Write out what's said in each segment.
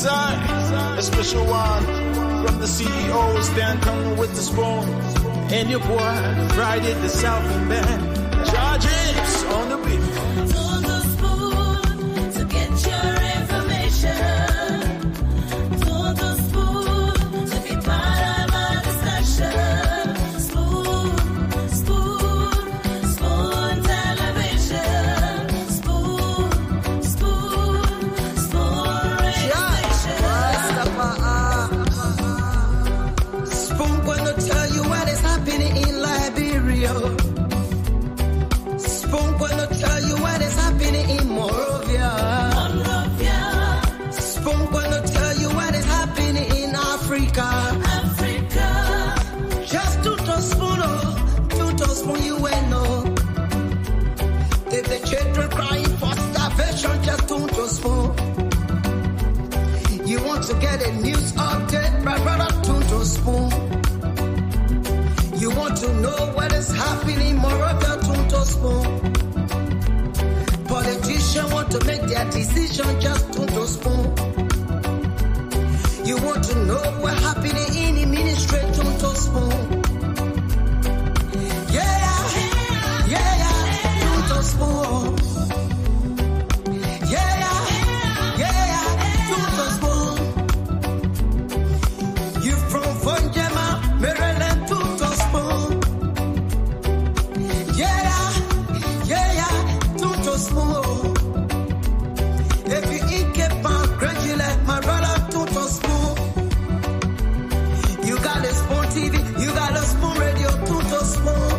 a special one from the CEO, stand coming with the spoon. And your boy, Friday the Southern Band, charges on the beat. On the spoon to get your information. On the spoon to be part of our discussion. Spoon television. Spoon radio station. Spoon gonna tell you what is happening in Liberia. Spoon gonna tell you what is happening in Monrovia. Spoon gonna tell you what is happening in Africa. Just to spoon you will know. If the children crying for starvation, just to spoon. You want to get a news update, my brother, to spoon. You want to know what is happening in Monrovia, to spoon. Politicians want to make their decision, just to spoon. You want to know what's happening in the ministry, to spoon. To spoon. To spoon. You from Fonjema, Maryland, to spoon. To spoon. If you eat kepa, gradually, my brother, to spoon. You got a spoon TV, you got a spoon radio, to spoon.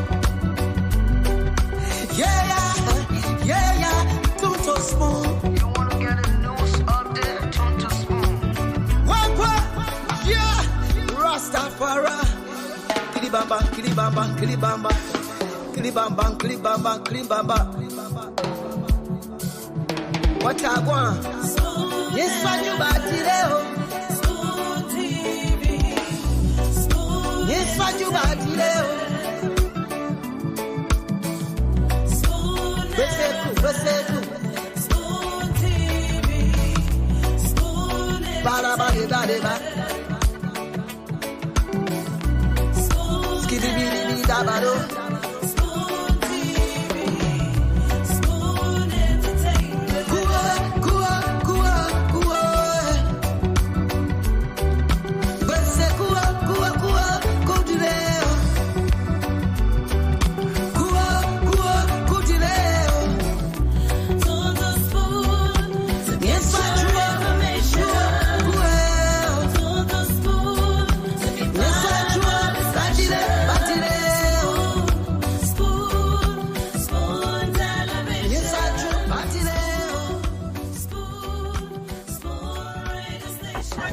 To spoon. You wanna get a news update, to spoon. What? Yeah, Rastafari. Kilibamba, kilibamba, kilibamba, kilibamba, kilibamba, kilibamba. What I want? Yes, what you got today? Spoon TV. Yes, what you got today? Spoon TV. Spoon Spoon TV. Spoon entertainment. On the spoon to get your information. On the spoon to be part of our discussion. Spoon television. Spoon radio station.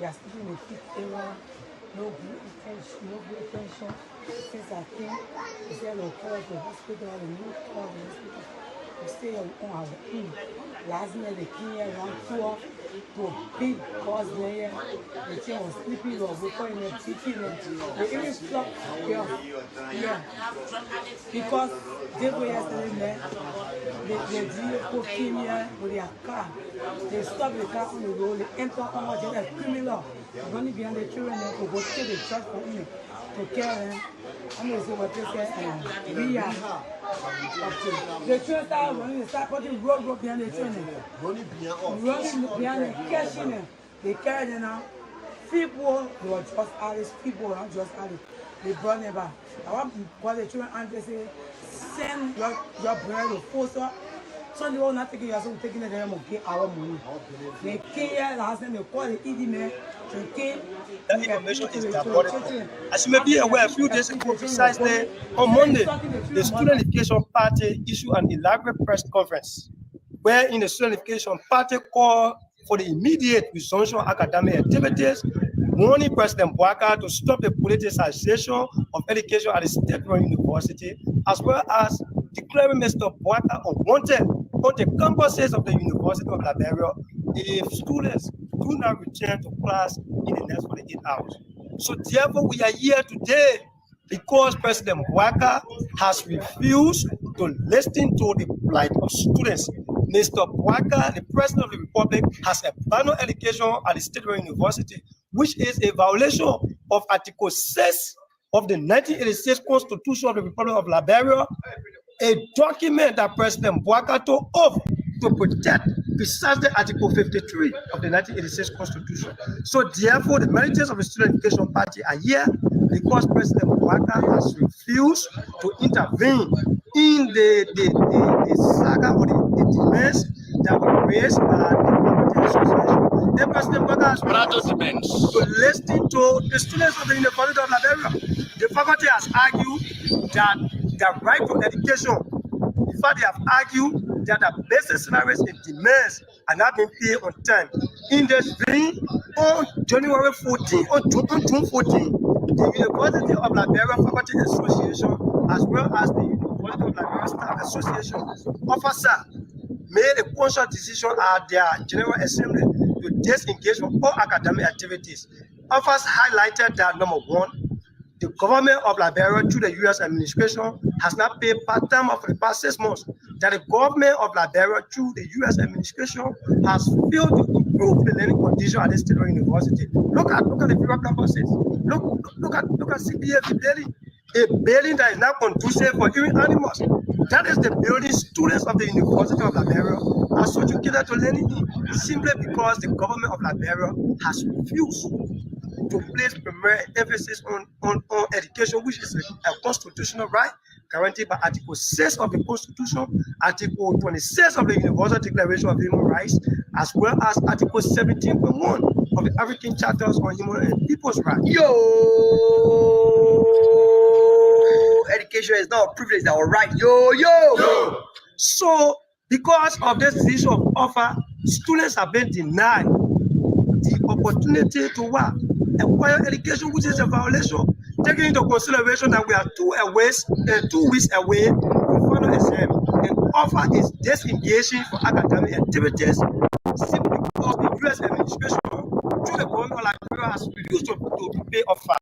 You are sleeping in a thick area, no good attention. Since I came, they said they'll call the hospital, they will call the hospital. We stay on our own. Last night they came here around 12 to a big cause there. The child was sleeping, they were in the teaching. They even flocked here. Yeah. Because they were yesterday there, they came here with their car. They stopped the car on the road, they enter on the criminal. Running behind the children, they go to the church for me to care them. I'm going to say what they say, we are. The children start running, they start putting road behind the children. Running behind the catching them. They carry them now. People, they were just Alice, people were not just Alice. They brought them back. I want to call the children and they say, send your brother to foster. Some people not taking your son, taking them and get our money. They came here last time, they called the ED man. That information is diabolical. As you may be aware, a few days ago, precisely on Monday, the Student Education Party issued an elaborate press conference wherein the Student Education Party called for the immediate resumption of academic activities, warning President Bouaka to stop the politicization of education at the state-run university, as well as declaring Mr. Bouaka unwanted on the campuses of the University of Liberia if students do not return to class in the next 48 hours. So therefore, we are here today because President Bouaka has refused to listen to the plight of students. Mr. Bouaka, the President of the Republic, has abandoned education at the State University, which is a violation of Article 6 of the 1986 Constitution of the Republic of Liberia, a document that President Bouaka took off to protect precisely Article 53 of the 1986 Constitution. So therefore, the militants of the Student Education Party are here because President Bouaka has refused to intervene in the saga or the demands that were raised by the faculty association. Then President Bouaka has refused to listen to the students of the University of Liberia. The faculty has argued that the right to education, in fact, they have argued that the basic salaries and demands are not being paid on time. In this vein, on January 14, on June 14, the University of Liberia Faculty Association, as well as the University of Liberia Staff Association officer, made a conscious decision at their General Assembly to disengage from all academic activities. Officers highlighted that number one, the government of Liberia through the U.S. administration has not paid part-time for the past 6 months. That the government of Liberia through the U.S. administration has failed to improve the learning conditions at the State University. Look at the federal campuses. Look at CPF building, a building that is not conducive for even animals. That is the building students of the University of Liberia are subjugated to learning in, simply because the government of Liberia has refused to place primary emphasis on education, which is a constitutional right guaranteed by Article 6 of the Constitution, Article 26 of the Universal Declaration of Human Rights, as well as Article 17.1 of the African Charters on Human and People's Rights. Education is not a privilege, it's our right. Yo. So, because of this decision of offer, students have been denied the opportunity to work, acquire education, which is a violation, taking into consideration that we are 2 weeks away from final exam, and offer is disengaging from academic activities simply because the U.S. administration through the government of Liberia has refused to pay offer.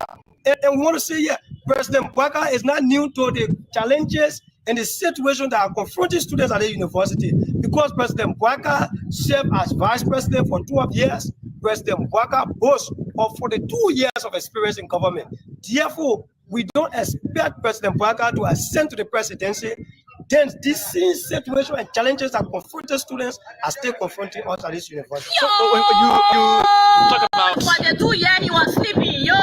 And we want to say, President Bouaka is not new to the challenges and the situation that are confronting students at the university, because President Bouaka served as vice president for 12 years. President Bouaka boasts of 42 years of experience in government. Therefore, we don't expect President Bouaka to ascend to the presidency. Then this same situation and challenges that confronted students are still confronting us at this university. So you talk about For the 2 years he was sleeping. Yo.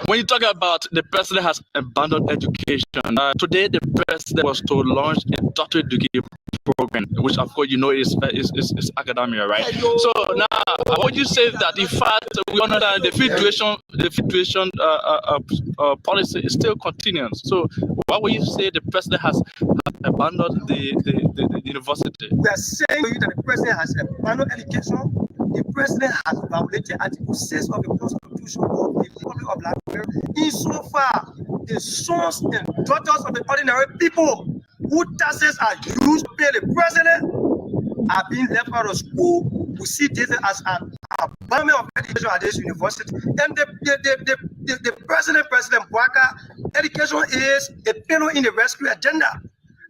when you talk about the president has abandoned education. Today the president was to launch a doctorate degree program, which of course you know is academia, right? So now, would you say that in fact we honor that the filtration policy is still continuous? So why would you say the president has abandoned the university? We are saying that the president has abandoned education. The president has violated Article 6 of the Constitution of the Republic of Liberia. Insofar, the sons and daughters of the ordinary people whose taxes are used to pay the president are being left out of school. We see this as an abandonment of education at this university. And the President Bouaka, education is a pillar in the rescue agenda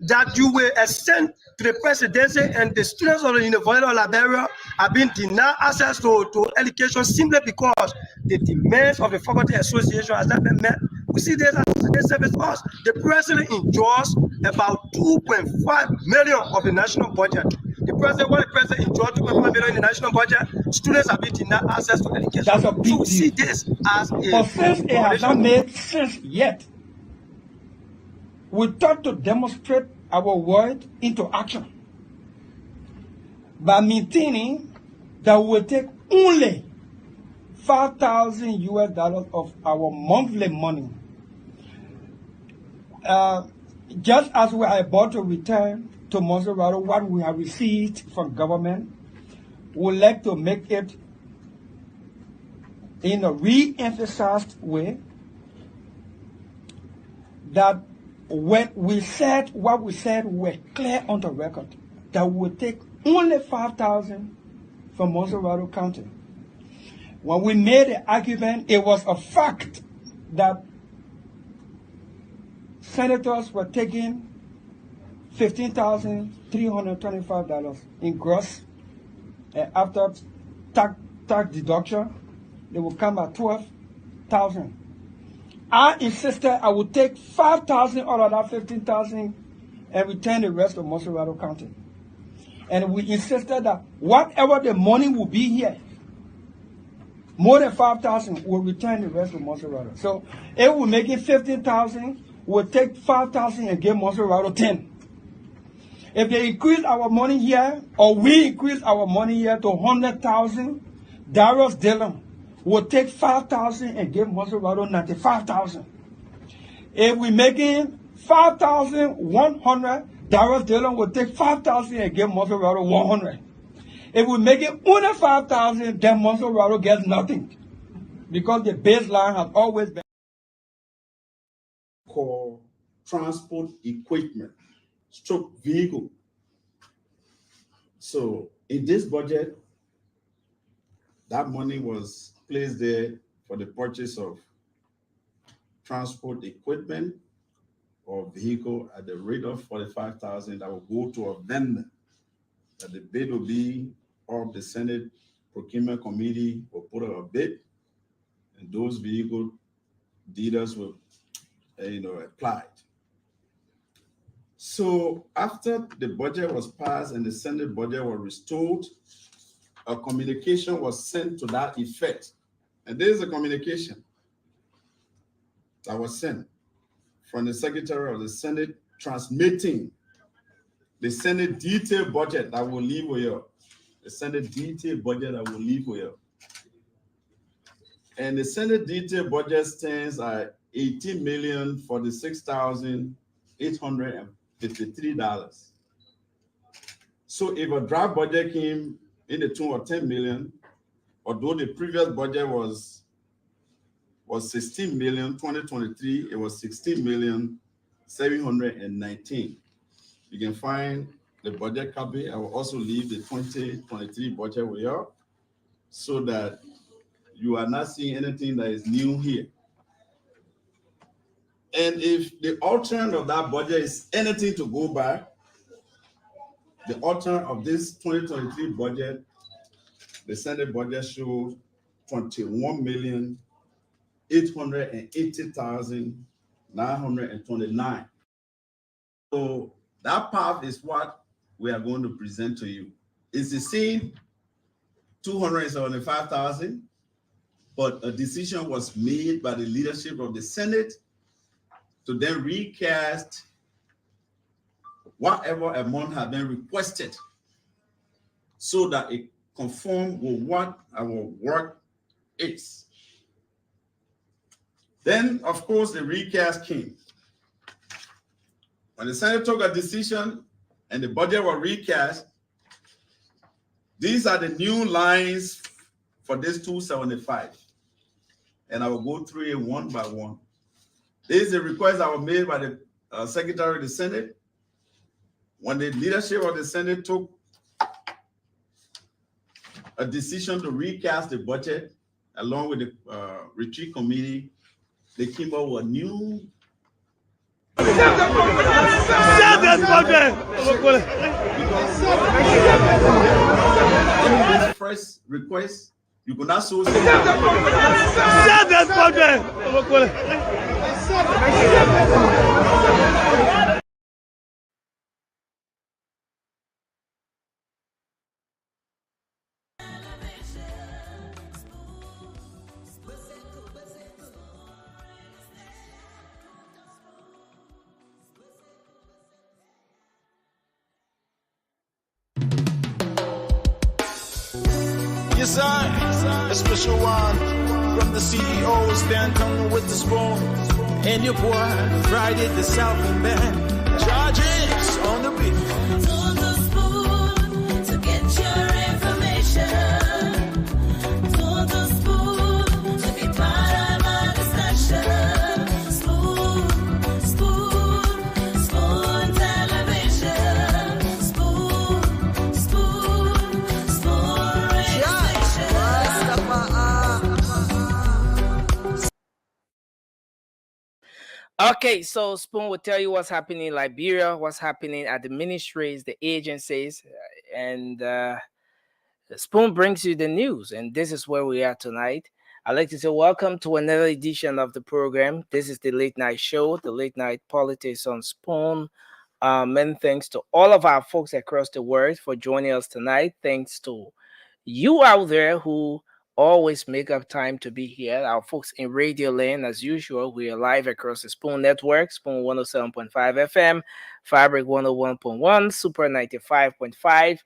that you will ascend to the presidency, and the students of the University of Liberia are being denied access to education simply because the demands of the faculty association has not been met. We see this as a service us. The president enjoys about 2.5 million of the national budget. The president enjoys 2.5 million in the national budget. Students have been denied access to education. That's a big so we see deal. this as a But since it has not made sense yet, we thought to demonstrate our word into action by maintaining that we will take only 5,000 US dollars of our monthly money. Just as we are about to return to Monserrato what we have received from government, we would like to make it in a re-emphasized way that when we said what we said, we're clear on the record that we will take only 5,000 from Monserrato County. When we made the argument, it was a fact that senators were taking $15,325 in gross, and after tax deduction, they will come at $12,000. I insisted I would take 5,000 out of that 15,000 and return the rest to Monserrato County. And we insisted that whatever the money will be here, more than 5,000 will return the rest to Monserrato. So if we're making 15,000, we'll take 5,000 and give Monserrato 10. If they increase our money here, or we increase our money here to 100,000, Darius Dillon will take 5,000 and give Monserrato 95,000. If we're making 5,100, Darius Dillon will take 5,000 and give Monserrato 100. If we make it under 5,000, then Monserrato gets nothing, because the baseline has always been called transport equipment, stroke vehicle. So in this budget, that money was placed there for the purchase of transport equipment or vehicle at the rate of 45,000 that will go to a vendor. That the bid will be of the Senate Procurement Committee will put up a bid, and those vehicle dealers will, applied. So after the budget was passed and the Senate budget was restored, a communication was sent to that effect. And there is a communication that was sent from the Secretary of the Senate transmitting the Senate detailed budget that will leave here. The Senate detailed budget that will leave here. And the Senate detailed budget stands at $18,046,853. So if a draft budget came in the tune of 10 million, although the previous budget was 16 million, 2023, it was 16,719,000. You can find the budget copy. I will also leave the 2023 budget with you so that you are not seeing anything that is new here. And if the alternate of that budget is anything to go by, the alternate of this 2023 budget, the Senate budget shows 21,880,929. So that path is what we are going to present to you. It's the same 275,000, but a decision was made by the leadership of the Senate to then recast whatever amount had been requested so that it conforms with what our work is. Then, of course, the recast came. When the Senate took a decision and the budget was recast, these are the new lines for this 275. And I will go through it one by one. This is the request that was made by the Secretary of the Senate. When the leadership of the Senate took a decision to recast the budget, along with the retreat committee, they came up with a new. This first request, you could not so. Yes, I. A special one from the CEO, stand coming with the spoon. And your boy, Friday the Southern Band. Charges on the beat. To the spoon to get your information. To the spoon to be part of our discussion. Spoon, spoon, spoon television. Spoon, spoon, spoon radio station. Okay, so Spoon will tell you what's happening in Liberia, what's happening at the ministries, the agencies, and Spoon brings you the news. And this is where we are tonight. I'd like to say welcome to another edition of the program. This is the late night show, the late night politics on Spoon. Many thanks to all of our folks across the world for joining us tonight. Thanks to you out there who always make up time to be here. Our folks in Radio Land, as usual, we are live across the Spoon Network, Spoon 107.5 FM, Fabric 101.1, Super 95.5,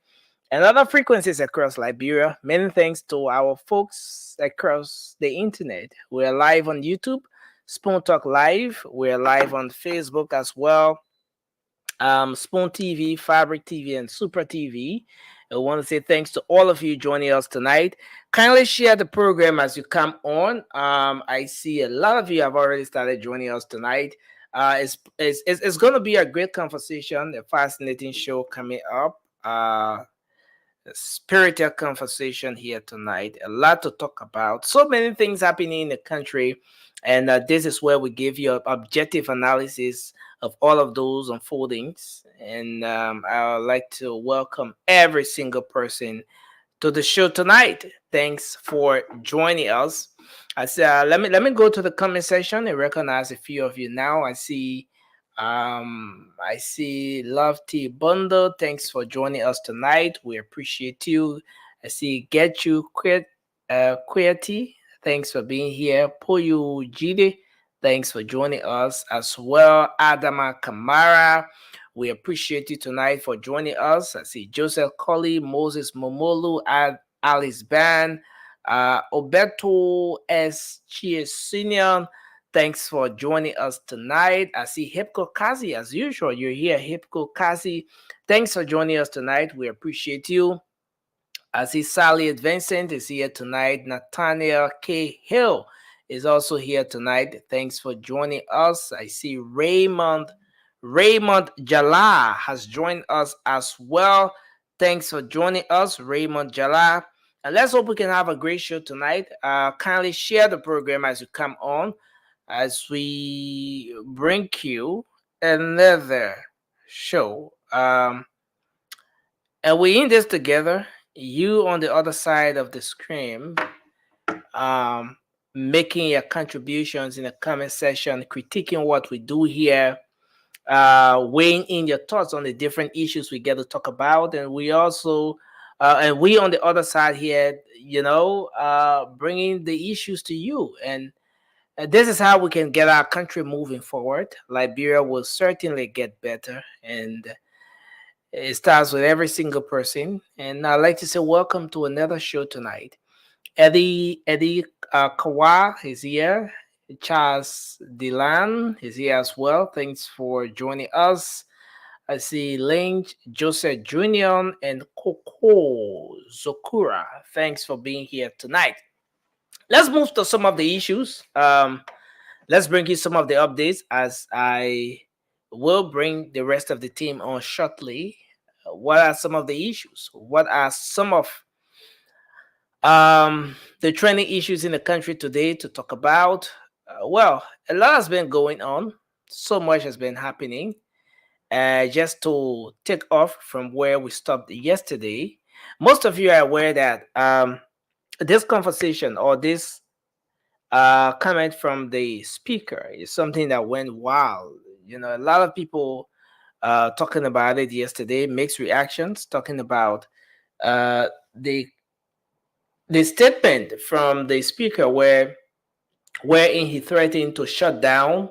and other frequencies across Liberia. Many thanks to our folks across the internet. We are live on YouTube, Spoon Talk Live. We are live on Facebook as well. Spoon TV, Fabric TV, and Super TV. I want to say thanks to all of you joining us tonight. Kindly share the program as you come on. I see a lot of you have already started joining us tonight. It's going to be a great conversation, a fascinating show coming up. A spirited conversation here tonight. A lot to talk about. So many things happening in the country. And this is where we give you an objective analysis of all of those unfoldings. And I would like to welcome every single person to the show tonight. Thanks for joining us. I said, let me go to the comment section and recognize a few of you now. I see Love T Bundle. Thanks for joining us tonight. We appreciate you. I see Get You Queerty. Thanks for being here. Poyu Jide, thanks for joining us as well. Adama Kamara, we appreciate you tonight for joining us. I see Joseph Colley, Moses Momolu, Alice Ban, Obeto S. Chiesinian, thanks for joining us tonight. I see Hipko Kazi, as usual. You're here, Hipko Kazi. Thanks for joining us tonight. We appreciate you. I see Sally Vincent is here tonight. Nathaniel K. Hill is also here tonight. Thanks for joining us. I see Raymond Jala has joined us as well. Thanks for joining us, Raymond Jala. And let's hope we can have a great show tonight. Kindly share the program as you come on, as we bring you another show. And we're in this together. You on the other side of the screen, making your contributions in the comment section, critiquing what we do here, weighing in your thoughts on the different issues we get to talk about. And we also, and we on the other side here, bringing the issues to you. And this is how we can get our country moving forward. Liberia will certainly get better. And it starts with every single person. And I'd like to say welcome to another show tonight. Eddie Kawa is here. Charles Delan is here as well. Thanks for joining us. I see Lynch, Joseph Jr. and Koko Zokura. Thanks for being here tonight. Let's move to some of the issues. Let's bring you some of the updates as I will bring the rest of the team on shortly. What are some of the issues? What are some of the trending issues in the country today to talk about? Well, a lot has been going on. So much has been happening. Just to take off from where we stopped yesterday, most of you are aware that this conversation or this comment from the speaker is something that went wild. A lot of people talking about it yesterday, mixed reactions, talking about the statement from the speaker wherein he threatened to shut down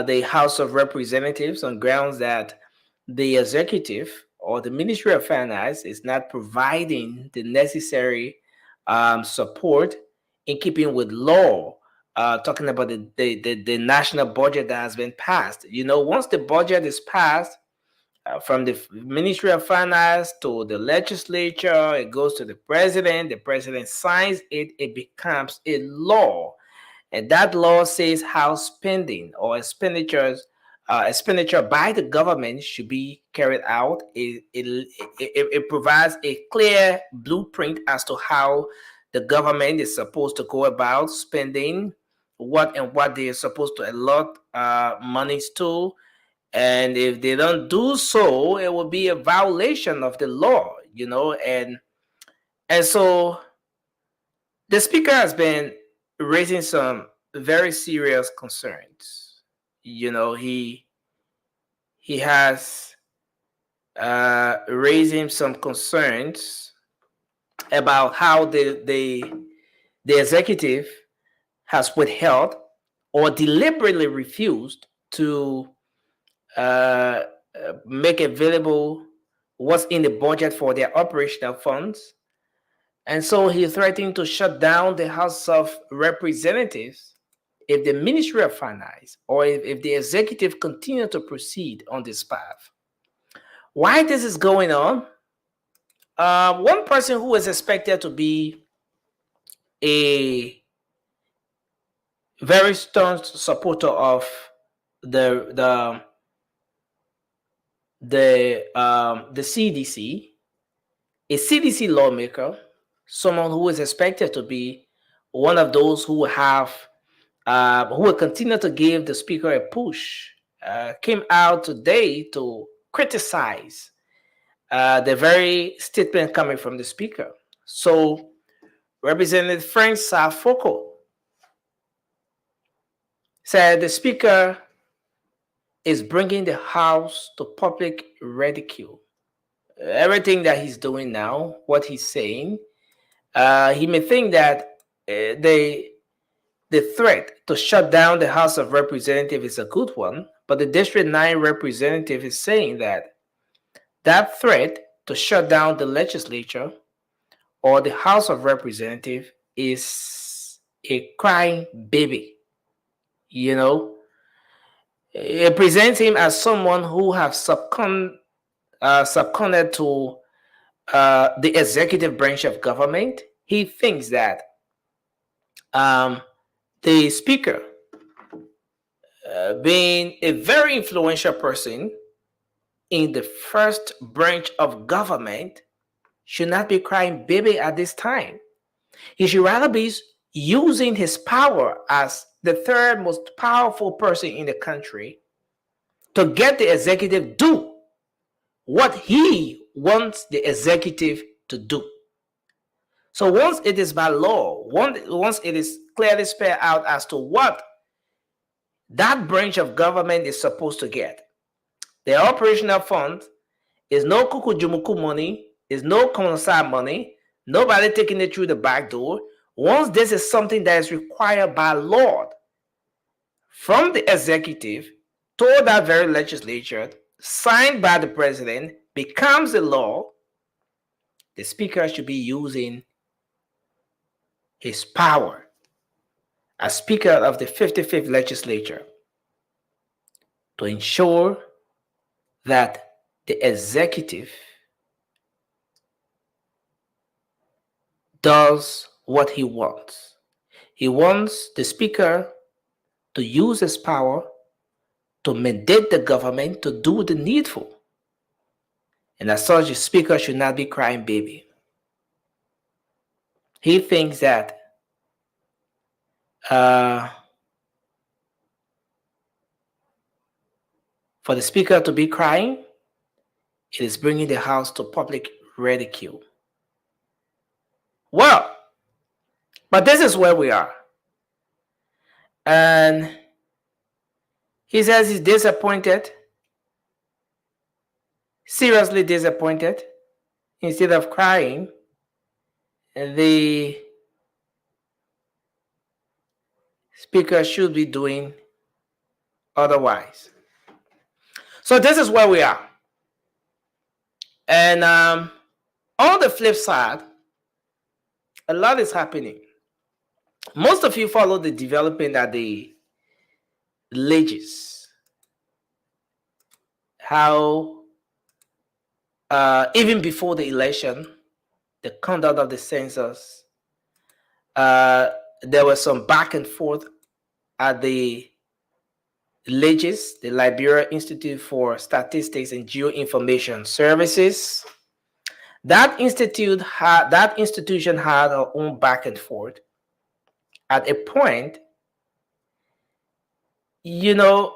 the House of Representatives on grounds that the executive or the Ministry of Finance is not providing the necessary support in keeping with law. Talking about the national budget that has been passed. Once the budget is passed, from the Ministry of Finance to the legislature, it goes to the president. The president signs it. It becomes a law, and that law says how spending or expenditure by the government should be carried out. It provides a clear blueprint as to how the government is supposed to go about spending what they are supposed to allot monies to. And if they don't do so, it will be a violation of the law, and so the speaker has been raising some very serious concerns. He has raising some concerns about how the executive has withheld or deliberately refused to make available what's in the budget for their operational funds. And so he threatened to shut down the House of Representatives if the Ministry of Finance or if the executive continue to proceed on this path. Why this is going on? One person who is expected to be a very strong supporter of the CDC, a CDC lawmaker, someone who is expected to be one of those who will continue to give the speaker a push, came out today to criticize the very statement coming from the speaker. So, Representative Frank Safoko said the speaker is bringing the House to public ridicule. Everything that he's doing now, what he's saying, he may think that the threat to shut down the House of Representatives is a good one, but the District 9 representative is saying that threat to shut down the legislature or the House of Representatives is a crying baby. It presents him as someone who has succumbed to the executive branch of government. He thinks that the speaker, being a very influential person in the first branch of government, should not be crying baby at this time. He should rather be using his power as the third most powerful person in the country to get the executive do what he wants the executive to do. So once it is by law, once it is clearly spelled out as to what that branch of government is supposed to get, the operational fund is no kukujumuku money, is no consa money, nobody taking it through the back door. Once this is something that is required by law from the executive to that very legislature, signed by the president, becomes a law, the speaker should be using his power as Speaker of the 55th legislature to ensure that the executive does what he wants. He wants the speaker to use his power to mandate the government to do the needful. And as such, the speaker should not be crying baby. He thinks that for the speaker to be crying, it is bringing the House to public ridicule. Well, but this is where we are. And he says he's disappointed, seriously disappointed. Instead of crying, the speaker should be doing otherwise. So this is where we are. And on the flip side, A lot is happening. Most of you follow the development at the Legis. How even before the election, the conduct of the census, there was some back and forth at the Legis, the Liberia Institute for Statistics and Geoinformation Services. That institution had her own back and forth. At a point, it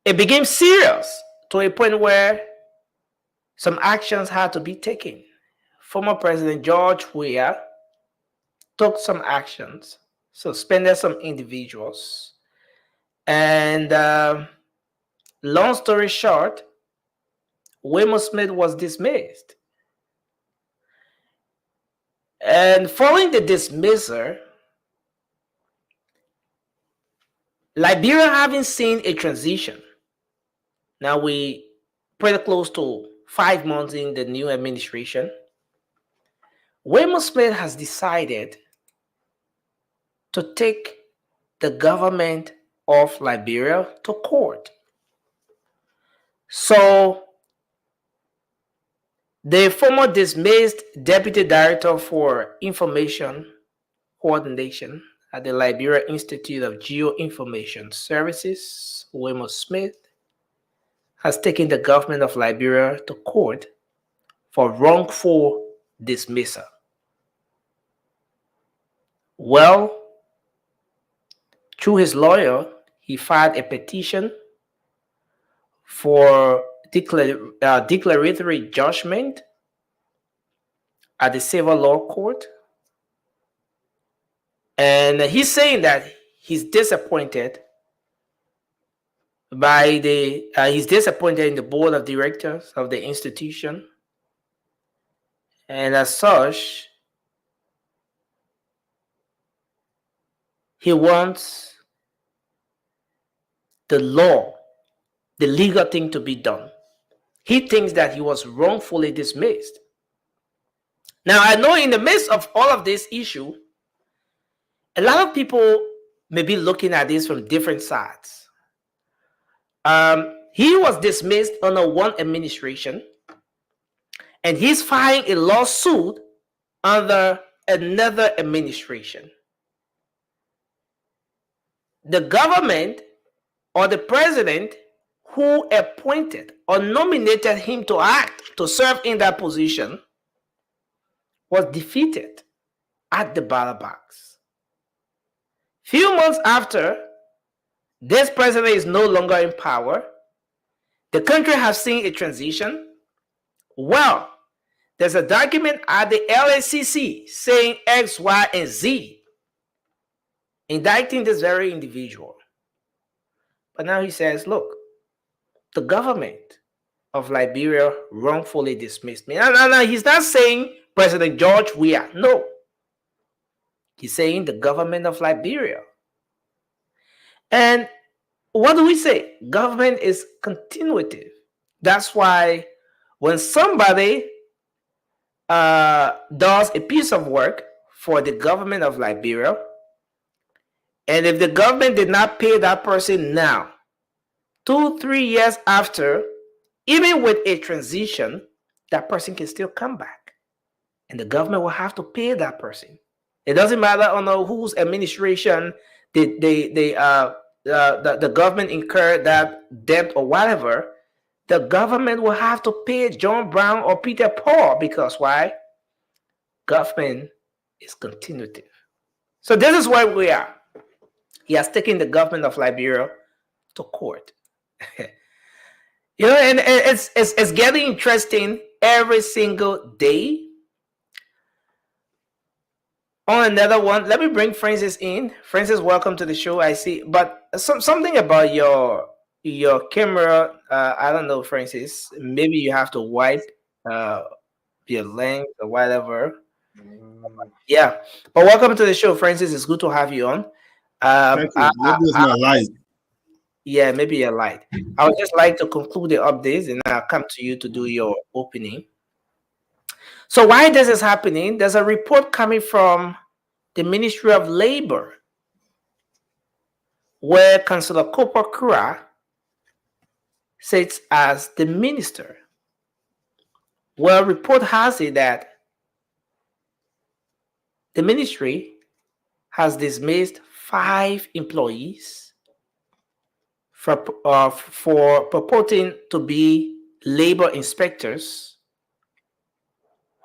became serious to a point where some actions had to be taken. Former President George Weah took some actions, suspended some individuals, and long story short, Waymo Smith was dismissed. And following the dismissal, Liberia having seen a transition. Now we pretty close to 5 months in the new administration. Waymo Smith has decided to take the government of Liberia to court. So the former dismissed Deputy Director for Information Coordination at the Liberia Institute of Geoinformation Services, Waymo Smith, has taken the government of Liberia to court for wrongful dismissal. Well, through his lawyer, he filed a petition for declaratory judgment at the civil law court. And he's saying that he's disappointed he's disappointed in the board of directors of the institution. And as such, he wants the legal thing to be done. He thinks that he was wrongfully dismissed. Now, I know in the midst of all of this issue, a lot of people may be looking at this from different sides. He was dismissed under one administration, and he's filing a lawsuit under another administration. The government or the president who appointed or nominated him to serve in that position was defeated at the ballot box. Few months after, this president is no longer in power. The country has seen a transition. Well, there's a document at the LACC saying X, Y, and Z, indicting this very individual. But now he says, look, the government of Liberia wrongfully dismissed me. No, he's not saying President George Weah. No. He's saying the government of Liberia. And what do we say? Government is continuative. That's why when somebody does a piece of work for the government of Liberia, and if the government did not pay that person now, 2-3 years after, even with a transition, that person can still come back. And the government will have to pay that person. It doesn't matter on whose administration the government incurred that debt or whatever. The government will have to pay John Brown or Peter Paul, because why? Government is continuative. So this is where we are. He has taken the government of Liberia to court. And it's getting interesting every single day. On another one, let me bring Francis in. Francis, welcome to the show. I see, but something about your camera. I don't know, Francis. Maybe you have to wipe your lens or whatever. Yeah, but welcome to the show, Francis. It's good to have you on. Maybe it's not light. Yeah, maybe you're light. I would just like to conclude the updates, and I'll come to you to do your opening. So why this is happening? There's a report coming from the Ministry of Labor where Councillor Cooper Kura sits as the minister. Well, report has it that the ministry has dismissed 5 employees for purporting to be labor inspectors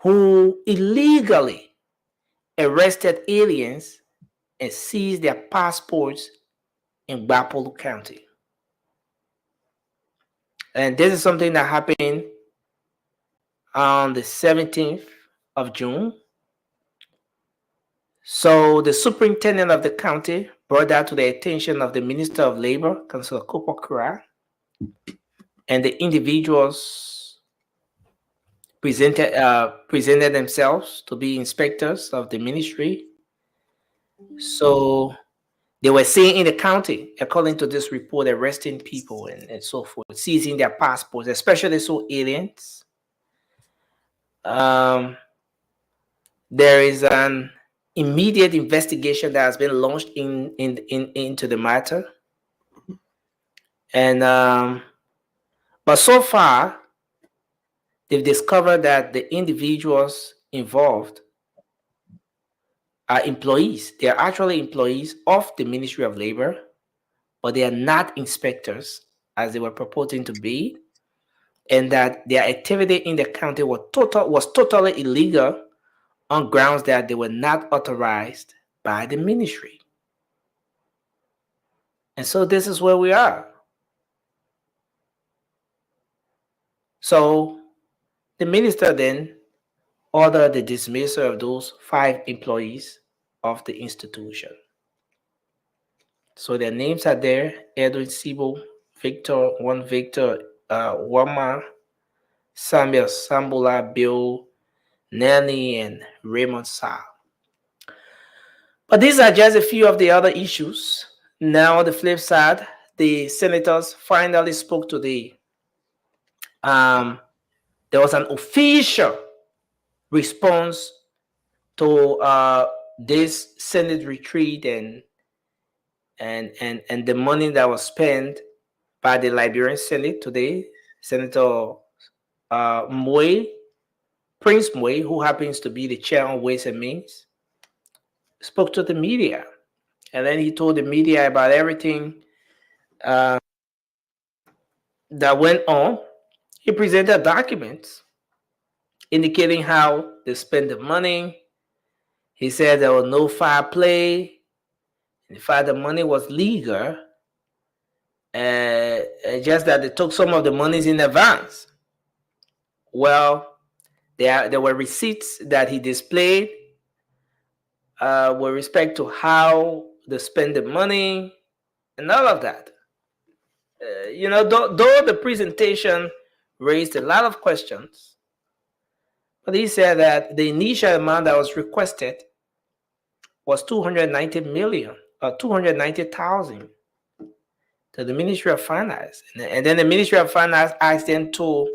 who illegally arrested aliens and seized their passports in Bapolu County. And this is something that happened on the 17th of June. So the superintendent of the county brought that to the attention of the Minister of Labor, Councillor Cooper Kura, and the individuals presented themselves to be inspectors of the ministry. So they were seen in the county, according to this report, arresting people and so forth, seizing their passports, especially so aliens. There is an immediate investigation that has been launched into the matter, and but so far they've discovered that the individuals involved are employees. They are actually employees of the Ministry of Labor, but they are not inspectors as they were purporting to be, and that their activity in the county was totally illegal on grounds that they were not authorized by the ministry. And so this is where we are. So the minister then ordered the dismissal of those 5 employees of the institution. So their names are there: Edwin Sibo, Victor Wama, Samuel Sambula, Bill Nanny, and Raymond Sa. But these are just a few of the other issues. Now, on the flip side, the senators finally spoke to there was an official response to this Senate retreat and the money that was spent by the Liberian Senate today. Senator Prince Moy, who happens to be the chair on Ways and Means, spoke to the media, and then he told the media about everything that went on. He presented documents indicating how they spent the money. He said there was no foul play. In fact, the money was legal, just that they took some of the monies in advance. Well, there were receipts that he displayed with respect to how they spend the money and all of that. Though the presentation raised a lot of questions, but he said that the initial amount that was requested was 290,000 to the Ministry of Finance, and then the Ministry of Finance asked them to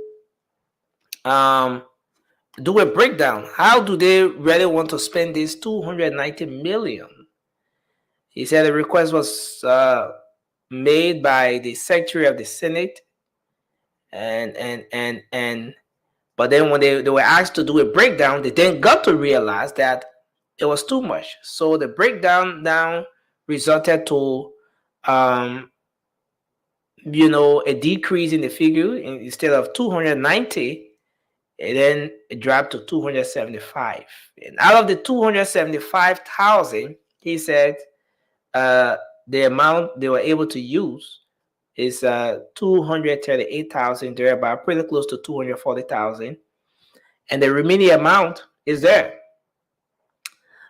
do a breakdown. How do they really want to spend this 290 million? He said the request was made by the Secretary of the Senate, but then when they were asked to do a breakdown, they then got to realize that it was too much. So the breakdown now resulted to a decrease in the figure. Instead of 290, and then it dropped to 275. And out of the 275,000, he said the amount they were able to use is 238,000, thereby pretty close to 240,000. And the remaining amount is there.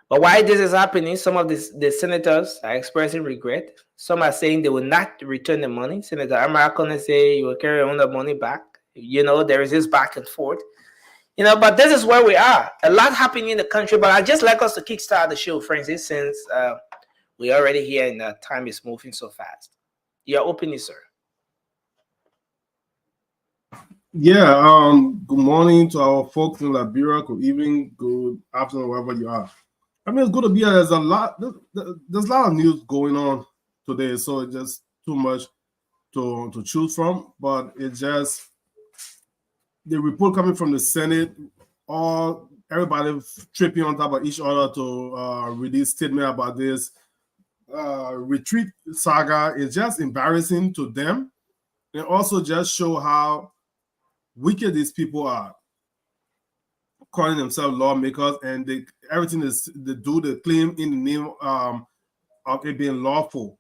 But why this is happening, some of the senators are expressing regret. Some are saying they will not return the money. Senator Amakone say you will carry on the money back. There is this back and forth. But this is where we are. A lot happening in the country, but I'd just like us to kickstart the show, Francis, since we're already here and time is moving so fast. Your opinion, sir. Yeah, good morning to our folks in Liberia, good evening, good afternoon, wherever you are. I mean, it's good to be here. There's a lot of news going on today, so it's just too much to choose from. But it's just the report coming from the Senate, all everybody tripping on top of each other to release statement about this retreat saga. Is just embarrassing to them, and also just show how wicked these people are, calling themselves lawmakers, and everything is they do the claim in the name of it being lawful.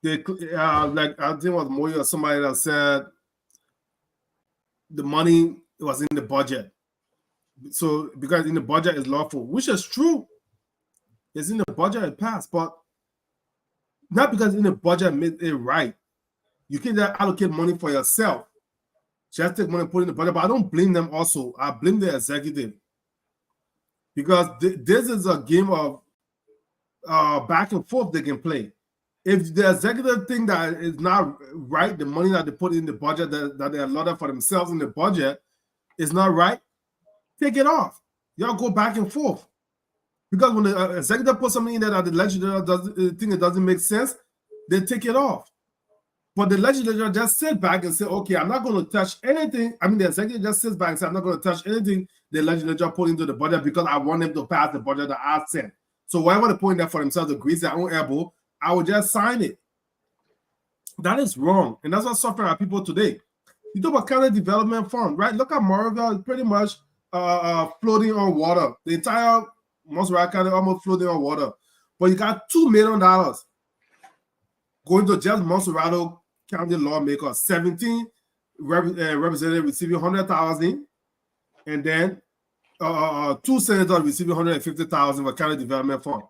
They like I think it was Moyo or somebody that said the money was in the budget. So because in the budget is lawful, which is true, it's in the budget it passed, but not because in the budget made it right. You can just allocate money for yourself. Just take money and put it in the budget. But I don't blame them also. I blame the executive. Because this is a game of back and forth they can play. If the executive think that is not right, the money that they put in the budget that they allotted for themselves in the budget is not right, take it off. Y'all go back and forth. Because when the executive puts something in there that the legislature doesn't think it doesn't make sense, they take it off. But the legislature just sit back and say, okay, I'm not going to touch anything. I mean, the executive just sits back and says, I'm not going to touch anything the legislature put into the budget because I want them to pass the budget that I sent. So whatever they put in there for themselves to grease their own elbow, I will just sign it. That is wrong. And that's what's suffering our people today. You talk about county development fund, right? Look at Moravia is pretty much floating on water. The entire Montserrat County almost floating on water. But you got $2 million going to just Montserrat County lawmakers, 17 representatives receiving 100,000, and then 2 senators receiving 150,000 for county development fund.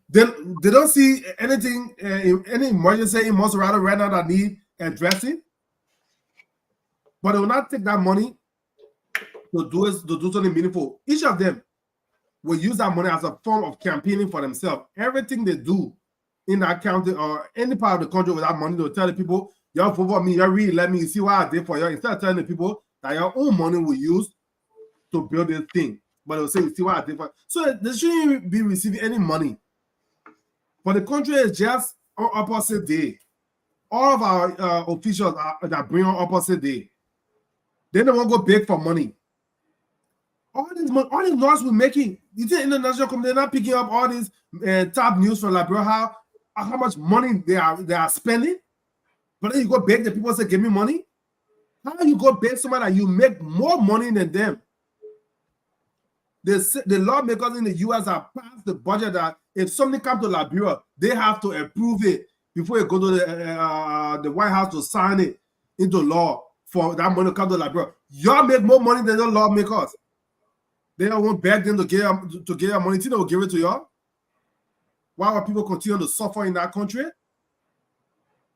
They don't see anything, any emergency in Montserrat right now that need addressing, but they will not take that money to do something meaningful. Each of them will use that money as a form of campaigning for themselves. Everything they do in that county or any part of the country with that money, they'll tell the people, y'all vote for me, y'all really let me see what I did for you. Instead of telling the people that your own money will use to build this thing. But they'll say, see what I did for you. So they shouldn't be receiving any money. But the country is just on opposite day. All of our officials that bring on opposite day. They don't want to go beg for money. All this money, all the noise we're making, you think international company, they're not picking up all this top news from Liberia, how much money they are spending, but then you go beg the people and say, give me money? How do you go beg somebody that you make more money than them? The lawmakers in the U.S. have passed the budget that if something comes to Liberia, they have to approve it before it go to the White House to sign it into law for that money to come to Liberia. Y'all make more money than the lawmakers. They don't want beg them to get your money. They will give it to y'all. Why will people continue to suffer in that country?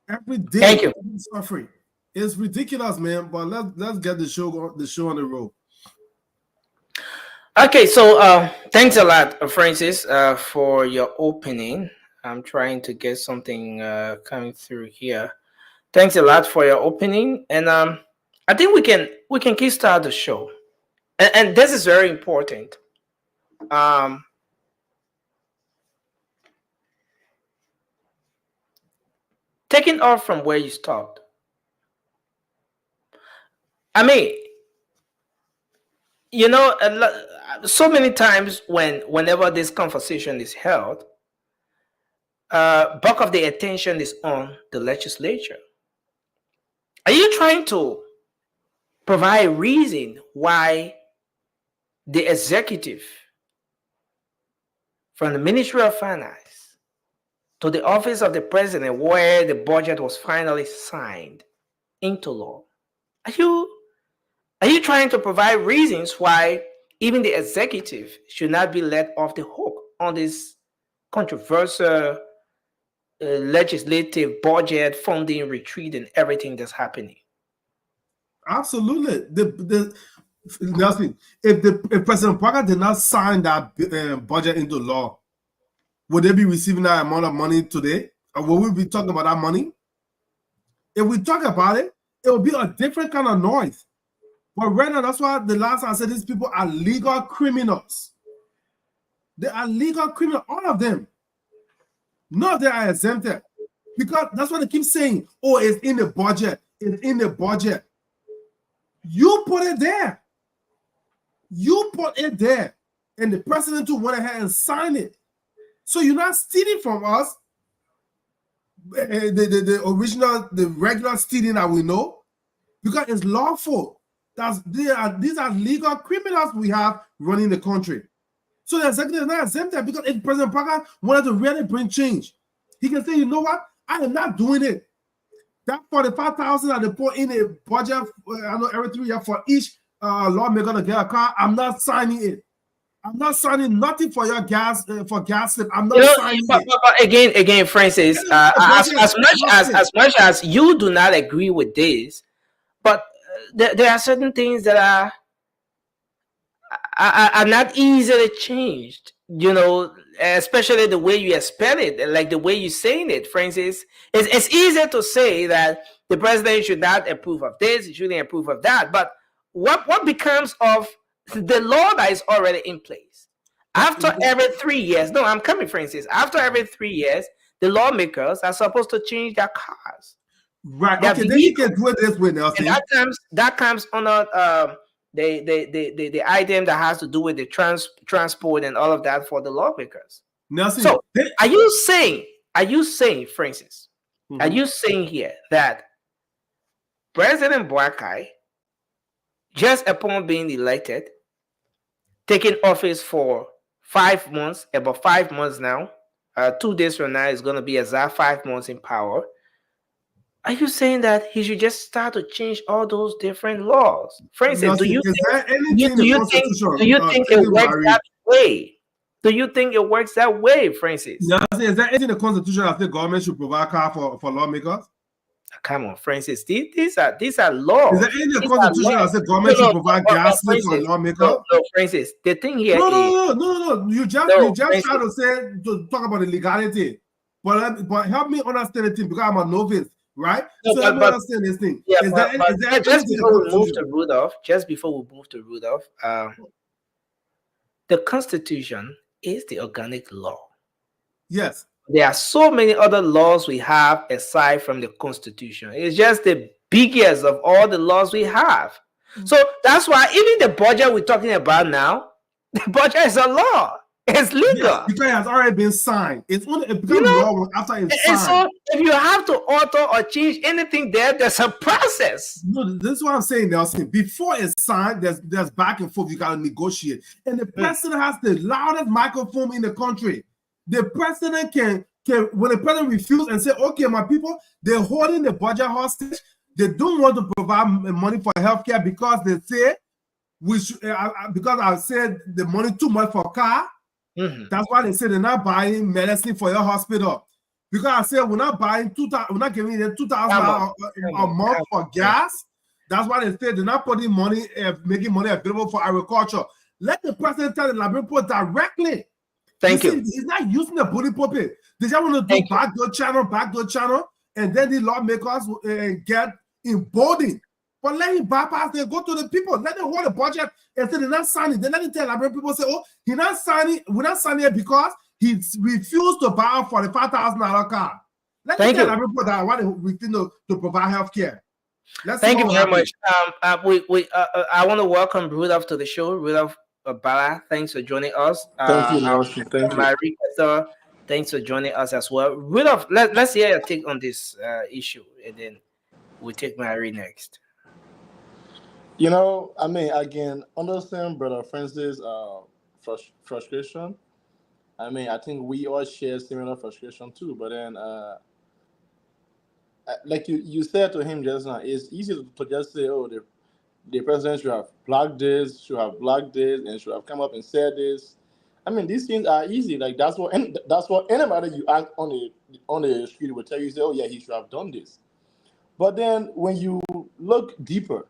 Every day, Thank you. Suffering. It's ridiculous, man. But let's get the show on the road. Okay, so thanks a lot, Francis, for your opening. I'm trying to get something coming through here. Thanks a lot for your opening, and I think we can kickstart the show, and this is very important. Taking off from where you stopped. I mean, you know, so many times whenever this conversation is held, bulk of the attention is on the legislature. Are you trying to provide a reason why the executive, from the Ministry of Finance to the office of the president, where the budget was finally signed into law, are you trying to provide reasons why even the executive should not be let off the hook on this controversial legislative budget funding retreat and everything that's happening? Absolutely. If President Parker did not sign that budget into law, would they be receiving that amount of money today? Or will we be talking about that money? If we talk about it, it will be a different kind of noise. But right now, that's why the last time I said these people are legal criminals. They are legal criminals, all of them. None of them are exempted. Because that's what they keep saying. Oh, it's in the budget. It's in the budget. You put it there. You put it there. And the president too went ahead and signed it. So you're not stealing from us the original, the regular stealing that we know, because it's lawful. These are legal criminals we have running the country. So the executive is not exempted, because if President Parker wanted to really bring change, he can say, you know what, I am not doing it. That 45,000 that they put in a budget, I know every 3 years for each lawmaker to get a car, I'm not signing it. I'm not signing nothing for your gas slip. I'm not signing it. But again, Francis, as much as you do not agree with this, but there are certain things that are not easily changed. You know, especially the way you spell it, like the way you're saying it, Francis. It's easy to say that the president should not approve of this, he shouldn't approve of that. But what becomes of the law that is already in place? After every 3 years, no, I'm coming, Francis. After every 3 years, the lawmakers are supposed to change their cars. Right. Okay, then you can do it this way, Nelson. And that comes under the item that has to do with the transport and all of that for the lawmakers. Nelson, so are you saying, Francis, are you saying here that President Boakai, just upon being elected, taking office for 5 months, about 5 months now, 2 days from now is going to be exact 5 months in power, are you saying that he should just start to change all those different laws? For instance, do you think it works that way? Do you think it works that way, Francis? No, is there anything in the Constitution that the government should provide car for lawmakers? Come on, Francis. These are laws. Is there anything in the Constitution that the government should provide gas for lawmakers? No, Francis. The thing here No. You just try to talk about the legality. But help me understand the thing, because I'm a novice. Right? No, so let me understand this thing. Yeah, is there just before we move to Rudolph, the Constitution is the organic law. Yes. There are so many other laws we have aside from the Constitution. It's just the biggest of all the laws we have. So that's why even the budget we're talking about now, the budget is a law. It's legal. Yes, because it has already been signed. It's only law after it's signed. So if you have to alter or change anything there's a process. No, this is what I'm saying, Nelson. Before it's signed, there's back and forth. You got to negotiate. And the president has the loudest microphone in the country. The president can when the president refuses and say, okay, my people, they're holding the budget hostage. They don't want to provide money for healthcare because they say because I said the money too much for car. That's why they say they're not buying medicine for your hospital. Because I said we're not buying we're not giving them $2,000 a month for gas. That's why they say they're not putting money, making money available for agriculture. Let the president tell the Liberian people directly. Thank you. He's not using the bully pulpit. They just want to do backdoor channel, and then the lawmakers get emboldened. But let him bypass and go to the people. Let them hold the budget and say they're not signing. Then let him tell Liberian people, say, oh, he's not signing. We're not signing it because he refused to buy a $45,000 car. Let him tell Liberian people that I want to refuse to provide health care. Thank you very much. I want to welcome Rudolph to the show. Rudolph Bala, thanks for joining us. Thank you, Nelson. Thank you. Thanks for joining us as well. Rudolph, let's hear your take on this issue, and then we'll take Mary next. You know, I mean, I can understand Brother Francis' frustration. I mean, I think we all share similar frustration too. But then, like you said to him just now, it's easy to just say, oh, the president should have blocked this, and should have come up and said this. I mean, these things are easy. Like that's what anybody you ask on the street will tell you. Say, oh yeah, he should have done this. But then when you look deeper,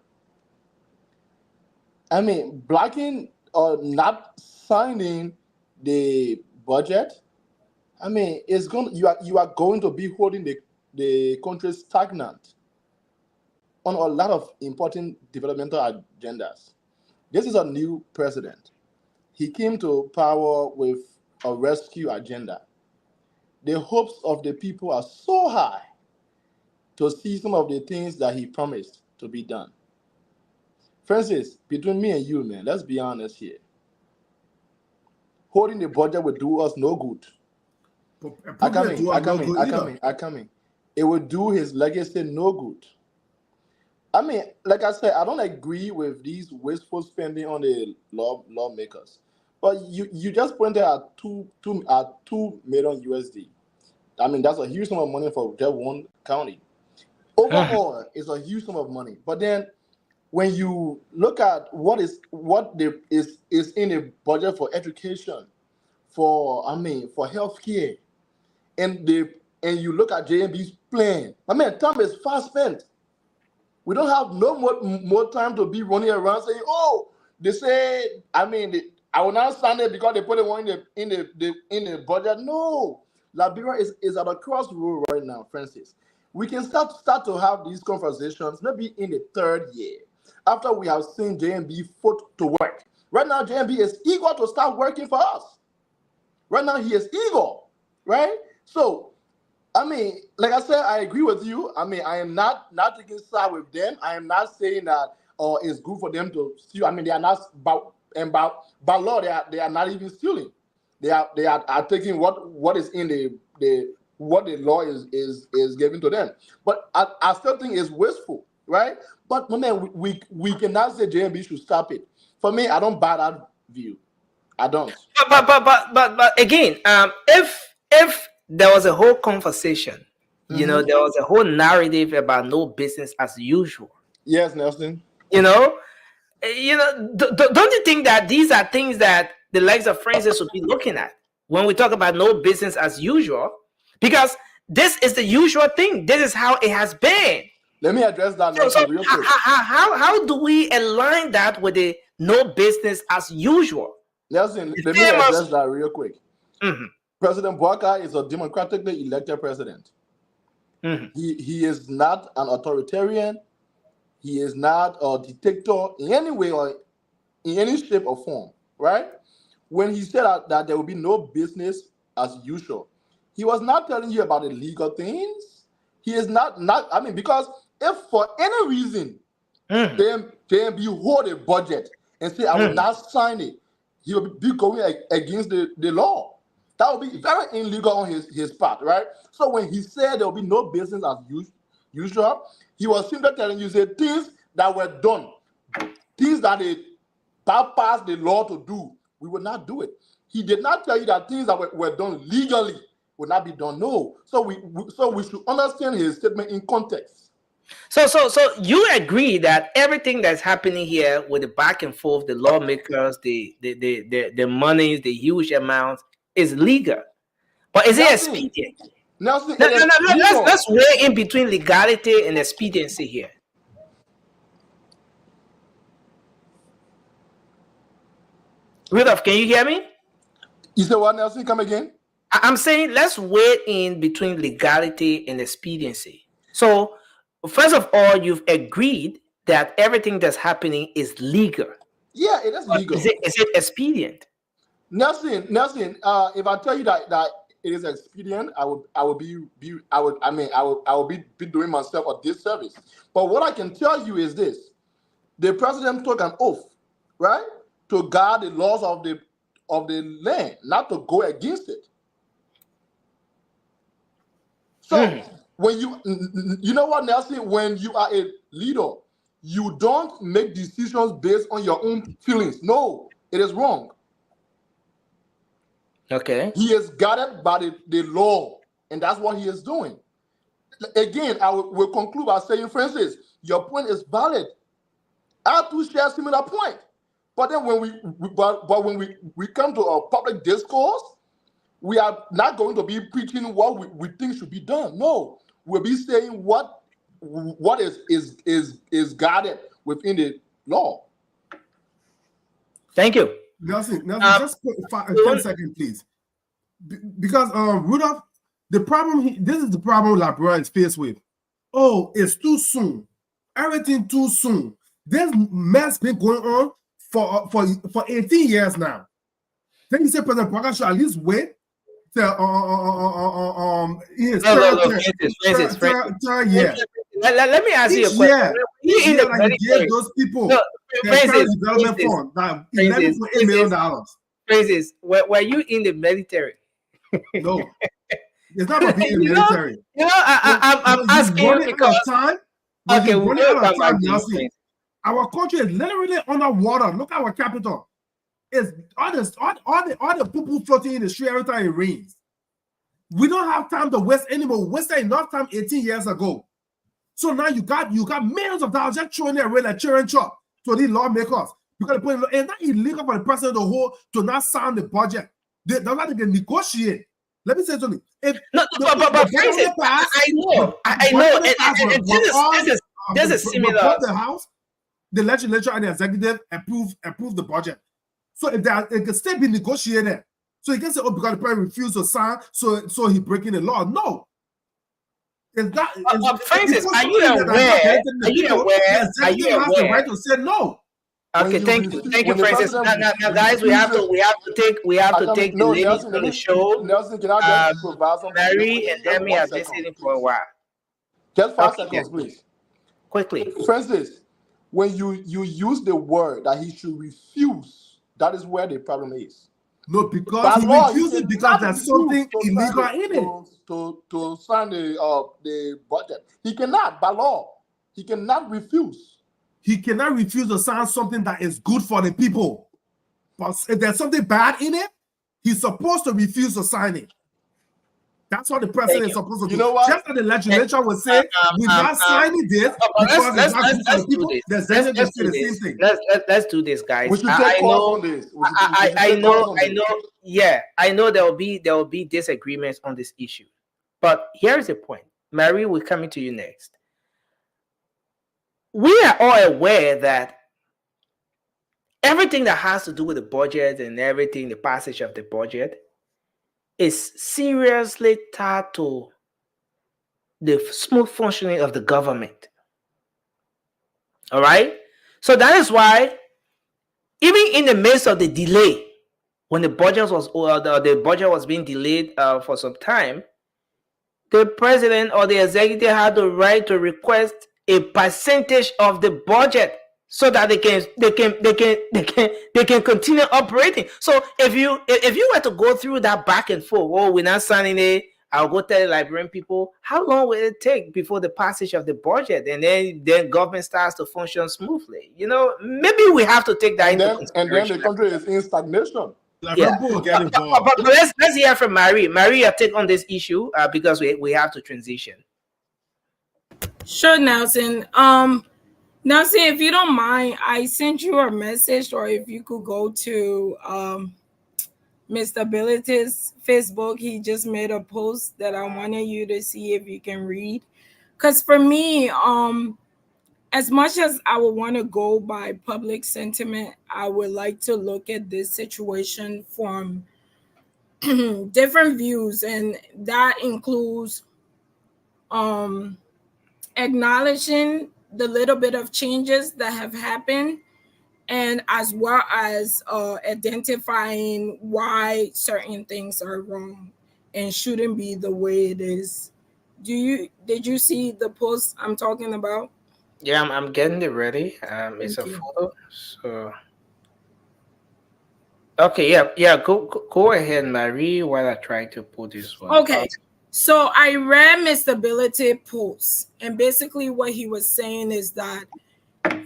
I mean, blocking or not signing the budget, I mean, you are going to be holding the country stagnant on a lot of important developmental agendas. This is a new president. He came to power with a rescue agenda. The hopes of the people are so high to see some of the things that he promised to be done. Francis, between me and you, man, let's be honest here. Holding the budget will do us no good. I coming. It will do his legacy no good. I mean, like I said, I don't agree with these wasteful spending on the lawmakers. But you just pointed out 2 million USD. I mean, that's a huge sum of money for just one county. Overall, it's a huge sum of money. But then, when you look at what is in the budget for education, for healthcare, and you look at JMB's plan, time is fast spent. We don't have no more time to be running around saying, "Oh, they say." I will not stand it because they put it in the budget. No, Liberia is at a crossroad right now, Francis. We can start to have these conversations maybe in the 3rd year after we have seen JMB foot to work. Right now, JMB is eager to start working for us. Right now, he is eager, right? So, like I said, I agree with you. I am not taking side with them. I am not saying that it's good for them to steal. They are not by law. They are not even stealing. They are taking what is in what the law is giving to them. But I still think it's wasteful, right? But man, we cannot say JMB should stop it. For me, I don't buy that view. I don't. But again, if there was a whole conversation, there was a whole narrative about no business as usual. Yes, Nelson. Don't you think that these are things that the likes of Francis would be looking at when we talk about no business as usual? Because this is the usual thing. This is how it has been. Let me address that real quick. How do we align that with the no business as usual? Nelson, let me address that real quick. Mm-hmm. President Bouaka is a democratically elected president. Mm-hmm. He is not an authoritarian. He is not a dictator in any way or in any shape or form, right? When he said that there will be no business as usual, he was not telling you about illegal things. He is not because if for any reason JMB hold a budget and say, I will not sign it, he will be going against the law. That would be very illegal on his part, right? So when he said there will be no business as usual, he was simply telling you, say, things that were done, things that they bypassed the law to do, we will not do it. He did not tell you that things that were done legally would not be done. No. So we should understand his statement in context. So you agree that everything that's happening here with the back and forth, the lawmakers, the monies, the huge amounts is legal, but is it expedient? Nelson, let's weigh in between legality and expediency here. Rudolph, can you hear me? You said what, Nelson? Come again? I'm saying let's weigh in between legality and expediency. So, first of all, you've agreed that everything that's happening is legal. Yeah, it is legal. Is it expedient? Nelson, if I tell you that it is expedient, I will be doing myself a disservice. But what I can tell you is this: the president took an oath, right, to guard the laws of the land, not to go against it. So when you know what, Nelson, when you are a leader, you don't make decisions based on your own feelings. No, it is wrong. Okay. He is guided by the law, and that's what he is doing. Again, I will conclude by saying, Francis, your point is valid. I too share a similar point. But then when we come to a public discourse, we are not going to be preaching what we think should be done. No, we'll be saying what is guarded within the law. Thank you. Nelson, just 10 seconds, please. Because Rudolph, this is the problem Liberia is faced with. Oh, it's too soon. everything too soon. This mess been going on for 18 years now. Then you say President Parker should at least wait till his third year. Let me ask you a question. Each year that he gave those people the development fund, $11.8 million. Francis, were you in the military? No. It's not about being in the military. I'm asking you because time. Okay, we're running out of time, Nelson. Our country is literally underwater. Look at our capital. It's all the people floating in the street every time it rains. We don't have time to waste anymore. We wasted enough time 18 years ago. So now you got millions of dollars just throwing it away like children chop to these lawmakers. You got to put it, and not illegal for the president to not sign the budget. They're not going to negotiate. Let me say something. But Francis, I know, and this is similar. The House, the legislature, and the executive approve the budget. So if it can still be negotiated, so you can say, "Oh, because the president refused to sign, so he breaking the law." No. It's not. Francis, are you aware? Are you aware? Are you aware? Has the right to say no. Okay, thank you, Francis. Now, guys, we have to take the ladies on the show. Nelson, can I just provide something? Mary and Demi have been sitting for a while. Just 5 seconds, please. Quickly. Francis, when you use the word that he should refuse, that is where the problem is. No, because he refuses because there's something illegal in it. To sign the budget. He cannot, by law. He cannot refuse. He cannot refuse to sign something that is good for the people. But if there's something bad in it, he's supposed to refuse to sign it. That's what the president is supposed to do. You know what? Just as the legislature will say, we're not signing this because it's not good for the people. The executive will say the same thing. Let's do this, guys. We should take on this. I know. Yeah, I know there will be disagreements on this issue. But here's the point. Mary, we're coming to you next. We are all aware that everything that has to do with the budget and everything, the passage of the budget, is seriously tied to the smooth functioning of the government. All right? So that is why, even in the midst of the delay, when the budget was being delayed for some time, the president or the executive had the right to request a percentage of the budget so that they can continue operating. So if you were to go through that back and forth, oh, we're not signing it, I'll go tell the Liberian people, how long will it take before the passage of the budget, and then government starts to function smoothly? You know, maybe we have to take that into consideration. And then the country is in stagnation. Yeah. But let's hear from Marie. Marie, your take on this issue because we have to transition. Sure, Nelson. Nelson, if you don't mind, I sent you a message, or if you could go to Mr. Ability's Facebook. He just made a post that I wanted you to see if you can read. Because for me, as much as I would want to go by public sentiment, I would like to look at this situation from different views, and that includes acknowledging the little bit of changes that have happened, and as well as identifying why certain things are wrong and shouldn't be the way it is. Did you see the post I'm talking about? Yeah, I'm getting it ready. It's a photo. So okay, yeah. Go ahead, Marie, while I try to pull this one. Okay. So I read Mr. Ability post, and basically what he was saying is that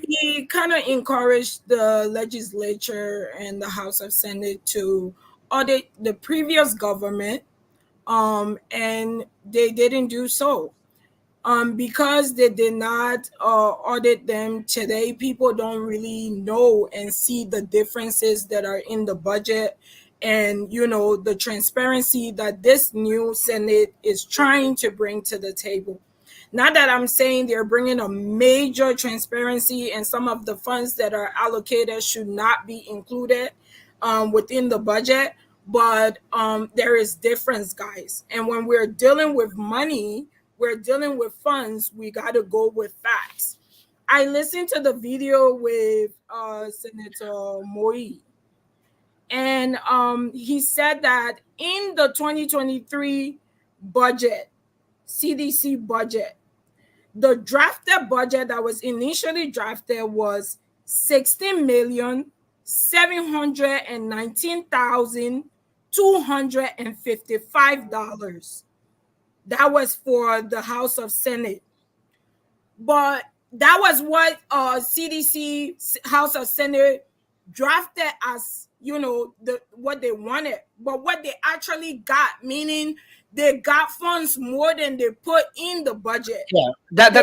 he kind of encouraged the legislature and the House of Senate to audit the previous government, and they didn't do so. Because they did not audit them today, people don't really know and see the differences that are in the budget, and the transparency that this new Senate is trying to bring to the table. Not that I'm saying they're bringing a major transparency and some of the funds that are allocated should not be included within the budget, but there is difference, guys. And when we're dealing with money, we're dealing with funds, we got to go with facts. I listened to the video with Senator Moi, and he said that in the 2023 budget, CDC budget, the drafted budget that was initially drafted was $16,719,255. That was for the House of Senate. But that was what CDC House of Senate drafted as, you know, what they wanted. But what they actually got, meaning they got funds more than they put in the budget. Yeah, that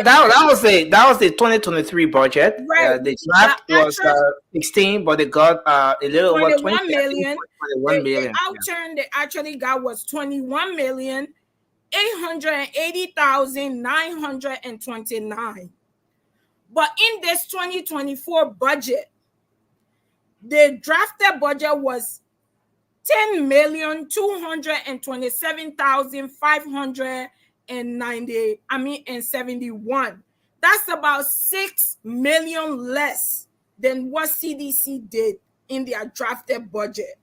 was the 2023 budget. Right. The draft was 16, but they got a little over 21 million. 21 million. They actually got was 21,880,929. But in this 2024 budget, the drafted budget was 10,227,571. That's about 6 million less than what CDC did in their drafted budget.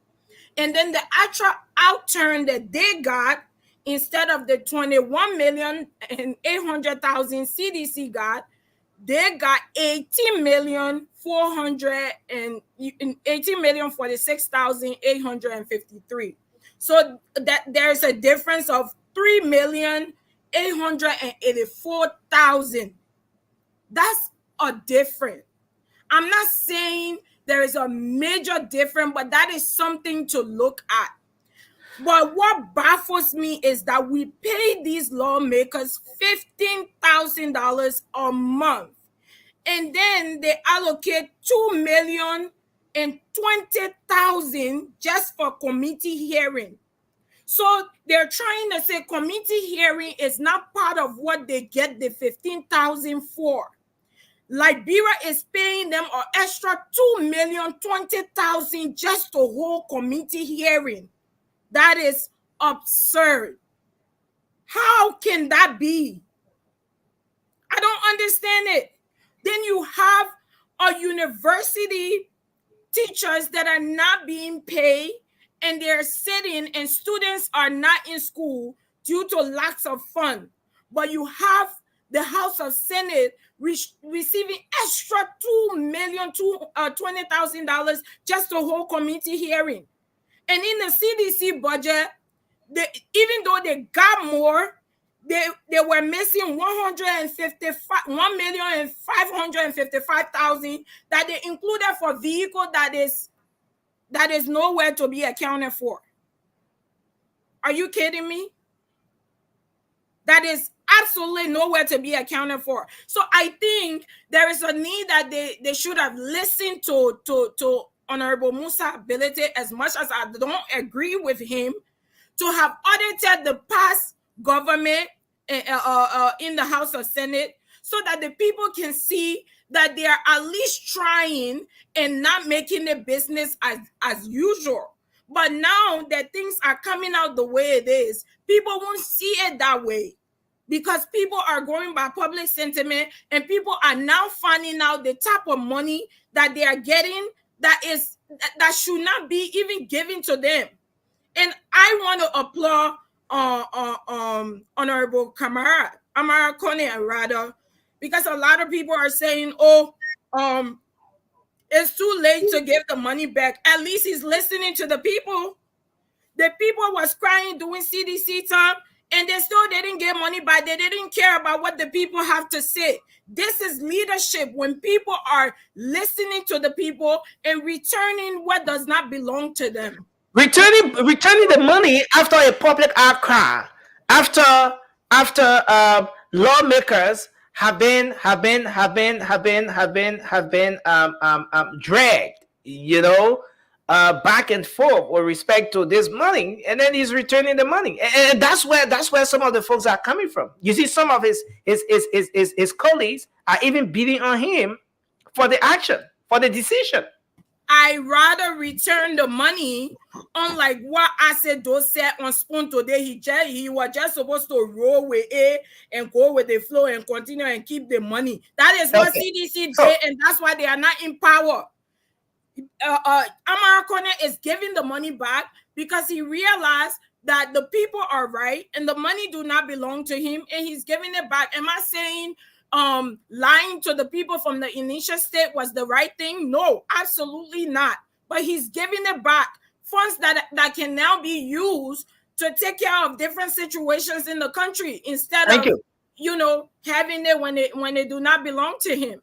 And then the actual outturn that they got, instead of the 21,800,000 CDC got, they got 18,046,853. So that there's a difference of 3,884,000. That's a difference. I'm not saying there is a major difference, but that is something to look at. But what baffles me is that we pay these lawmakers $15,000 a month, and then they allocate $2,020,000 just for committee hearing. So they're trying to say committee hearing is not part of what they get the $15,000 for. Liberia is paying them an extra $2,020,000 just to hold committee hearing. That is absurd. How can that be? I don't understand it. Then you have a university teachers that are not being paid, and they're sitting, and students are not in school due to lacks of funds. But you have the House of Senate receiving extra $2,020,000 just to hold committee hearing. And in the CDC budget, even though they got more, they were missing $1,555,000 that they included for vehicle that is nowhere to be accounted for. Are you kidding me? That is absolutely nowhere to be accounted for. So I think there is a need that they should have listened to Honorable Musa ability, as much as I don't agree with him, to have audited the past government in the House of Senate, so that the people can see that they are at least trying and not making the business as usual. But now that things are coming out the way it is, people won't see it that way, because people are going by public sentiment, and people are now finding out the type of money that they are getting that should not be even given to them. And I want to applaud Honorable Amara Kone, rather, because a lot of people are saying, it's too late to give the money back. At least he's listening to the people. The people was crying during CDC time, and they still didn't get money back. They didn't care about what the people have to say. This is leadership, when people are listening to the people and returning what does not belong to them. Returning the money after a public outcry, after lawmakers have been dragged, back and forth with respect to this money, and then he's returning the money, and that's where some of the folks are coming from. You see, some of his colleagues are even beating on him for the action, for the decision. I rather return the money, unlike what I said those said on Spoon today. He was just supposed to roll with it and go with the flow and continue and keep the money. That is what CDC did, and that's why they are not in power. Amara Kone is giving the money back because he realized that the people are right and the money do not belong to him, and he's giving it back. Am I saying lying to the people from the initial state was the right thing? No, absolutely not. But he's giving it back, funds that can now be used to take care of different situations in the country instead of having it when they do not belong to him.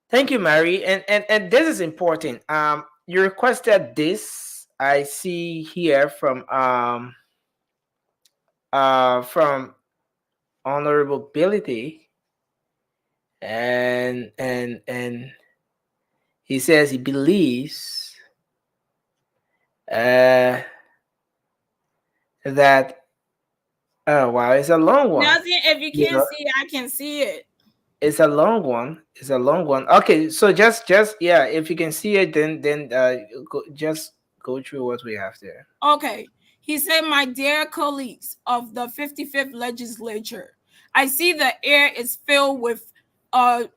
Thank you, Mary. And this is important. You requested this. I see here from Honorable Ability, and he says he believes that oh wow, it's a long one. Nothing. If you can't see it, I can see it. It's a long one. It's a long one. Okay, so just yeah, if you can see it, then just go through what we have there. Okay. He said, "My dear colleagues of the 55th legislature, I see the air is filled with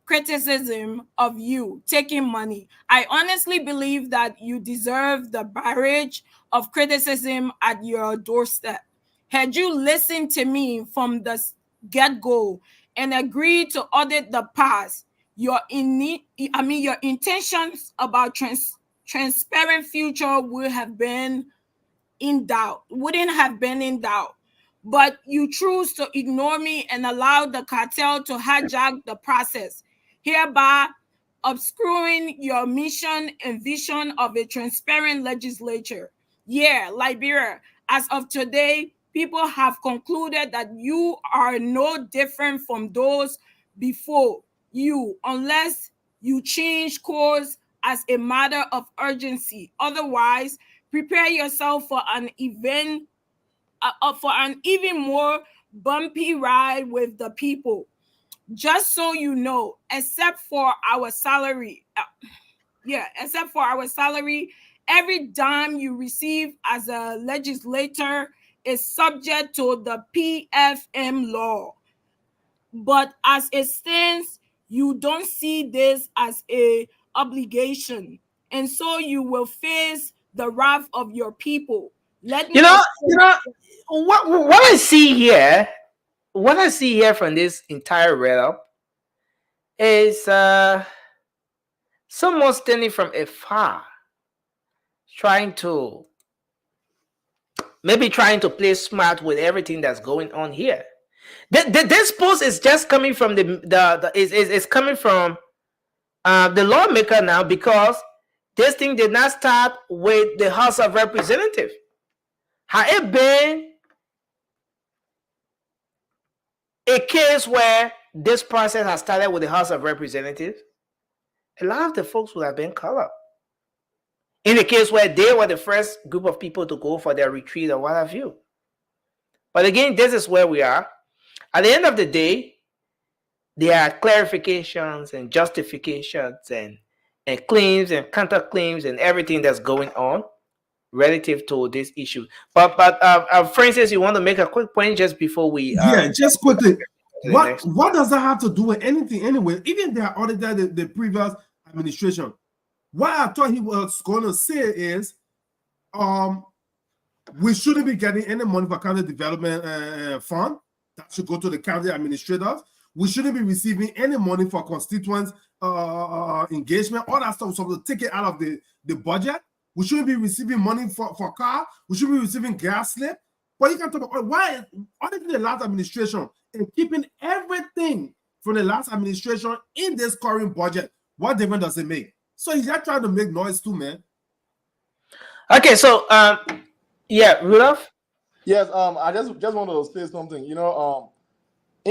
criticism of you taking money. I honestly believe that you deserve the barrage of criticism at your doorstep. Had you listened to me from the get-go and agreed to audit the past, your intentions about transparent future wouldn't have been in doubt. But you choose to ignore me and allow the cartel to hijack the process, hereby obscuring your mission and vision of a transparent legislature. Yeah, Liberia, as of today, people have concluded that you are no different from those before you, unless you change course as a matter of urgency. Otherwise, prepare yourself for an even more bumpy ride with the people. Just so you know, except for our salary, every dime you receive as a legislator is subject to the PFM law. But as it stands, you don't see this as a obligation, and so you will face the wrath of your people. What I see here, from this entire write-up is someone standing from afar, trying to play smart with everything that's going on here. This post is just coming from is coming from the lawmaker now, because this thing did not start with the House of Representatives. Had it been a case where this process has started with the House of Representatives, a lot of the folks would have been caught up. In the case where they were the first group of people to go for their retreat or what have you. But again, this is where we are. At the end of the day, there are clarifications and justifications and claims and counterclaims and everything that's going on relative to this issue. But Francis, you want to make a quick point just before we... just quickly. What does that have to do with anything anyway? Even they audited the previous administration. What I thought he was going to say is, we shouldn't be getting any money for county development fund. That should go to the county administrators. We shouldn't be receiving any money for constituents engagement, all that stuff. So to take it out of the budget. We shouldn't be receiving money for car. We shouldn't be receiving gas slip. But you can talk about why auditing the last administration and keeping everything from the last administration in this current budget. What difference does it make? So he's just trying to make noise too, man. Okay, so Rudolph? Yes, I just wanted to say something. In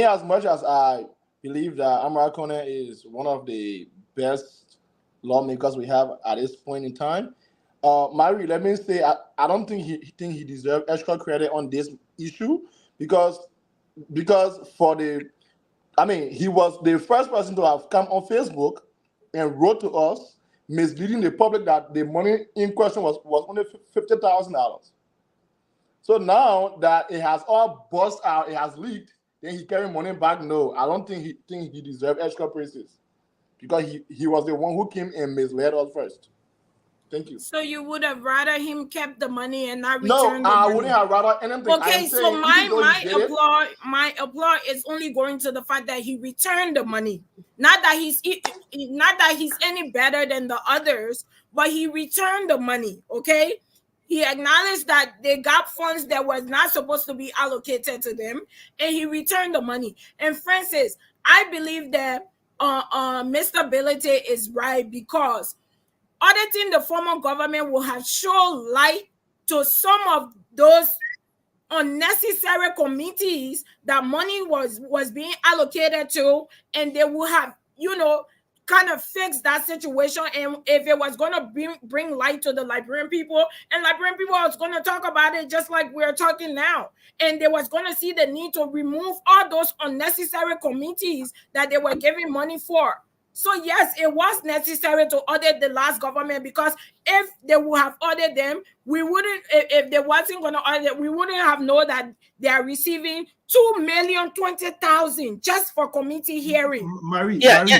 as much as I believe that Amara Kone is one of the best lawmakers we have at this point in time, Mary, let me say I don't think he deserves extra credit on this issue because he was the first person to have come on Facebook and wrote to us misleading the public that the money in question was only $50,000. So now that it has all bust out, it has leaked, then he carry money back. No, I don't think he deserves extra praises because he was the one who came and misled us first. Thank you. So you would have rather him kept the money and not No, return the I money? wouldn't have rather anything. Okay, so my applause is only going to the fact that he returned the money. Not that he's any better than the others, but he returned the money. Okay, he acknowledged that they got funds that was not supposed to be allocated to them, and he returned the money. And Francis, I believe that Mr. Bility is right, because auditing the former government will have shown light to some of those unnecessary committees that money was being allocated to, and they will have, kind of fixed that situation. And if it was going to bring light to the Liberian people, and Liberian people was going to talk about it just like we're talking now, and they was going to see the need to remove all those unnecessary committees that they were giving money for. So yes, it was necessary to audit the last government, because if they would have audited them, we wouldn't. If they wasn't going to audit, we wouldn't have known that they are receiving $2,020,000 just for committee hearing. Marie, that's a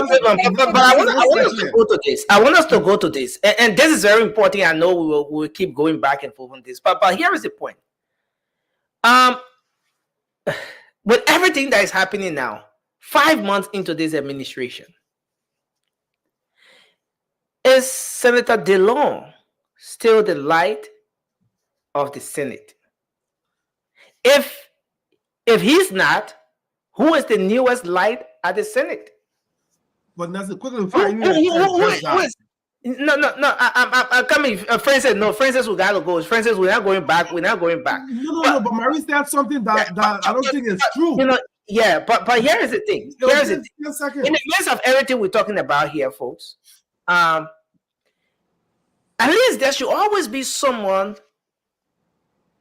good one. But I want us to go to this. I want us to go to this, and this is very important. I know we will keep going back and forth on this, but here is the point. With everything that is happening now, 5 months into this administration, is Senator DeLong still the light of the Senate? If he's not, who is the newest light at the Senate? But that's a quick and No. I'm coming. Francis, no. Francis, we gotta go. Francis, we're not going back. We're not going back. No. But Marie said something that I don't think is true. Yeah, but here is the thing. In the midst of everything we're talking about here, folks, at least there should always be someone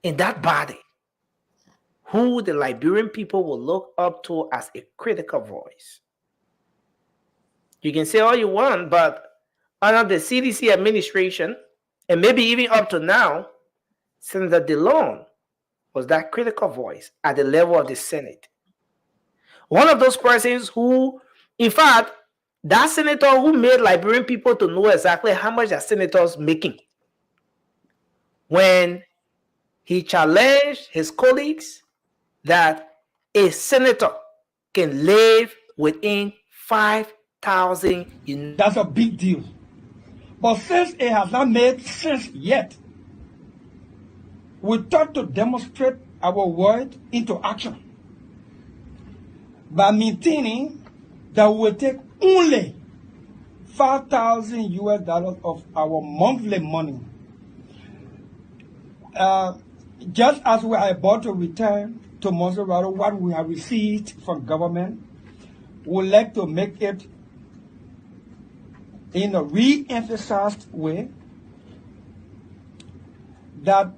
in that body who the Liberian people will look up to as a critical voice. You can say all you want, but under the CDC administration, and maybe even up to now, Senator DeLong was that critical voice at the level of the Senate. One of those persons who, in fact, that senator who made Liberian people to know exactly how much that senator's making. When he challenged his colleagues that a senator can live within 5,000. That's a big deal. But since it has not made sense yet, we thought to demonstrate our word into action by maintaining that we will take only $5,000 of our monthly money. Just as we are about to return to Maserati what we have received from government, we would like to make it in a re-emphasized way that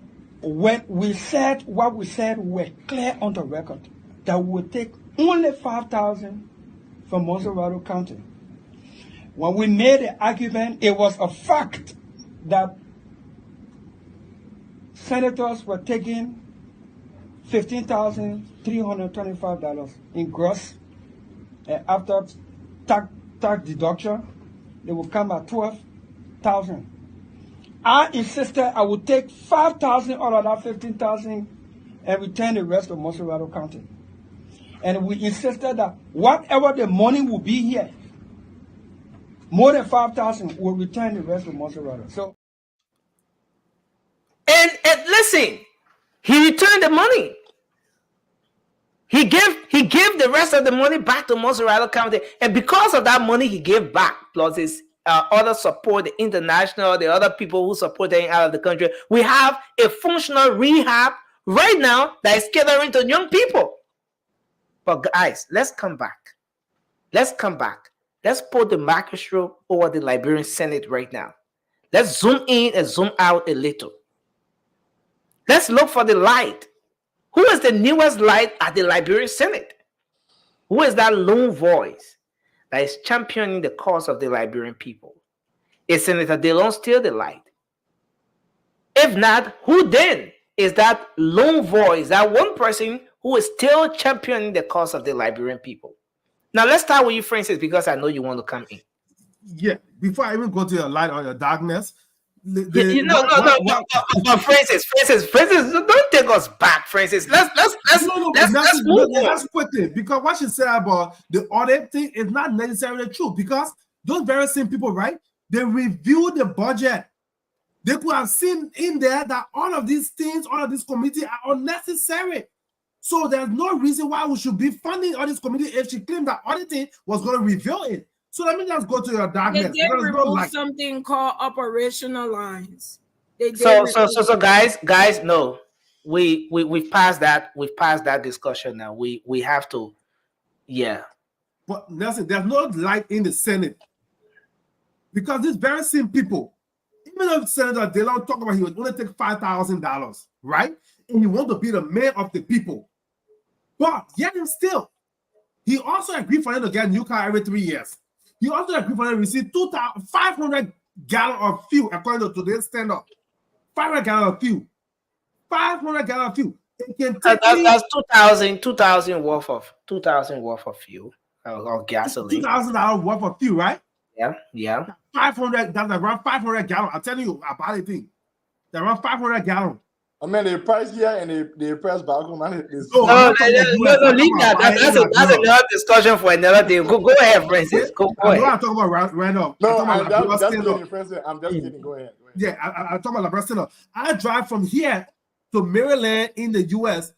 when we said what we said, we were clear on the record that we would take only $5,000 from Maserati County. When we made the argument, it was a fact that senators were taking $15,325 in gross, and after tax deduction, they will come at $12,000. I insisted I would take $5,000 out of that $15,000 and return the rest to Maserati County. And we insisted that whatever the money will be here, more than $5,000 will return the rest to Maserati. So, and listen, he returned the money. He gave the rest of the money back to Maserati County, and because of that money he gave back, plus his other support, the international, the other people who support him out of the country, we have a functional rehab right now that is catering to young people. But guys, let's come back. Let's put the microscope over the Liberian Senate right now. Let's zoom in and zoom out a little. Let's look for the light. Who is the newest light at the Liberian Senate? Who is that lone voice that is championing the cause of the Liberian people? Is Senator Dillon still the light? If not, who then is that lone voice, that one person who is still championing the cause of the Liberian people? Now, let's start with you, Francis, because I know you want to come in. Yeah, before I even go to your light or your darkness, No, Francis, don't take us back, Francis. Let's move on. That's quickly, because what she said about the audit thing is not necessarily true, because those very same people, right? They reviewed the budget. They could have seen in there that all of these things, all of these committees are unnecessary. So there's no reason why we should be funding all this committee if she claimed that auditing was going to reveal it. So let me just go to your darkness. They did remove something called operational lines. So guys, no, we've passed that. We've passed that discussion now. We have to, yeah. But Nelson, there's no light in the Senate, because these very same people, even though Senator Dillon talked about he would only take $5,000, right? And he wants to be the mayor of the people. But yet and still, he also agreed for him to get a new car every 3 years. He also agreed for him to receive 500 gallons of fuel, according to today's standard. 500 gallons of fuel. 500 gallons of fuel. That's 2,000 worth of fuel or gasoline. $2,000 worth of fuel, right? Yeah. 500. That's around 500 gallons. I'm telling you about the thing. They're around 500 gallons. I mean, the price here and the price back home. No, leave that. That's another discussion for another day. Go ahead, Francis. Go ahead. I'm talking about Randolph. No, I'm just kidding. Go ahead. Yeah, I'm talking about LeBron. I drive from here to Maryland in the U.S.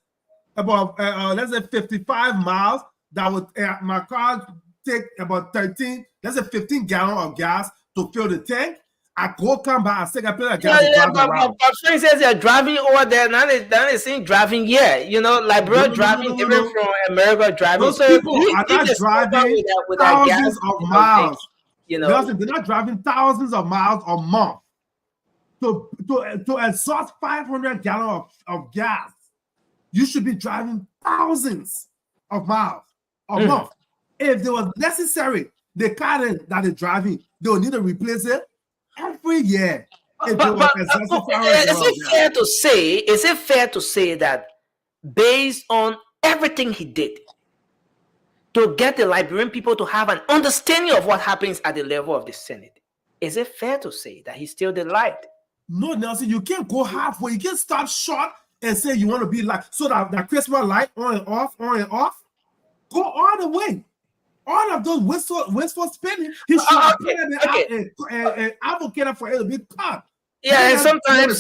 about let's say 55 miles. That would my car take about 15 gallons of gas to fill the tank. I come back, I say I pay a gas. But Francis, they're driving over there. Now they're saying driving here. Liberia driving different from America driving. Those people are not driving thousands of miles. They're not driving thousands of miles a month to exhaust 500 gallons of gas. You should be driving thousands of miles a month. If it was necessary, the car that they're driving, they will need to replace it every year. Is it fair to say that based on everything he did to get the Liberian people to have an understanding of what happens at the level of the Senate, is it fair to say that he's still the light? No, Nelson, you can't go halfway. You can't stop short and say you want to be like, so that Christmas light on and off. Go all the way. All of those wasteful spending, he should have and advocated for it to be cut. Yeah, and sometimes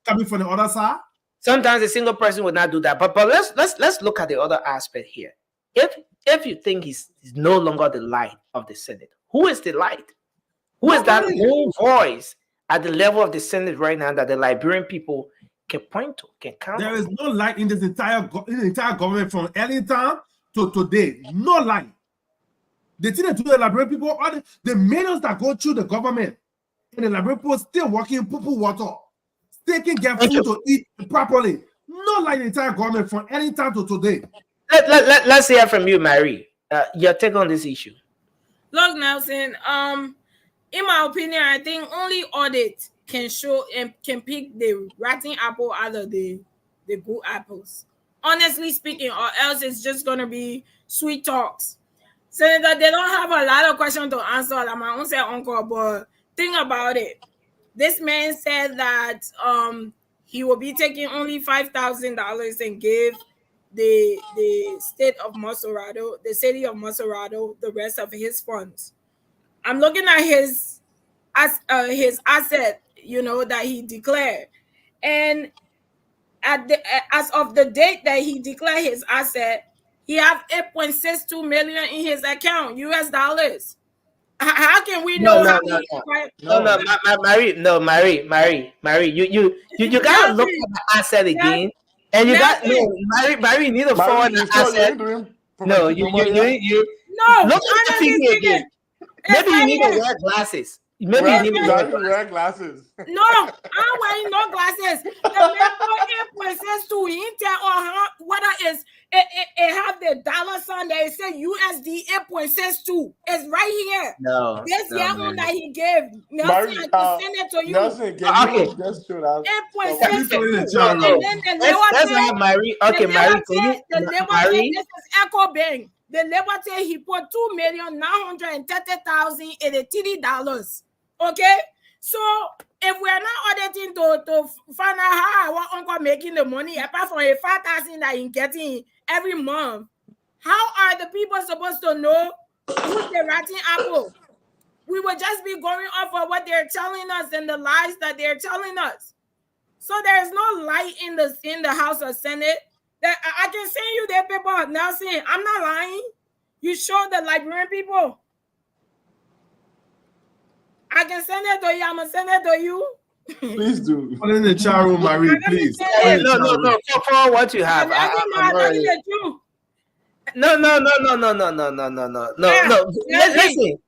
coming from the other side. Sometimes a single person would not do that. But let's look at the other aspect here. If you think he's no longer the light of the Senate, who is the light? Who is that whole voice at the level of the Senate right now that the Liberian people can point to, can count? There is no light in this entire government from Ellington to today. No light. The thing that do the Liberian people, all the millions that go through the government, and the Liberian people still working, poo water, still can get food to eat properly. No light in the entire government from Ellington to today. Let's hear from you, Mary. Your take on this issue. Look, Nelson, in my opinion, I think only audit can show and can pick the rotten apple out of the good apples. Honestly speaking, or else it's just gonna be sweet talks. Senator, they don't have a lot of questions to answer. Like my own say uncle, but think about it. This man said that he will be taking only $5,000 and give the state of Macerado, the city of Macerado, the rest of his funds. I'm looking at his asset, that he declared, and as of the date that he declared his asset, he have 8.62 million in his account, US dollars. How can we know? Mary, you gotta look at the asset again, and you got Mary, you need to forward the asset. No, you look at the figure again. Maybe you need to wear glasses. Maybe you need to wear glasses. No, I'm wearing no glasses. The member 8.62 Intel or whether it's It have the dollar sign that it said USD 8.62. It's right here. No, This no, year one man. that he gave. Nelson, Mary, I can send it to you. Nelson, can Okay. you just show that? Please put it in the 8.62. chat room. And then the Let's have Liberty, Mary. Okay, Mary, can you, the Liberty, Mary? this is Echo Bank. The Liberty, he put $2,930,000 in the $30. Okay? So if we're not auditing to find out how our uncle making the money, apart from a 5,000 that he's getting every month, how are the people supposed to know who's the rotten apple? We would just be going off of what they're telling us and the lies that they're telling us. So there's no light in the House of Senate. That I can send you their paper, Nelson. I'm not lying. You show the Liberian people. I can send it to you. I'm gonna send it to you. Please do. Put it in the chat room, Marie, please. No. For what you have. I'm already... No. Listen.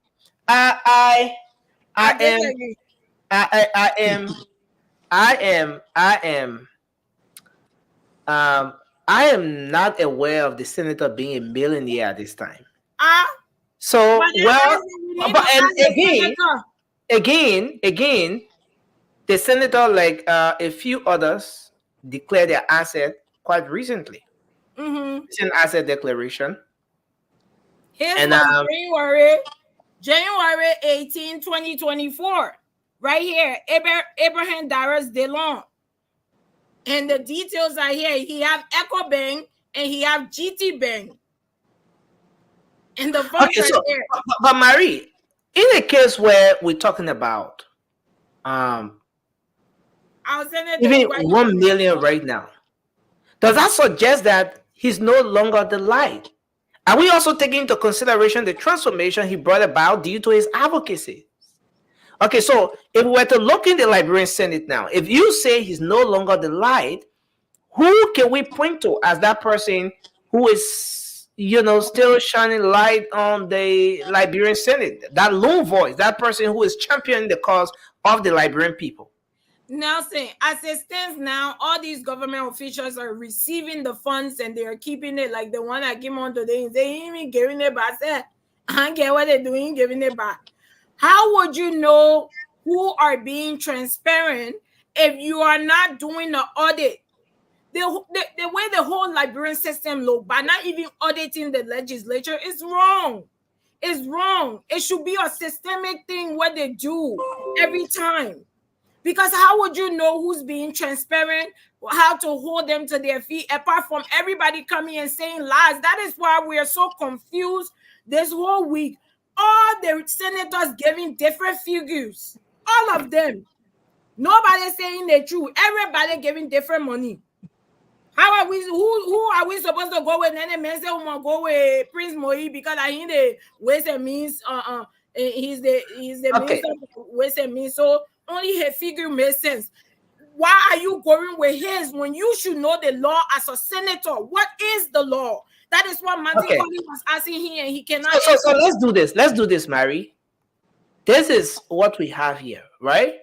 I am not aware of the senator being a millionaire at this time. So well, but and again, the senator, like a few others, declared their asset quite recently. It's an asset declaration. Here's And January 18, 2024. Right here, Abraham Darius DeLong. And the details are here. He have Echo Bank and he have GT Bank. And the funds okay, are so, there. but Marie, in a case where we're talking about I'll send it even to 1 million right now, does that suggest that he's no longer the light? Are we also taking into consideration the transformation he brought about due to his advocacy? Okay, so if we were to look in the Liberian Senate now, if you say he's no longer the light, who can we point to as that person who is, still shining light on the Liberian Senate? That lone voice, that person who is championing the cause of the Liberian people. Nelson, as it stands now, all these government officials are receiving the funds and they are keeping it, like the one I came on today. They ain't even giving it back. I don't care what they're doing, giving it back. How would you know who are being transparent if you are not doing the audit? The way the whole Liberian system look, by not even auditing the legislature, is wrong. It's wrong. It should be a systemic thing what they do every time. Because how would you know who's being transparent, how to hold them to their feet, apart from everybody coming and saying lies? That is why we are so confused this whole week. All the senators giving different figures. All of them. Nobody saying the truth. Everybody giving different money. How are we? Who are we supposed to go with? And then men say we want to go with Prince Moi because I think the ways and means. He's the minister of ways and means. So only his figure makes sense. Why are you going with his when you should know the law as a senator? What is the law? That is what Martin Collins was asking here, and he cannot. So let's do this. Let's do this, Mary. This is what we have here, right?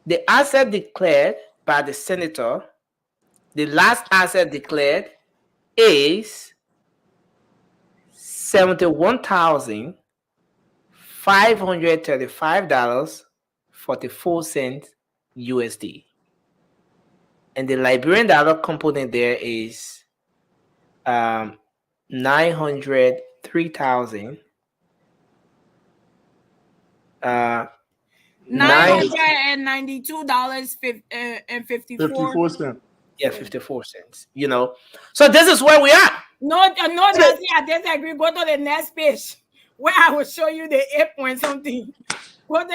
The asset declared by the senator, the last asset declared is $71,535.44 USD. And the Liberian dollar component there is $903,000. $992.54. Yeah, 54 cents. So this is where we are. No, Nancy, I disagree. Go to the next page where I will show you the 8 point something. But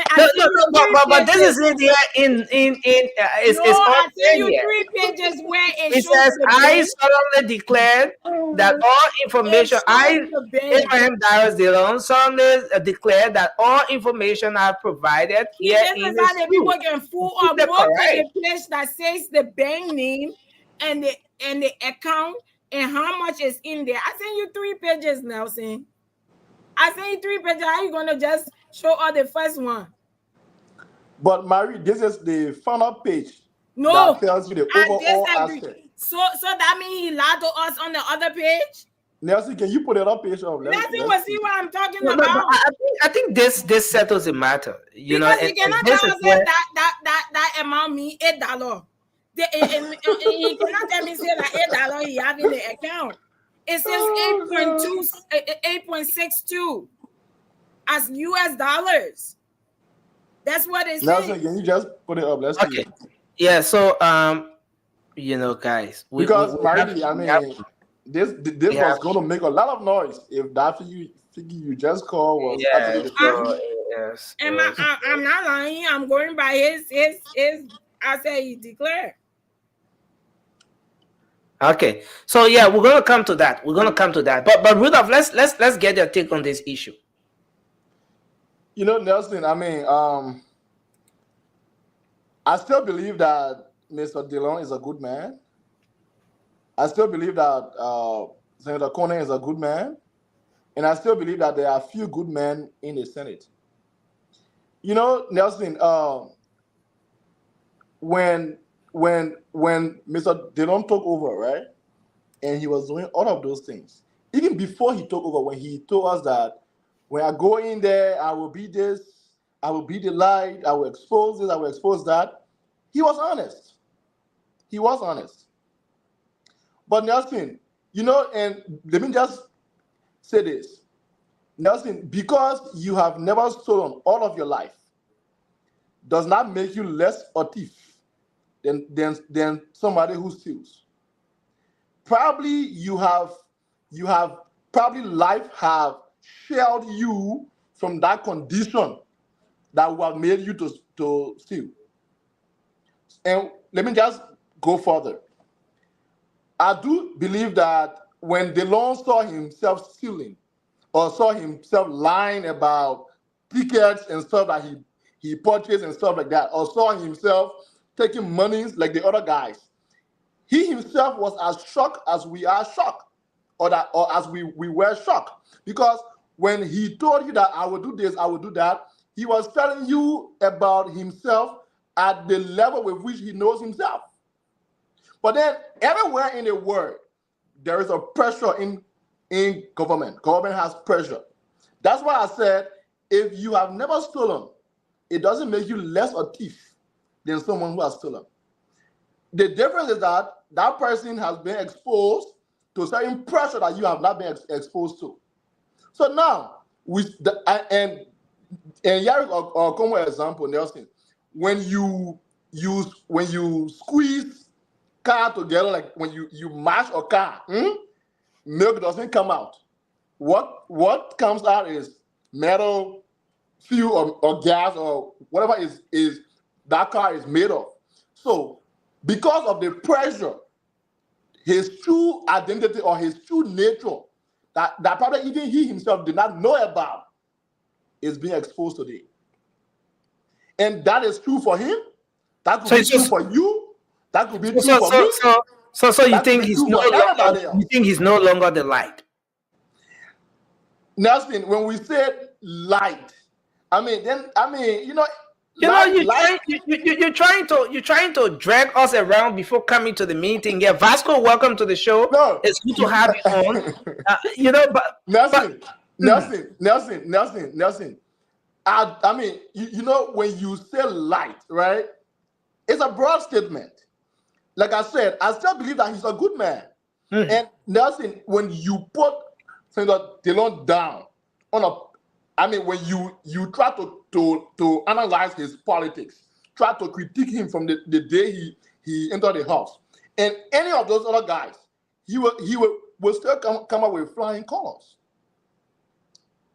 this is in there it's I on sent you here. 3 pages where it says, I solemnly declare that all information, Abraham Darius DeLong solemnly declare that all information I provided here is how the people can fool up. Go to the place that says the bank name and the account and how much is in there. I sent you 3 pages, Nelson. I sent you 3 pages. How are you gonna just show all the first one? But Marie, this is the final page. No, that tells you the overall aspect. So that means he lied to us on the other page. Nelson, can you put it up, page up? Nelson will see what I'm talking No, but about. I think this settles the matter. You know, Because he and cannot this tell is us where, that amount mean $8. He cannot tell me say that $8 he have in the account. It says 8.62 as US dollars. That's what it Nelson, says. can you just put it up? Let's see. okay. Yeah, so you know, guys, Because we have, Marty, I we have, mean, this we have was going to make a lot of noise if that figure you just called was yeah, actually the so truth. yes. And I'm not lying. I'm going by his. I say he declared. Okay, so yeah, we're gonna come to that. But Rudolph, let's get your take on this issue. You know, Nelson, I mean, I still believe that Mr. Dillon is a good man. I still believe that Senator Cornyn is a good man. And I still believe that there are a few good men in the Senate. You know, Nelson, when Mr. Dillon took over, right, and he was doing all of those things, even before he took over, when he told us that when I go in there, I will be this, I will be the light, I will expose this, I will expose that, he was honest. He was honest. But Nelson, you know, and let me just say this. Nelson, because you have never stolen all of your life, does not make you less a thief than somebody who steals. Probably you have probably life have shielded you from that condition that would have made you to steal. And let me just go further. I do believe that when Delon saw himself stealing or saw himself lying about tickets and stuff that he purchased and stuff like that, or saw himself taking monies like the other guys, he himself was as shocked as we are shocked, or as we were shocked. Because when he told you that I will do this, I will do that, he was telling you about himself at the level with which he knows himself. But then everywhere in the world, there is a pressure in government. Government has pressure. That's why I said, if you have never stolen, it doesn't make you less a thief than someone who has stolen. The difference is that that person has been exposed to certain pressure that you have not been exposed to. So now, with the and Yarek or come with example, Nelson, when you squeeze car together, like when you mash a car, milk doesn't come out. What comes out is metal, fuel, or gas, or whatever is that car is made of. So because of the pressure, his true identity or his true nature that probably even he himself did not know about is being exposed today. And that is true for him. That could be true for you. That could be true for me. So you think he's no longer, you think he's no longer the light? Nelson, when we said light, you know, you're trying to drag us around before coming to the meeting. Yeah, Vasco, welcome to the show. No, it's good to have you on. You know, but Nelson. I mean, you know, when you say light, right? It's a broad statement. Like I said, I still believe that he's a good man. And Nelson, when you put Senator Dillon down when you try to analyze his politics, try to critique him from the day he entered the house, and any of those other guys, he will still come up with flying colors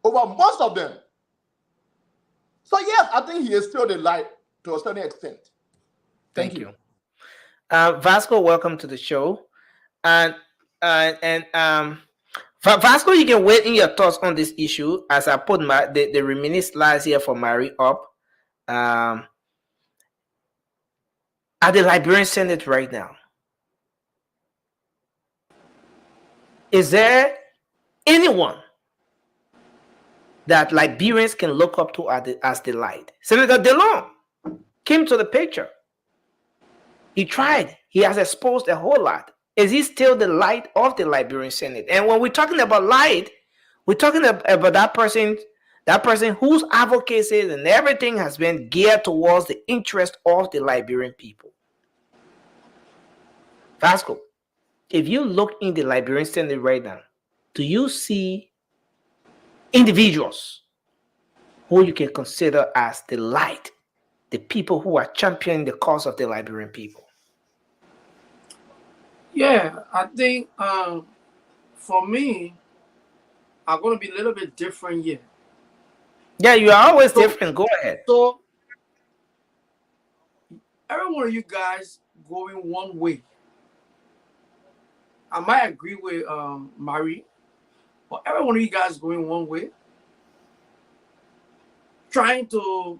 over most of them. So yes, I think he is still the light to a certain extent. Thank you. Vasco, welcome to the show. And Vasco, you can weigh in your thoughts on this issue as I put the remaining slides here for Mary up. At the Liberian Senate right now, is there anyone that Liberians can look up to as the light? Senator Dillon came to the picture. He tried. He has exposed a whole lot. Is he still the light of the Liberian Senate? And when we're talking about light, we're talking about that person whose advocacy and everything has been geared towards the interest of the Liberian people. Vasco, if you look in the Liberian Senate right now, do you see individuals who you can consider as the light, the people who are championing the cause of the Liberian people? Yeah, I think for me, I'm gonna be a little bit different here. Yeah, you are always different. Go ahead. So every one of you guys going one way. I might agree with Marie, but every one of you guys going one way, trying to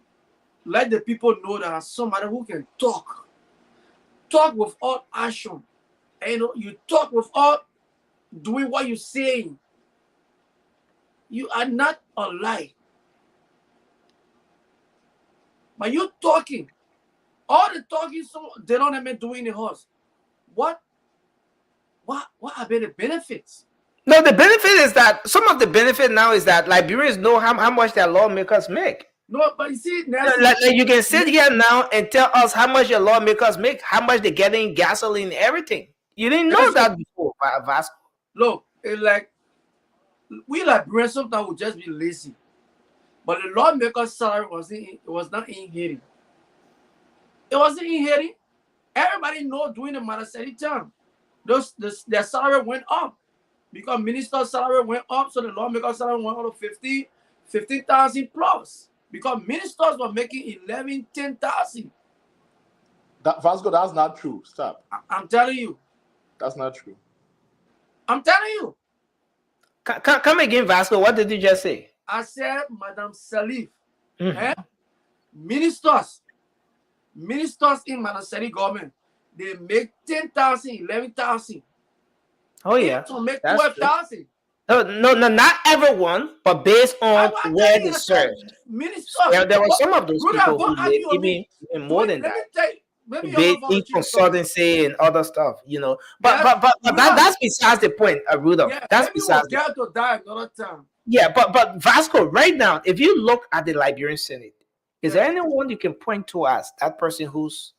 let the people know that somebody who can talk without action. And, you know, you talk without doing what you're saying. You are not a lie. But you talking. All the talking, so they don't even do in the house. What are the benefits? No, the benefit is that some of the benefit now is that Liberians know how much their lawmakers make. No, but you see, like you can sit here now and tell us how much your lawmakers make, how much they get in gasoline, everything. You didn't know that before, Vasco. Look, it's like we Liberians sometimes would just be lazy. But the lawmaker's salary was not in Haiti. It wasn't in Haiti. Everybody knows during the Manassetti time, their salary went up because minister's salary went up, so the lawmaker's salary went up to 15,000 plus because ministers were making 11, 10,000. Vasco, that's not true. Stop. I'm telling you. That's not true. I'm telling you. Come again, Vasco. What did you just say? I said, Madam Salif, ministers in Manassetti government, they make 10,000, 11,000. Oh yeah, to make 12,000. No, not everyone, but based on where they served. Ministers. There were some of those people who made even more than that. In consultancy and other stuff, you know. But that's besides the point, Rudolph. Yeah, that's besides the point. To die another time. Yeah, but Vasco, right now, if you look at the Liberian Senate, is there anyone you can point to as that person who's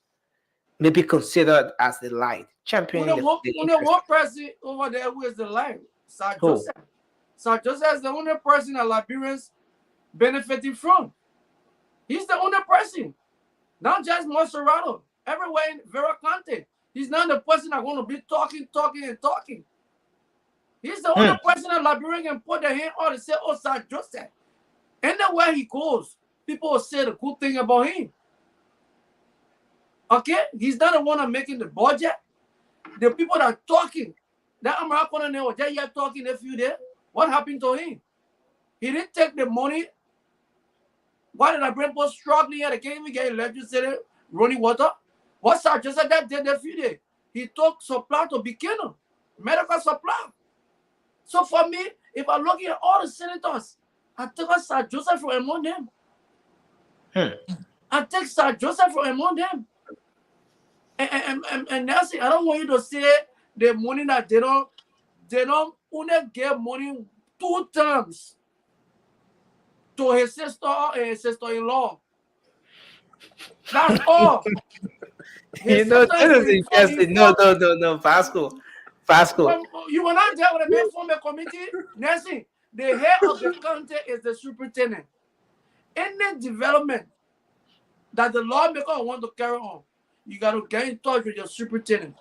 maybe considered as the light championing only one person over there who is the light? Sir Joseph. Sir Joseph is the only person that Liberians benefiting from. He's the only person, not just Monserrato. Everywhere in Vera Conte, he's not the person that's going to be talking. He's the only person that Liberian can put their hand on and say, "Oh, Sir Joseph." Anywhere he goes, people will say the good thing about him. Okay, he's not the one that's making the budget. The people that are talking, that American was just here talking a few days. What happened to him? He didn't take the money. Why did Liberian was struggling here? They can't even get electricity, running water. What Sir Joseph that did a few days? He took supply to Bikini, medical supply. So for me, if I'm looking at all the senators, I take Sir Joseph from among them. I take Sir Joseph from among them. And Nancy, I don't want you to say the money that they don't only give money 2 times to his sister and his sister-in-law. That's all. You know, this is interesting. No, Vasco. You were not there with the main former committee. Nancy, the head of the county is the superintendent. Any development that the lawmaker want to carry on, you got to get in touch with your superintendent.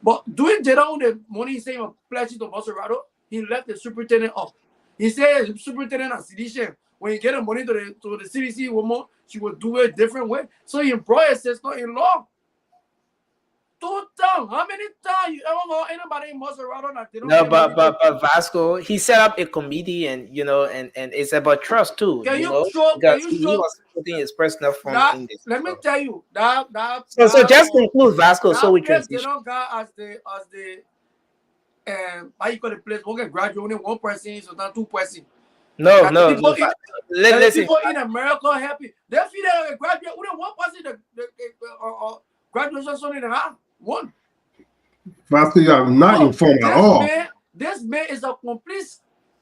But doing the money he saying pledging to Monserrato, he left the superintendent off. He said the superintendent has sedition. When you get the money to the CDC woman, she will do it a different way. So he employed his sister-in-law. 2 times. How many times you ever know anybody in Monserrato that they don't? No, but Vasco, he set up a committee, and you know, and it's about trust too. He was putting his personal fund in this. Let me tell you that. So just conclude, Vasco, so we transition. They don't got as the how you call the place? We can graduate only 1 person, so not 2 person. No. Listen. People in America happy. They feel they graduate only 1 person. Graduation son in the house. One. Vasco, you are not informed at all. This man is a complete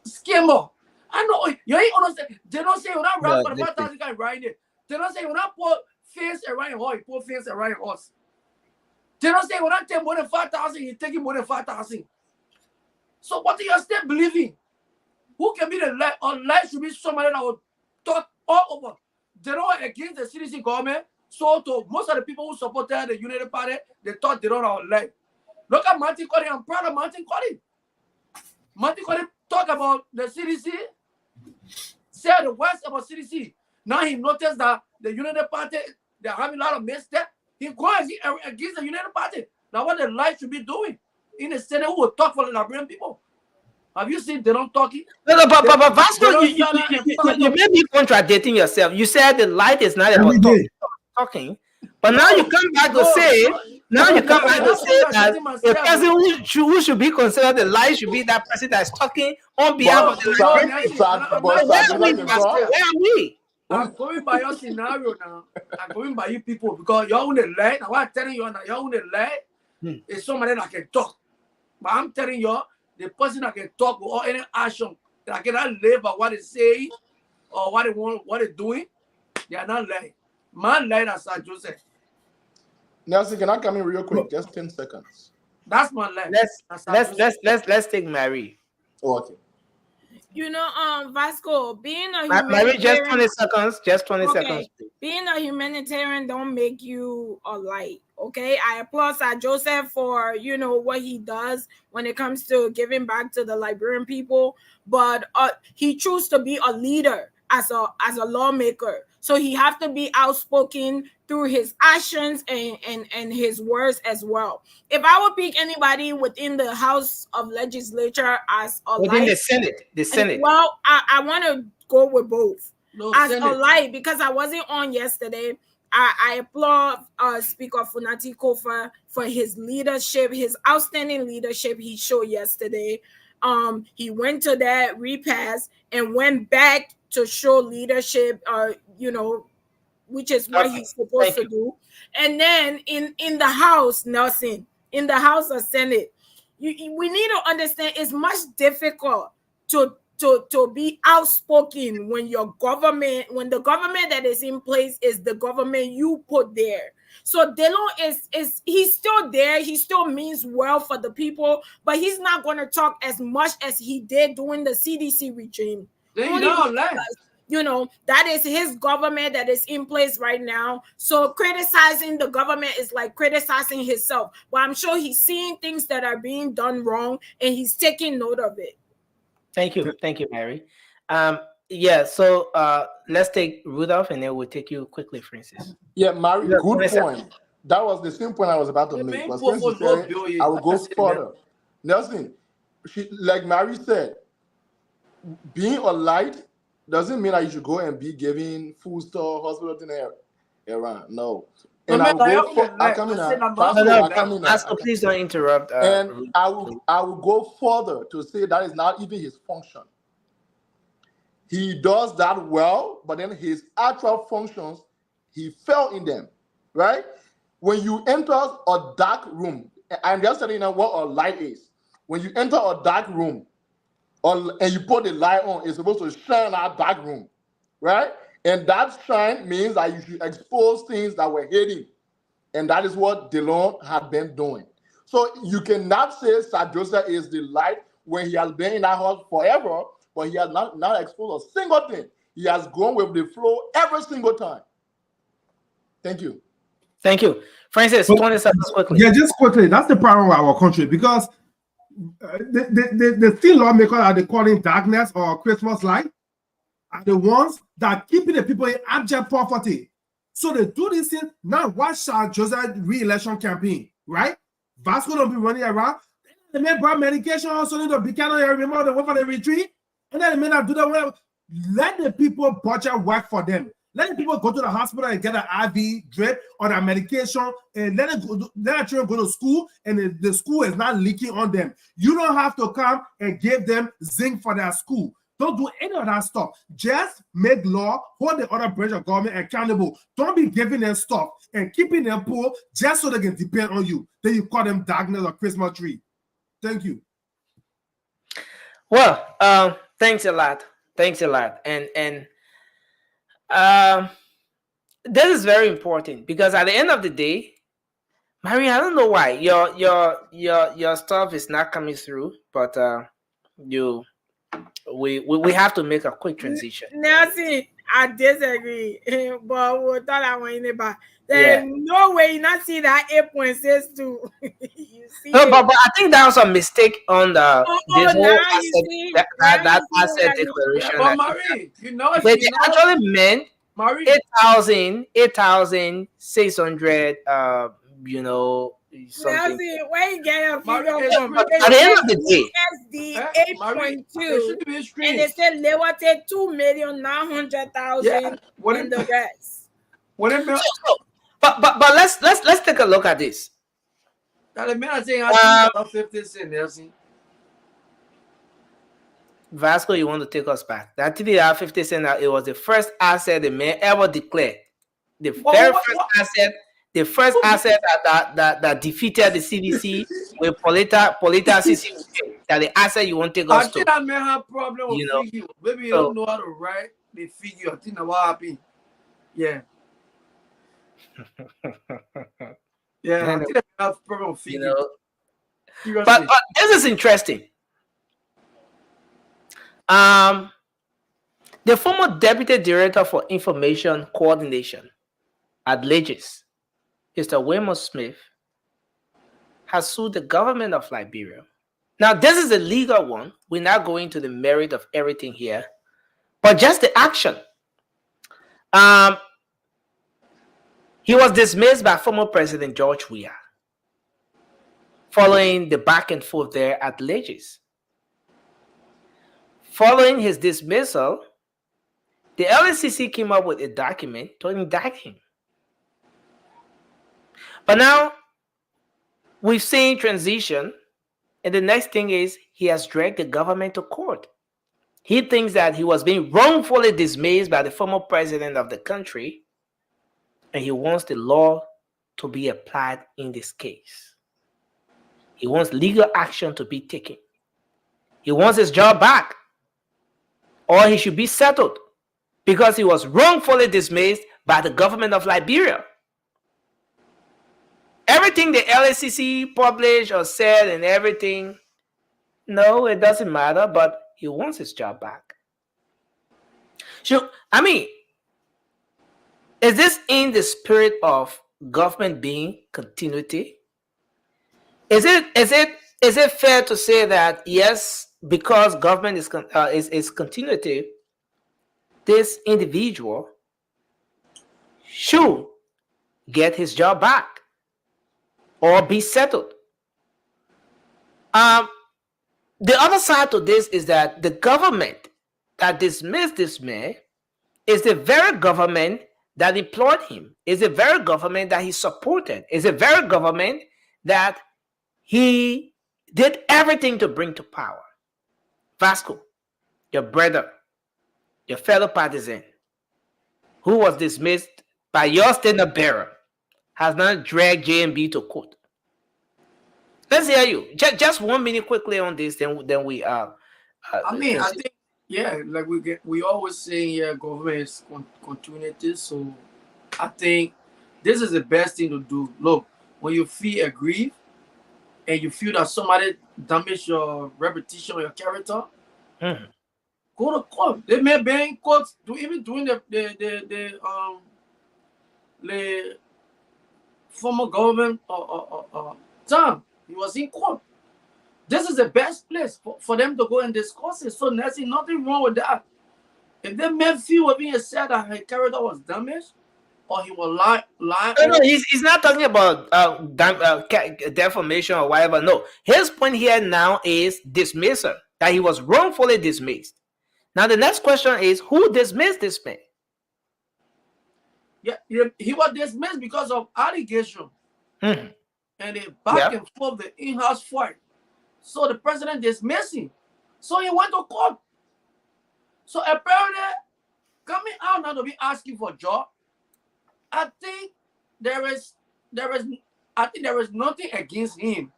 scammer. I know you ain't understand. They don't say when I rap for the 5,000 guy right there. They don't say when I put fence around your horse, put fence around your horse. They don't say when I take more than 5,000, you taking more than 5,000. So what do you still believing? Who can be the light? Or light should be somebody that will talk all over. They don't against the CDC government. So to most of the people who supported the United Party, they thought they don't have light. Look at Martin Cody. I'm proud of Martin Cody. Martin Cody talk about the CDC, say the worst about CDC. Now he noticed that the United Party, they're having a lot of missteps. He goes against the United Party. Now what the light should be doing in the Senate who will talk for the Liberian people. Have you seen they don't talking? No, but Vasco, you may be contradicting yourself. You said the light is not about talking, but now you come back to say, that the person who should be considered the light should be that person that is talking on behalf of the Where are we? I'm going by your scenario now. I'm going by you people because you're on the light. Now I'm telling you now, you're on the light. It's somebody that can talk. But I'm telling you, the person that can talk or any action that cannot live by what they say or what they want, what they're doing, they are not lying. Man lied as Joseph. Nelson, can I come in real quick? Just 10 seconds. That's my lie. Let's take Mary. Oh, okay. You know, Vasco, being a Mary, just 20 seconds. Just 20 seconds. Being a humanitarian don't make you a light. Okay, I applaud Sir Joseph for what he does when it comes to giving back to the Liberian people, but he chose to be a leader as a lawmaker. So he have to be outspoken through his actions and his words as well. If I would pick anybody within the House of Legislature as a within light, the Senate. Well, I want to go with both as Senate. a light because I wasn't on yesterday. I applaud Speaker Funati Kofa for his leadership, his outstanding leadership he showed yesterday. He went to that repass and went back to show leadership, which is what he's supposed to do. And then in the House, Nelson, in the House of Senate, we need to understand it's much difficult to be outspoken when the government that is in place is the government you put there. So Delon he's still there. He still means well for the people, but he's not going to talk as much as he did during the CDC regime. That is his government that is in place right now. So criticizing the government is like criticizing himself. But I'm sure he's seeing things that are being done wrong and he's taking note of it. Thank you, Mary. So let's take Rudolph and then we'll take you quickly, Francis. Yeah, Mary, good point. That was the same point I was about to make. But Francis said, I will go further. Nelson, like Mary said, being a light doesn't mean that you should go and be giving food store, hospital in Iran. No. And please don't interrupt. And I will go further to say that is not even his function. He does that well, but then his actual functions, he fell in them, right? When you enter a dark room, I'm just telling you what a light is. When you enter a dark room, and you put the light on, it's supposed to shine that dark room, right? And that shine means that you should expose things that were hidden. And that is what Delon had been doing. So you cannot say Sir Joseph is the light when he has been in that house forever, but he has not exposed a single thing. He has gone with the flow every single time. Thank you. Thank you. Francis, 20 seconds quickly. Yeah, just quickly. That's the problem with our country because the still lawmakers are they calling darkness or Christmas light are the ones that are keeping the people in abject poverty. So they do this thing. Now watch Sir Joseph re-election campaign, right? Vasco don't be running around. They may buy medication also need to be kind of remember the one for the retreat. And then they may not do that. Whatever. Let the people budget work for them. Let the people go to the hospital and get an IV drip or a medication, and let the children go to school, and the school is not leaking on them. You don't have to come and give them zinc for their school. Don't do any of that stuff. Just make law, hold the other branch of government accountable. Don't be giving them stuff and keeping them poor just so they can depend on you. Then you call them darkness or Christmas tree. Thank you. Well, thanks a lot. Thanks a lot. And this is very important because at the end of the day, Marie, I don't know why your stuff is not coming through, but we have to make a quick transition. Nelson, I disagree, but we'll talk that one in about. There's no way you not see that 8.62. You see no, but I think that was a mistake on the this whole asset, asset declaration. But Marie, you know, it actually meant Marie, 8,600. You know, something. Where you get your figure from? At the end of the day, USD 8.2, and they said they will take 2,900,000 and the rest. But let's take a look at this. Vasco, you want to take us back? That TDR 50 cent, it was the first asset the man ever declared. The very first asset. The first asset that defeated the CDC with Polita CC, that the asset you want to take us to. I think I may have problem with figure. Maybe you don't know how to write the figure. I think what happened. Yeah. Yeah, I think I have problem with figure. You know, but this is interesting. The former Deputy Director for Information Coordination at Legis, Mr. Wilmer Smith, has sued the government of Liberia. Now, this is a legal one. We're not going to the merit of everything here, but just the action. He was dismissed by former President George Weah following the back and forth there at Legis. Following his dismissal, the LSCC came up with a document to indict him. But now we've seen transition, and the next thing is he has dragged the government to court. He thinks that he was being wrongfully dismissed by the former president of the country, and he wants the law to be applied in this case. He wants legal action to be taken. He wants his job back, or he should be settled because he was wrongfully dismissed by the government of Liberia. Everything the LSCC published or said and everything, no, it doesn't matter, but he wants his job back. So, I mean, is this in the spirit of government being continuity? Is it fair to say that, yes, because government is continuity, this individual should get his job back or be settled? The other side to this is that the government that dismissed this man is the very government that employed him, is the very government that he supported, is the very government that he did everything to bring to power. Vasco, your brother, your fellow partisan, who was dismissed by your standard bearer, has not dragged JMB to court. Let's hear you. Just 1 minute quickly on this, then we are. I think, yeah, like we always say here, government is continuity. So I think this is the best thing to do. Look, when you feel aggrieved and you feel that somebody damaged your reputation or your character, go to court. They may be in court even during the former government time. He was in court. This is the best place for them to go and discuss it. So there's nothing wrong with that. If they may feel being said that her character was damaged or he was lying. No, he's not talking about defamation or whatever. No, his point here now is dismissal, that he was wrongfully dismissed. Now the next question is, who dismissed this man? Yeah, he was dismissed because of allegation. And the back and forth, the in-house fight. So the president dismissed him. So he went to court. So apparently, coming out now to be asking for job, I think there is nothing against him.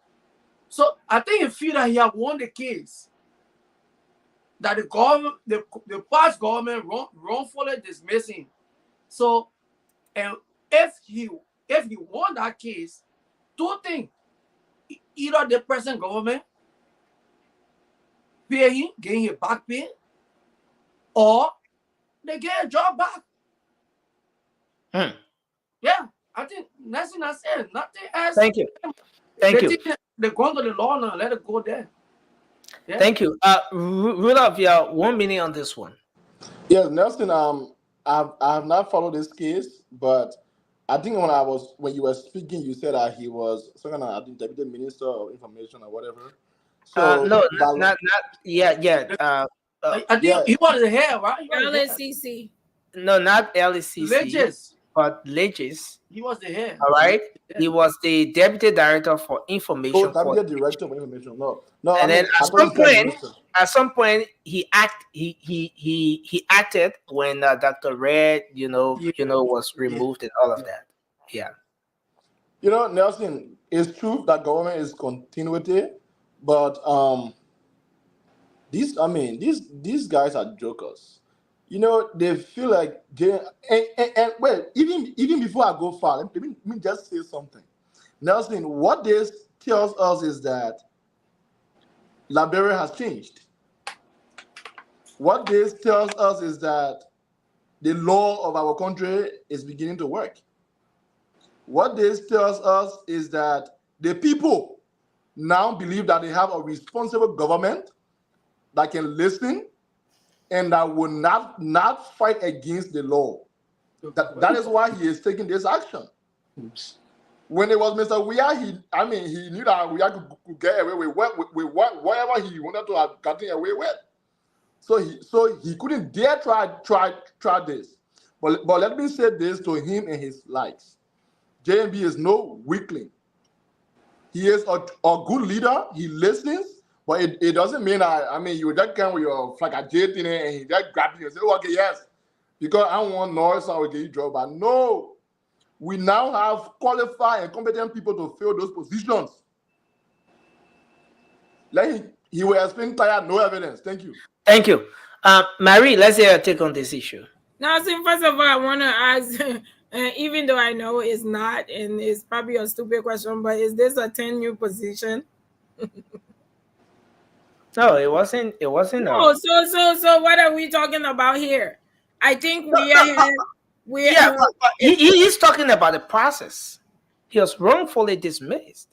So I think he feel that he have won the case. That the government, the past government wrongfully dismissed him. So, and if he won that case, two things: either the present government pay him, getting his back pay, or they get a job back. Yeah, I think nothing I said. Nothing else. Thank you. Thank you. They're going to the law now. Let it go there. Yeah. Thank you. Rudolph, yeah, 1 minute on this one. Yes, Nelson. I have not followed this case, but I think when you were speaking, you said that he was some kind of, I think, deputy minister of information or whatever. So No, not yeah. I think he was the head, right? LSCC. No, not LCC. Legis. But Legis. He was the head. All right. He was the deputy director for information. Deputy director for information. No. And then at some point, he acted when Dr. Red, was removed and all of that. Yeah. Nelson, it's true that government is continuity, but these guys are jokers. They feel like even before I go far, let me just say something. Nelson, what this tells us is that Liberia has changed. What this tells us is that the law of our country is beginning to work. What this tells us is that the people now believe that they have a responsible government that can listen and that will not fight against the law. That is why he is taking this action. When it was Mr. Weah, he knew that Weah could get away with whatever he wanted to have gotten away with. So he couldn't dare try this. But let me say this to him and his likes. JMB is no weakling. He is a good leader. He listens. But it doesn't mean you just come with your flag a jet in it and he just grab you and say, okay, yes, because I want noise, so I will get you job. But no, we now have qualified and competent people to fill those positions. He will explain tired, no evidence. Thank you. Thank you. Marie, let's hear your take on this issue. Now, first of all, I want to ask, even though I know it's not, and it's probably a stupid question, but is this a 10-new position? No, it wasn't. It wasn't. No, so what are we talking about here? I think he's talking about the process. He was wrongfully dismissed.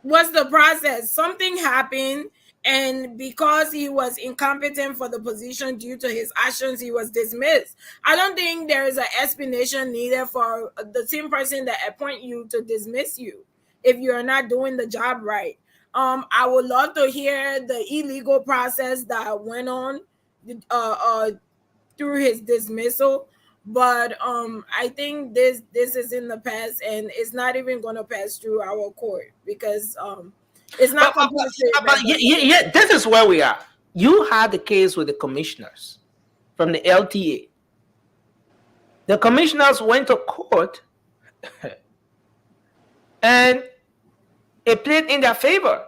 What's the process? Something happened, and because he was incompetent for the position due to his actions, he was dismissed. I don't think there is an explanation needed for the same person that appoint you to dismiss you if you are not doing the job right. I would love to hear the illegal process that went on through his dismissal, but I think this is in the past, and it's not even going to pass through our court because it's not compulsory. But this is where we are. You had the case with the commissioners from the LTA. The commissioners went to court, and it played in their favor.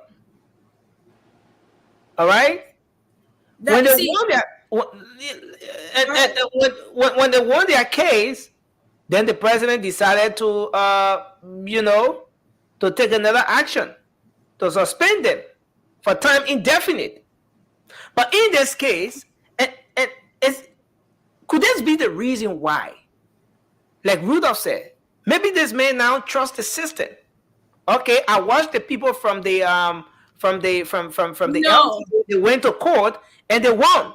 All right? When they won their case, then the president decided to, to take another action, to suspend them for time indefinite. But in this case, could this be the reason why? Like Rudolph said, maybe this man now trusts the system. Okay, I watched the people from the LT, they went to court and they won.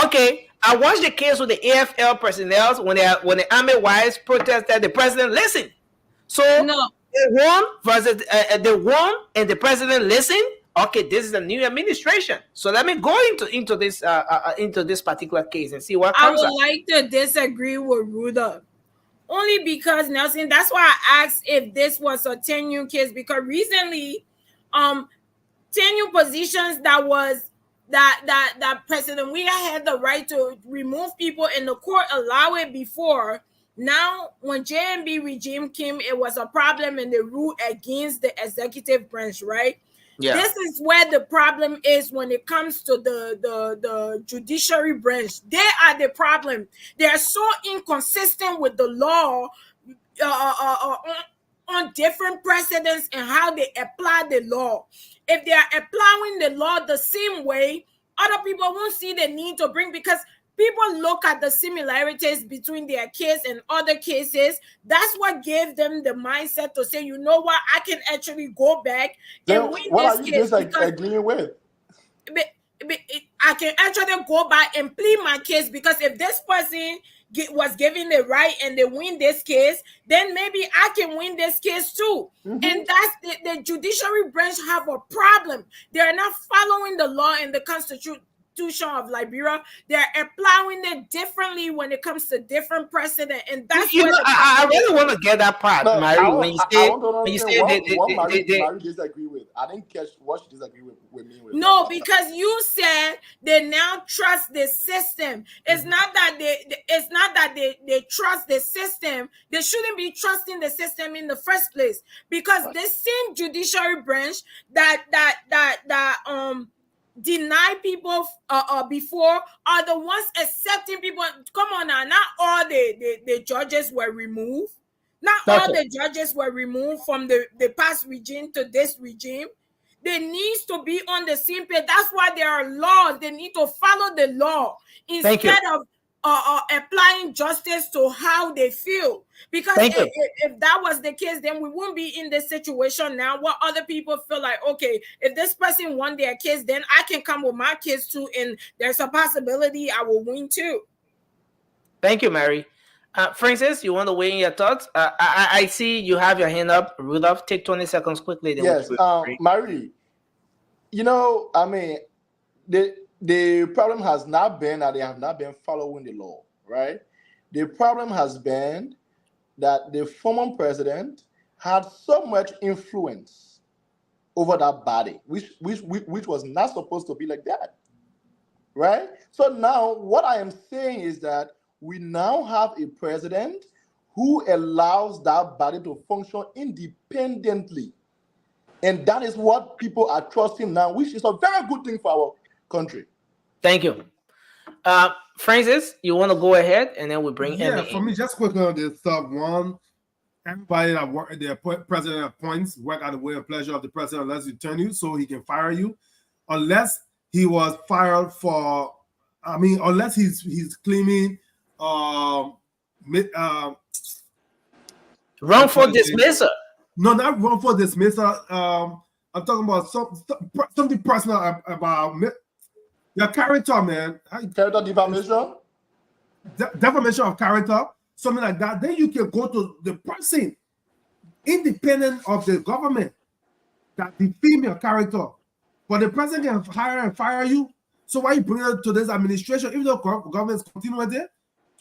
Okay, I watched the case with the AFL personnel when the army wives protested. The president listened. So they won versus they won and the president listened. Okay, this is a new administration. So let me go into this particular case and see what comes I up. would like to disagree with Rudolph. Only because, Nelson, that's why I asked if this was a 10-new case, because recently, 10-new positions that was that President Weah had the right to remove people and the court allowed it before. Now, when JMB regime came, it was a problem and they ruled against the executive branch, right? Yeah. This is where the problem is when it comes to the judiciary branch. They are the problem. They are so inconsistent with the law on different precedents and how they apply the law. If they are applying the law the same way, other people won't see the need to bring, because people look at the similarities between their case and other cases. That's what gave them the mindset to say, you know what, I can actually go back and win What this are you case. disagreeing with? I can actually go back and plead my case, because if this person was given the right and they win this case, then maybe I can win this case too. And that's the judiciary branch have a problem. They are not following the law and the constitution of Liberia. They're applying it differently when it comes to different precedent, and that's You know, I really want to get that part, No, Mary. When you say what Mary disagree with. I didn't catch what she disagree with me with. No, because you said they now trust the system. It's not that they trust the system. They shouldn't be trusting the system in the first place, because the same judiciary branch that deny people before are the ones accepting people. Come on now, not all the judges were removed. Not all the judges were removed from the past regime to this regime. They need to be on the same page. That's why there are laws. They need to follow the law instead of applying justice to how they feel. Because if that was the case, then we wouldn't be in this situation now where other people feel like, okay, if this person won their case, then I can come with my case too, and there's a possibility I will win too. Thank you, Mary. Francis, you want to weigh in your thoughts? I see you have your hand up. Rudolph, take 20 seconds quickly. Then yes, Mary, you know, I mean, the problem has not been that they have not been following the law, right? The problem has been that the former president had so much influence over that body, which was not supposed to be like that, right? So now what I am saying is that we now have a president who allows that body to function independently. And that is what people are trusting now, which is a very good thing for our country. Thank you. Francis, you want to go ahead and then we bring Emma for me, just quickly on this stuff. One, everybody that work, the president appoints work at the will and pleasure of the president unless he turn you, so he can fire you. Unless he was fired for, unless he's claiming wrongful dismissal. No, not wrongful dismissal. I'm talking about something personal about your character, man. Character defamation? Defamation of character, something like that. Then you can go to the person, independent of the government, that defame your character. But the president can hire and fire you. So why you bring it to this administration, even though governments continue with it?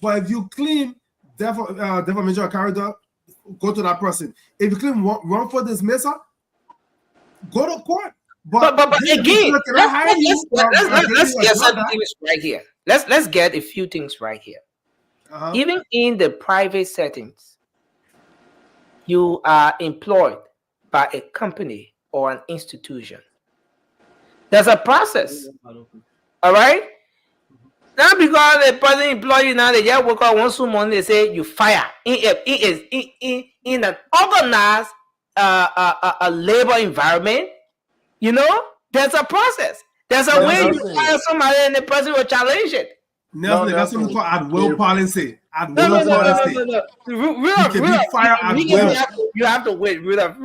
But if you claim defamation of character, go to that person. If you claim wrongful dismissal, go to court. But again, let's get some things right here. Let's get a few things right here. Even in the private settings, you are employed by a company or an institution. There's a process. All right. Not because the person employ you now, they just work out once a month, they say you fire. In an organized a labor environment, you know, there's a process. There's a way you fire somebody and the person will challenge it. No, that's something called at will policy. At will policy. You have to wait. Rudolph,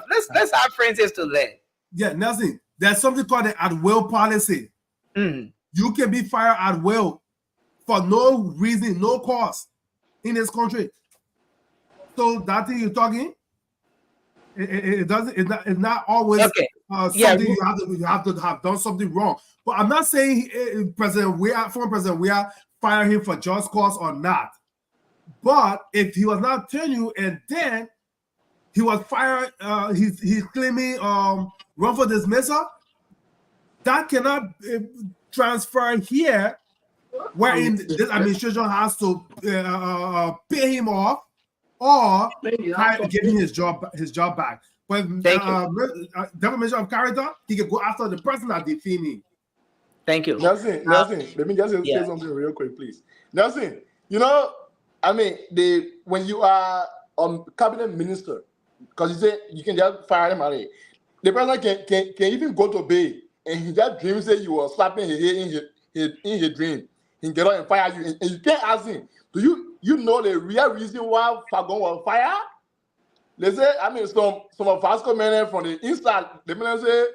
let's have Francis to learn. Yeah, nothing. There's something called the at will policy. You can be fired at will for no reason, no cause in this country. So that thing you're talking, it's not always something you have to have done something wrong. But I'm not saying former President Weah fire him for just cause or not. But if he was not telling you and then he was fired, he's claiming wrongful dismissal, that cannot transfer here, wherein this administration has to pay him off or give him his job back. But defamation of character, he can go after the person that defamed him. Thank you. Nelson, let me just say something real quick, please. Nelson, I mean, when you are cabinet minister, because you say you can just fire him already. The person can even go to bed and he just dreams that you are slapping his head in his dream. He can get out and fire you, and you can't ask him. Do you know the real reason why Fagon was fired? They say, some of Vasco men from the inside, they say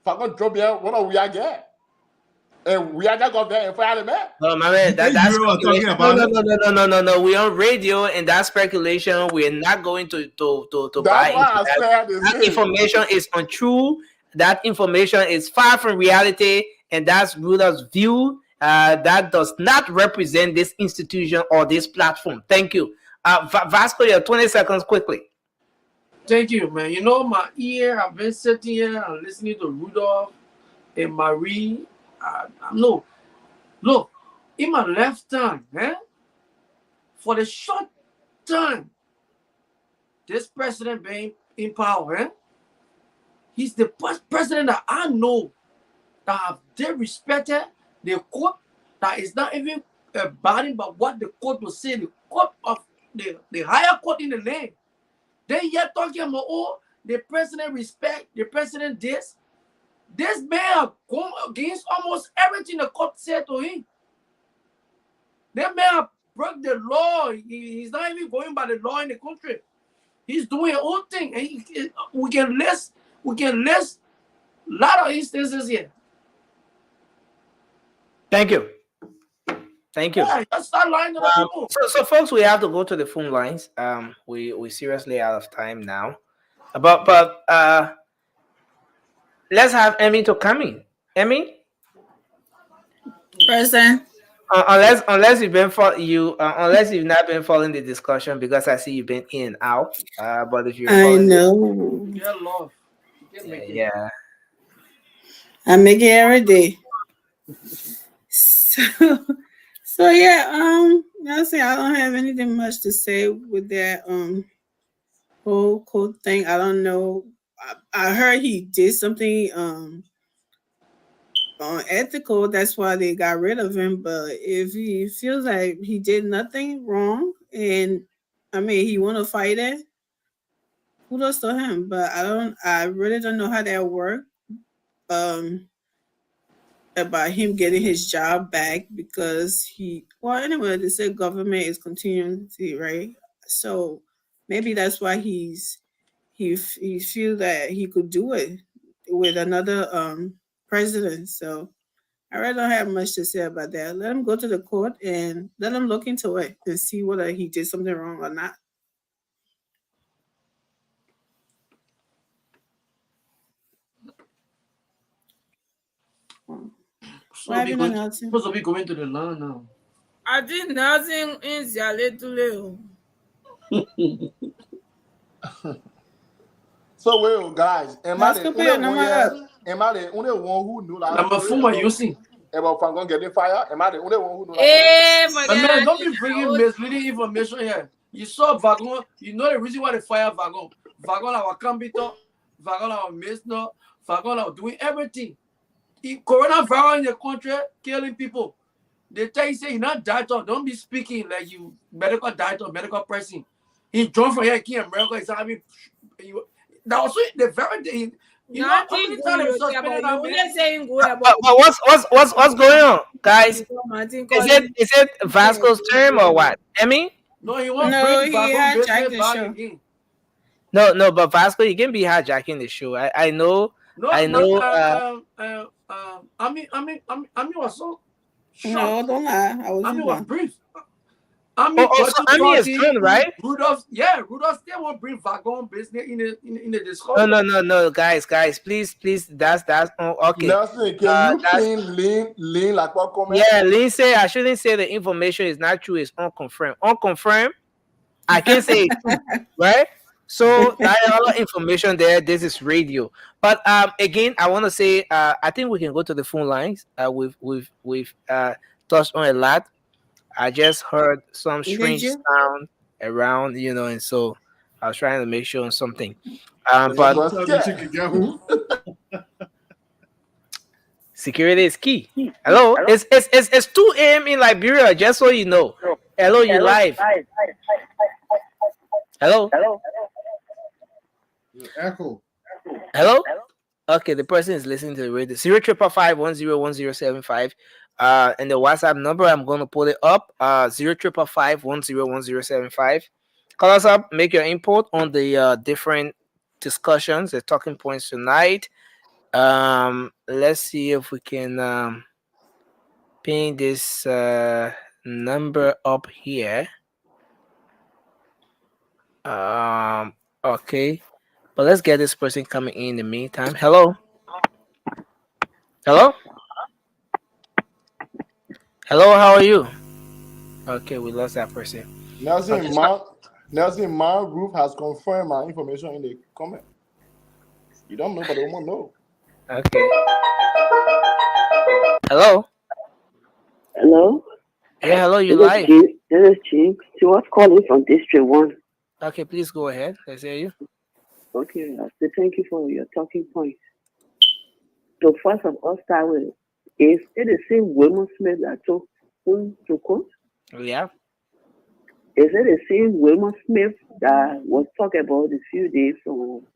Fagon drop here, what are we again? And we are just go there and fire the man. No, my man, that's no. We're on radio, and that speculation. We're not going to buy into that information is untrue. That information is far from reality, and that's Ruler's view. That does not represent this institution or this platform. Thank you. Vasco, your 20 seconds quickly. Thank you, man. My ear, I've been sitting here and listening to Rudolph and Marie. No, look, in my lifetime, for the short time this president being in power, he's the first president that I know that have disrespected the court, that is not even abiding by what the court will say, the court of the higher court in the land. Then you're talking about, the president respect, the president this. This man have gone against almost everything the court said to him. That man have broke the law. He's not even going by the law in the country. He's doing his own thing. And we can list a lot of instances here. Thank you. Yeah, let's start lying to the people. So folks, we have to go to the phone lines. We seriously out of time now. But let's have Emmy to come in. Emmy? Present. Unless you've not been following the discussion, because I see you've been in and out. But if you're know. Yeah. I make it every day. So yeah, I say I don't have anything much to say with that whole code thing. I don't know. I heard he did something unethical. That's why they got rid of him. But if he feels like he did nothing wrong, and he want to fight it, kudos to him. But I really don't know how that worked. About him getting his job back, because anyway, they said government is continuity, right? So maybe that's why he feel that he could do it with another president. So I really don't have much to say about that. Let him go to the court and let him look into it and see whether he did something wrong or not. Supposed to be going to the land now. I did nothing in Zialetule. So well, guys, am I the only one who knew that? I'm a former using about Fagon getting fired. Am I the only one who knew that? Man, don't be bringing misleading information here. You saw Vagon. You know the reason why they fired Vagon. Vagon our campito, Vagon our mesno, Vagon are doing everything. Coronavirus in the country killing people. They tell you say you're not doctor. Don't be speaking like you medical doctor, medical person. He drove from here, came America. He's having that was the very day. You know, what's going on, guys? Is it Vasco's term or what? Emmy? No, he won't bring hijacked the show. Again. No, but Vasco, you can be hijacking the show. I know. I was so shocked. No, don't lie. I was brief. Ami is done, right? Rudolph still won't bring Vagon business in the discussion. No, guys, please, that's okay. Nelson, can you lean like what comment? Yeah, Lynn say I shouldn't say the information is not true, it's unconfirmed. Unconfirmed, I can't say it true, right? So that a lot of information there. This is radio. But again, I want to say I think we can go to the phone lines. We've touched on a lot. I just heard some strange you? sound around, and so I was trying to make sure on something. They But was scared. security is key. Hello, it's 2 a.m. in Liberia. Just so you know. Hello, you live. Hello. Echo. Hello. Okay, the person is listening to the radio. 05551010075. And the WhatsApp number, I'm gonna put it up. 05551010075. Call us up. Make your input on the different discussions, the talking points tonight. Let's see if we can ping this number up here. Okay, but let's get this person coming in the meantime. Hello. Hello. Hello, how are you? Okay, we lost that person. Nelson, Okay. my group has confirmed my information in the comment. You don't know, but they won't know. Okay. Hello. Hello? Yeah, hello, you This is live. This is Chief. She was calling from District 1. Okay, please go ahead. Let's hear you. Okay, I say thank you for your talking point. So first of all, start with, is it the same Wilma Smith that took him to court? Yeah. Is it the same Wilma Smith that was talked about a few days from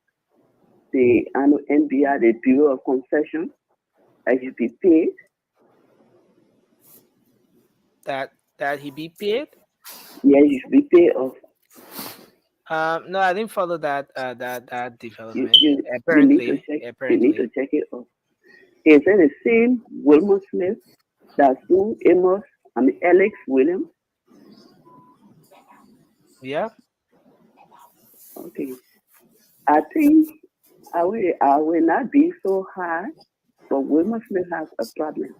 the annual NBR, the Bureau of Concession, that should be paid? That he be paid? Yeah, you should be paid off. No, I didn't follow that development. You Apparently, need to check. You apparently. need to check it off. Is it the same Wilma Smith that sued Alex Williams? Yeah. Okay. I think I will not be so hard, but Wilma Smith has a problem.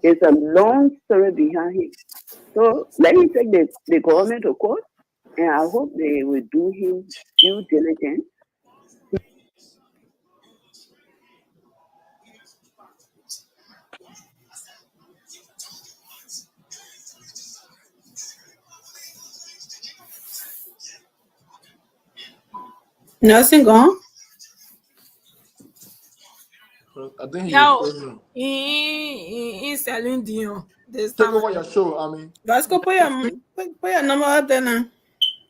It's a long story behind him. So let him take the government to court, and I hope they will do him due diligence. Nothing gone. I think Yo, he's selling Dion. This take time. over your show. I mean, Let's go put your number out there now.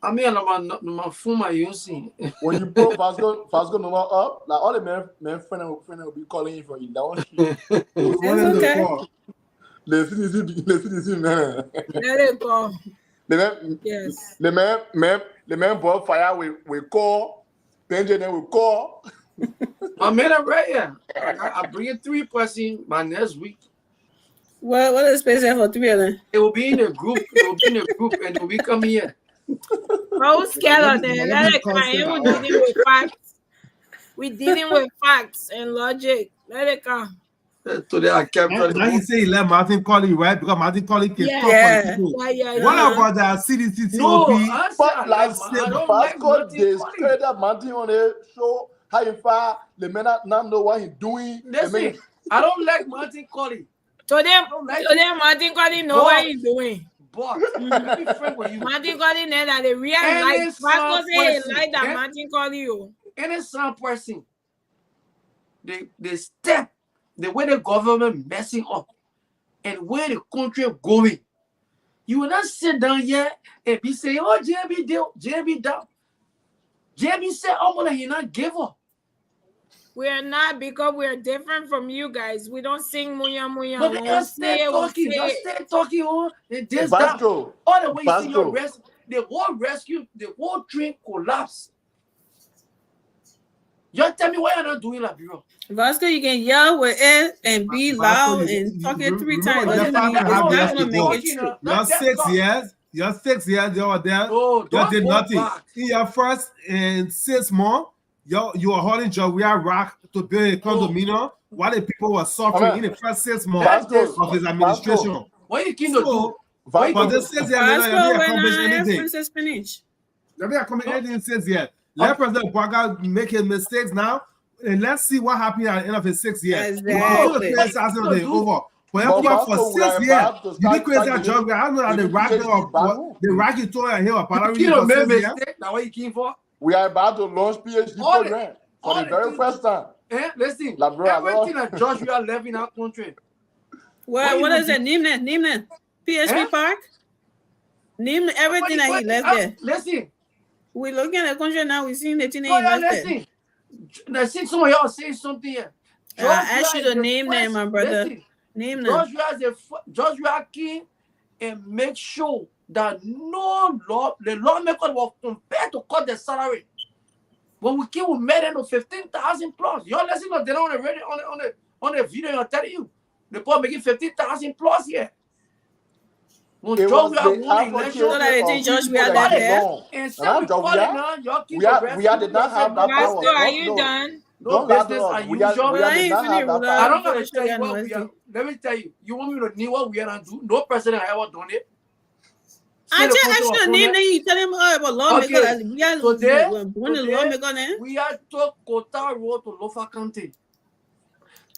I mean, I'm phone my using. when you put Vasco number up, like all the men friend will be calling you for you. That one. It's okay. Listen, man. Let it go. Yes. The man brought fire. We call. Benjamin will call. I made it right here. I bring it 3 person by next week. What is space for 3 of them? It will be in a group. And it will be coming here. Who's scared of them? Let it come. We dealing with facts. We dealing with facts and logic. Let it come. Today I kept now you say he let Martin call you, right? Because Martin call you can talk for people. What about that CDC No, COP? but like Vasco, they straight up Martin on the show. How you far? The men not know what he's doing. Listen, I don't like Martin Colley. Today Martin Colley know what he's doing. But let me friend with you. Martin Colley know that the real life. Vasco say he like that Martin Colley. Any some person, they step the way the government messing up and where the country going. You will not sit down here and be saying, oh, JB down. JB said, oh, well, he not give up. We are not, because we are different from you guys. We don't sing muya muya. But they stay talking, oh, and this down. All the way you see your the whole train collapse. You tell me why you're not doing that, bro. Vasco, you can yell with it and be loud and talk it 3 times. You're 6 years. You're 6 years. You were there. You did nothing. In your first 6 months, you were holding Joria Rock to build a condominium while the people were suffering in the first 6 months of his administration. What you can do? For this 6 years, you didn't accomplish anything. Spinach. You didn't accomplish anything in 6 years. Let President Baga make his mistakes now, and let's see what happens at the end of his 6 years. Exactly. Over. But for 6 years, you did crazy job. I know that the Rocky told him here, you don't make mistake. Now what you came for? We are about to launch PhD program for the very first time. Listen, everything that Josh we are left in our country. Well, what is it? Name that. PhD Park? Name everything that he left there. Listen. We're looking at the country now, we're seeing the thing he left there. Listen, some of y'all say something here. I asked you to name them, my brother. Name them. Joshua King and make sure that the lawmaker was compared to cut the salary. When we came, we made them to 15,000 plus. Y'all listen to them on the radio, on the video, I'm telling you. The poor making 15,000 plus here. When Joshua won the election, so that they think Joshua left there. And so we did not have that power. Are you done? No business as usual. I don't know to tell you what we are. Let me tell you. You want me to know what we are and do? No president has ever done it. I just asked you to name them. You tell them about lawmaker. We are to Kota Road to Lofa County.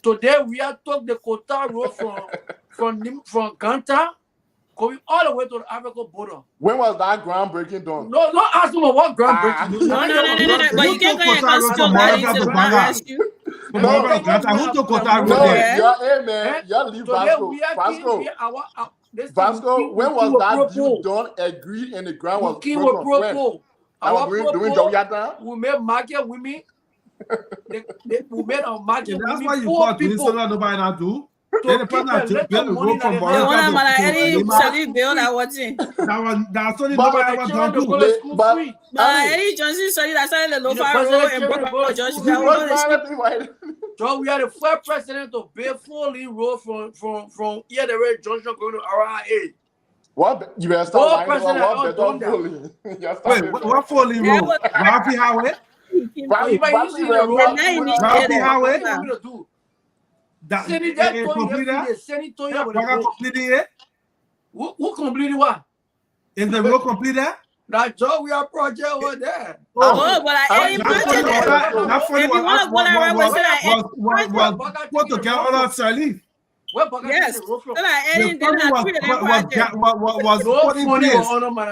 Today we are to the Kota Road from Ganta going all the way to the Africa border. When was that groundbreaking done? No, don't ask me what groundbreaking. No. But you can't go and still ask you. Who took Kota Road there? Y'all leave Vasco, when was that deal done, agreed, and the ground was broken? We made market women. We made our market women. That's why you call people. Nobody not do. That's only nobody ever done too. But Eddie Johnson said that started the Lofa Road and broke up Josh. So we are the first president to build full road from here the Red Junction going to RIA. What you better start lying. What full road? Rafi Highway? Rafi Highway? Who completed what? Is the road completed? That job we are project over there. But I ain't what to get on Sirleaf. Yes.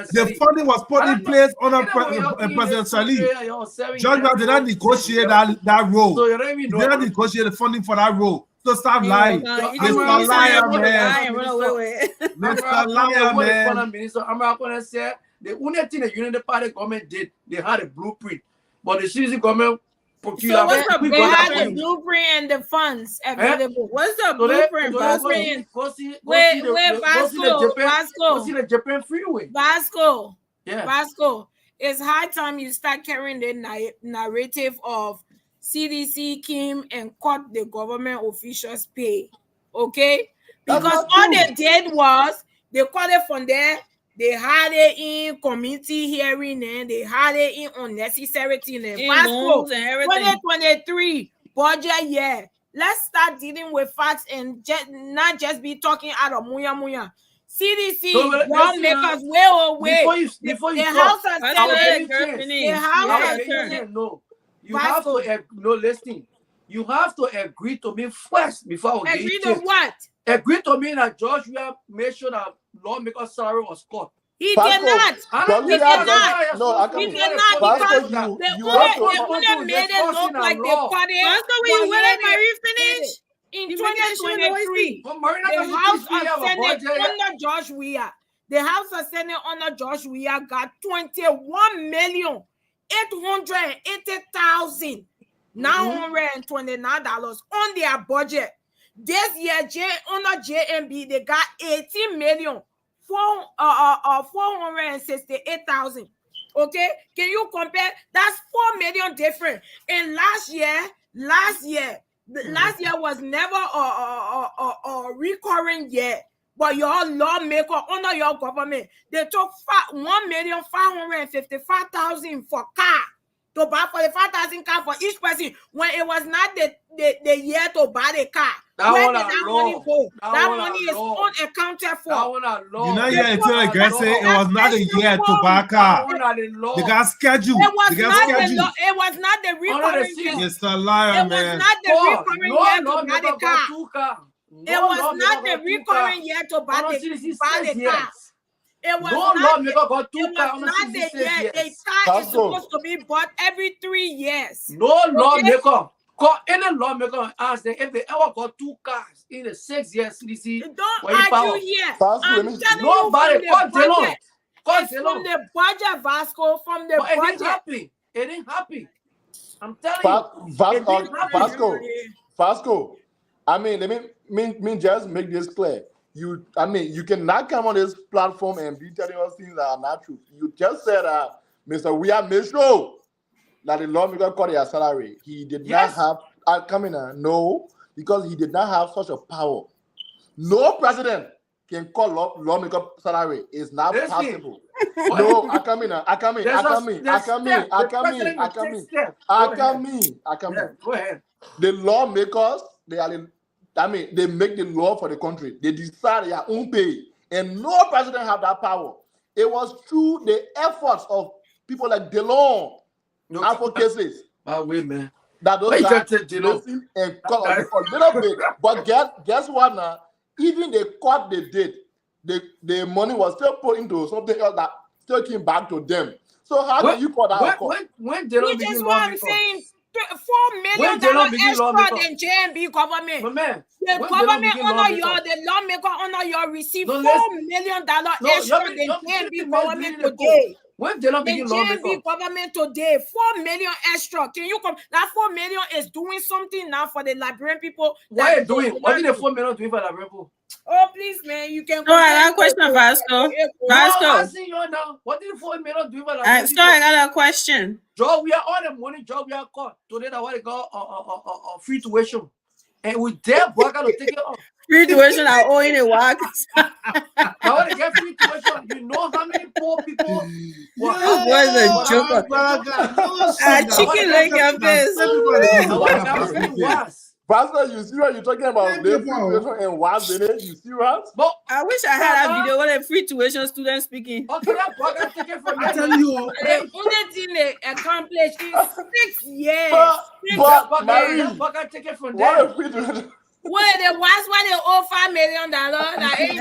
The funding was put in place under President Sirleaf. Judge did not negotiate that road. He did not negotiate the funding for that road. So stop lying. Mr. Liar, man. Mr. Liar, man. I'm not going to say the only thing the United Party government did, they had a blueprint. But the citizen government procured. So what's the blueprint and the funds available? What's the blueprint? Go see the Japan freeway. Vasco. Yeah. Vasco. It's high time you start carrying the narrative of CDC came and cut the government officials' pay. Okay? Because all they did was they cut it from there. They had it in community hearing and they had it in unnecessary things. 2023 budget year. Let's start dealing with facts and not just be talking out of muya. CDC, lawmakers, way away. The House has said no. You have to listen. You have to agree to me first before we agree to what? Agree to me that George will make sure that lawmaker's salary was cut. He cannot. He cannot. No, he cannot because they only made it look like they cut it. Pastor, will you let Marie finish? In 2023, the House of Senate under George Weah, the House of Senate under George Weah got $21,880,929 on their budget. This year, under JMB, they got $18,468,000. Okay, can you compare? That's $4 million different. And last year was never a recurring year. But your lawmaker under your government, they took $1,555,000 for car to buy 45,000 car for each person when it was not the year to buy the car. That Where one did are that law. money go? That That one money are is law. unaccounted for. That one are law. You know, The yeah, until the budget- guy say it was not a year to back That up. one are the law. They got scheduled. It was They got not the scheduled. law. It was not the recurring year. It's a liar, It was man. not the recurring No year to law buy maker the got car. 2 cars. It No was law not maker the got 2 recurring cars. year to buy the car. It was No not law the, maker got 2 it cars. was not the year. A car is supposed to be bought every 3 years. No lawmaker. Call any lawmaker and ask them if they ever got 2 cars in the 6 years CDC. Don't argue here. I'm telling you from Nobody. the Call Delon. budget. Call It's from Delon. the budget, Vasco, from the But it budget. didn't happen. It didn't happen. I'm telling you. Vasco. I mean, let me just make this clear. You cannot come on this platform and be telling us things that are not true. You just said, Mr. We are made sure that the lawmaker cut their salary. He did not have no, because he did not have such a power. No president can cut lawmaker salary. It's not possible. No, I come in. Go ahead. The lawmakers, they make the law for the country. They decide their own pay, and no president have that power. It was through the efforts of people like Delon, advocacies. Wait, man. That those guys listen and cut a little bit. But guess what now? Even the cut they did, the money was still put into something else that still came back to them. So how can you cut that? When Delon Which is begin what I'm lawmaker? saying. $4 million extra than JMB government. But man, the government honor your, the lawmaker honor your receive $4 million extra than JMB government today. When Delon begin lawmaker, JMB government today, $4 million extra. Can you come? That $4 million is doing something now for the Liberian people. What are you doing? What did the $4 million do for the Liberian people? Oh, please, man, you can. Oh, I got a question, Vasco. What did the $4 million do for the Liberian people? I got a question. Joe, we are all the money. Joe, we are caught today. That what they call free tuition, and we dare Baka to take it off. Free tuition, I owe in a walk. I want to get free tuition. You know how many poor people? That was a joke. Chicken leg your face. Pastor, you see what you're talking about? Free tuition and what's in it? You serious? But I wish I had that video with a free tuition student speaking. Okay, that Baka take it from I tell you, the only thing they accomplished in 6 years. Baka take it from them. Wait, the ones when they owe $5 million, that ain't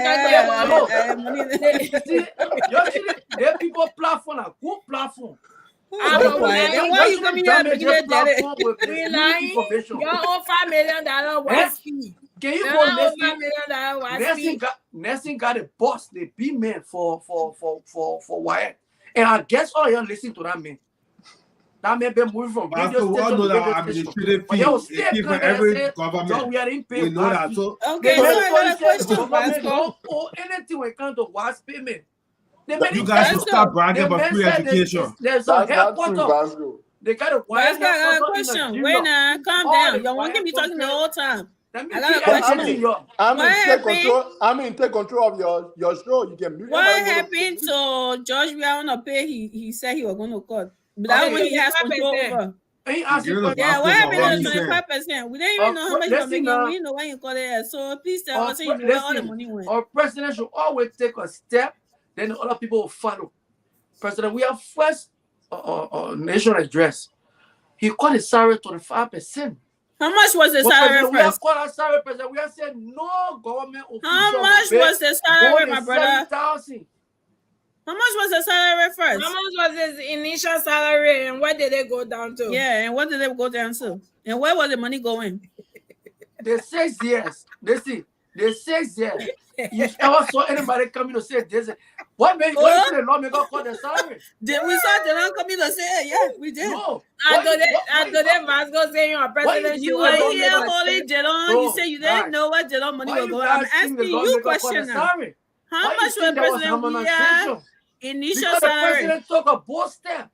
the people platform, a good platform. Then why you coming here and making it you owe $5 million was fee. Can you go Nelson got a boss, the B man for Wyatt. And I guess all y'all listen to that man. That man been moving from radio station to radio station. But yo, still for every government. We are in pay. We know that. So okay, so I got a question. Government don't owe anything when it comes to WAS payment. You guys should stop bragging about free education. There's a headquarters. They got a question. Wait now, calm down. You want to be talking the whole time. I got a question. I'm in take control of your show. You can. What happened to George? We are on a pay. He said he was going to cut. But that one he has control over. Yeah, what happened to 25%? We didn't even know how much you're making. We didn't know why you got it. So please tell us where all the money went. Our president should always take a step, then the other people will follow. President, we have first national address. He cut his salary 25%. How much was the salary We have cut our salary, President. We have said no government official. How much was the salary, my brother? 7,000. How much was the salary first? How much was his initial salary and what did it go down to? Yeah, and what did it go down to? And where was the money going? The 6 years. The 6 years. You ever saw anybody coming to say this? What made the lawmaker cut the salary? We saw the law coming to say, yeah, we did. No. After that, Vasco saying your president, you were here holding Delon. You say you didn't know what Delon money was going. I'm asking you a question now. How much was President Weah initial salary? The president took a bold step.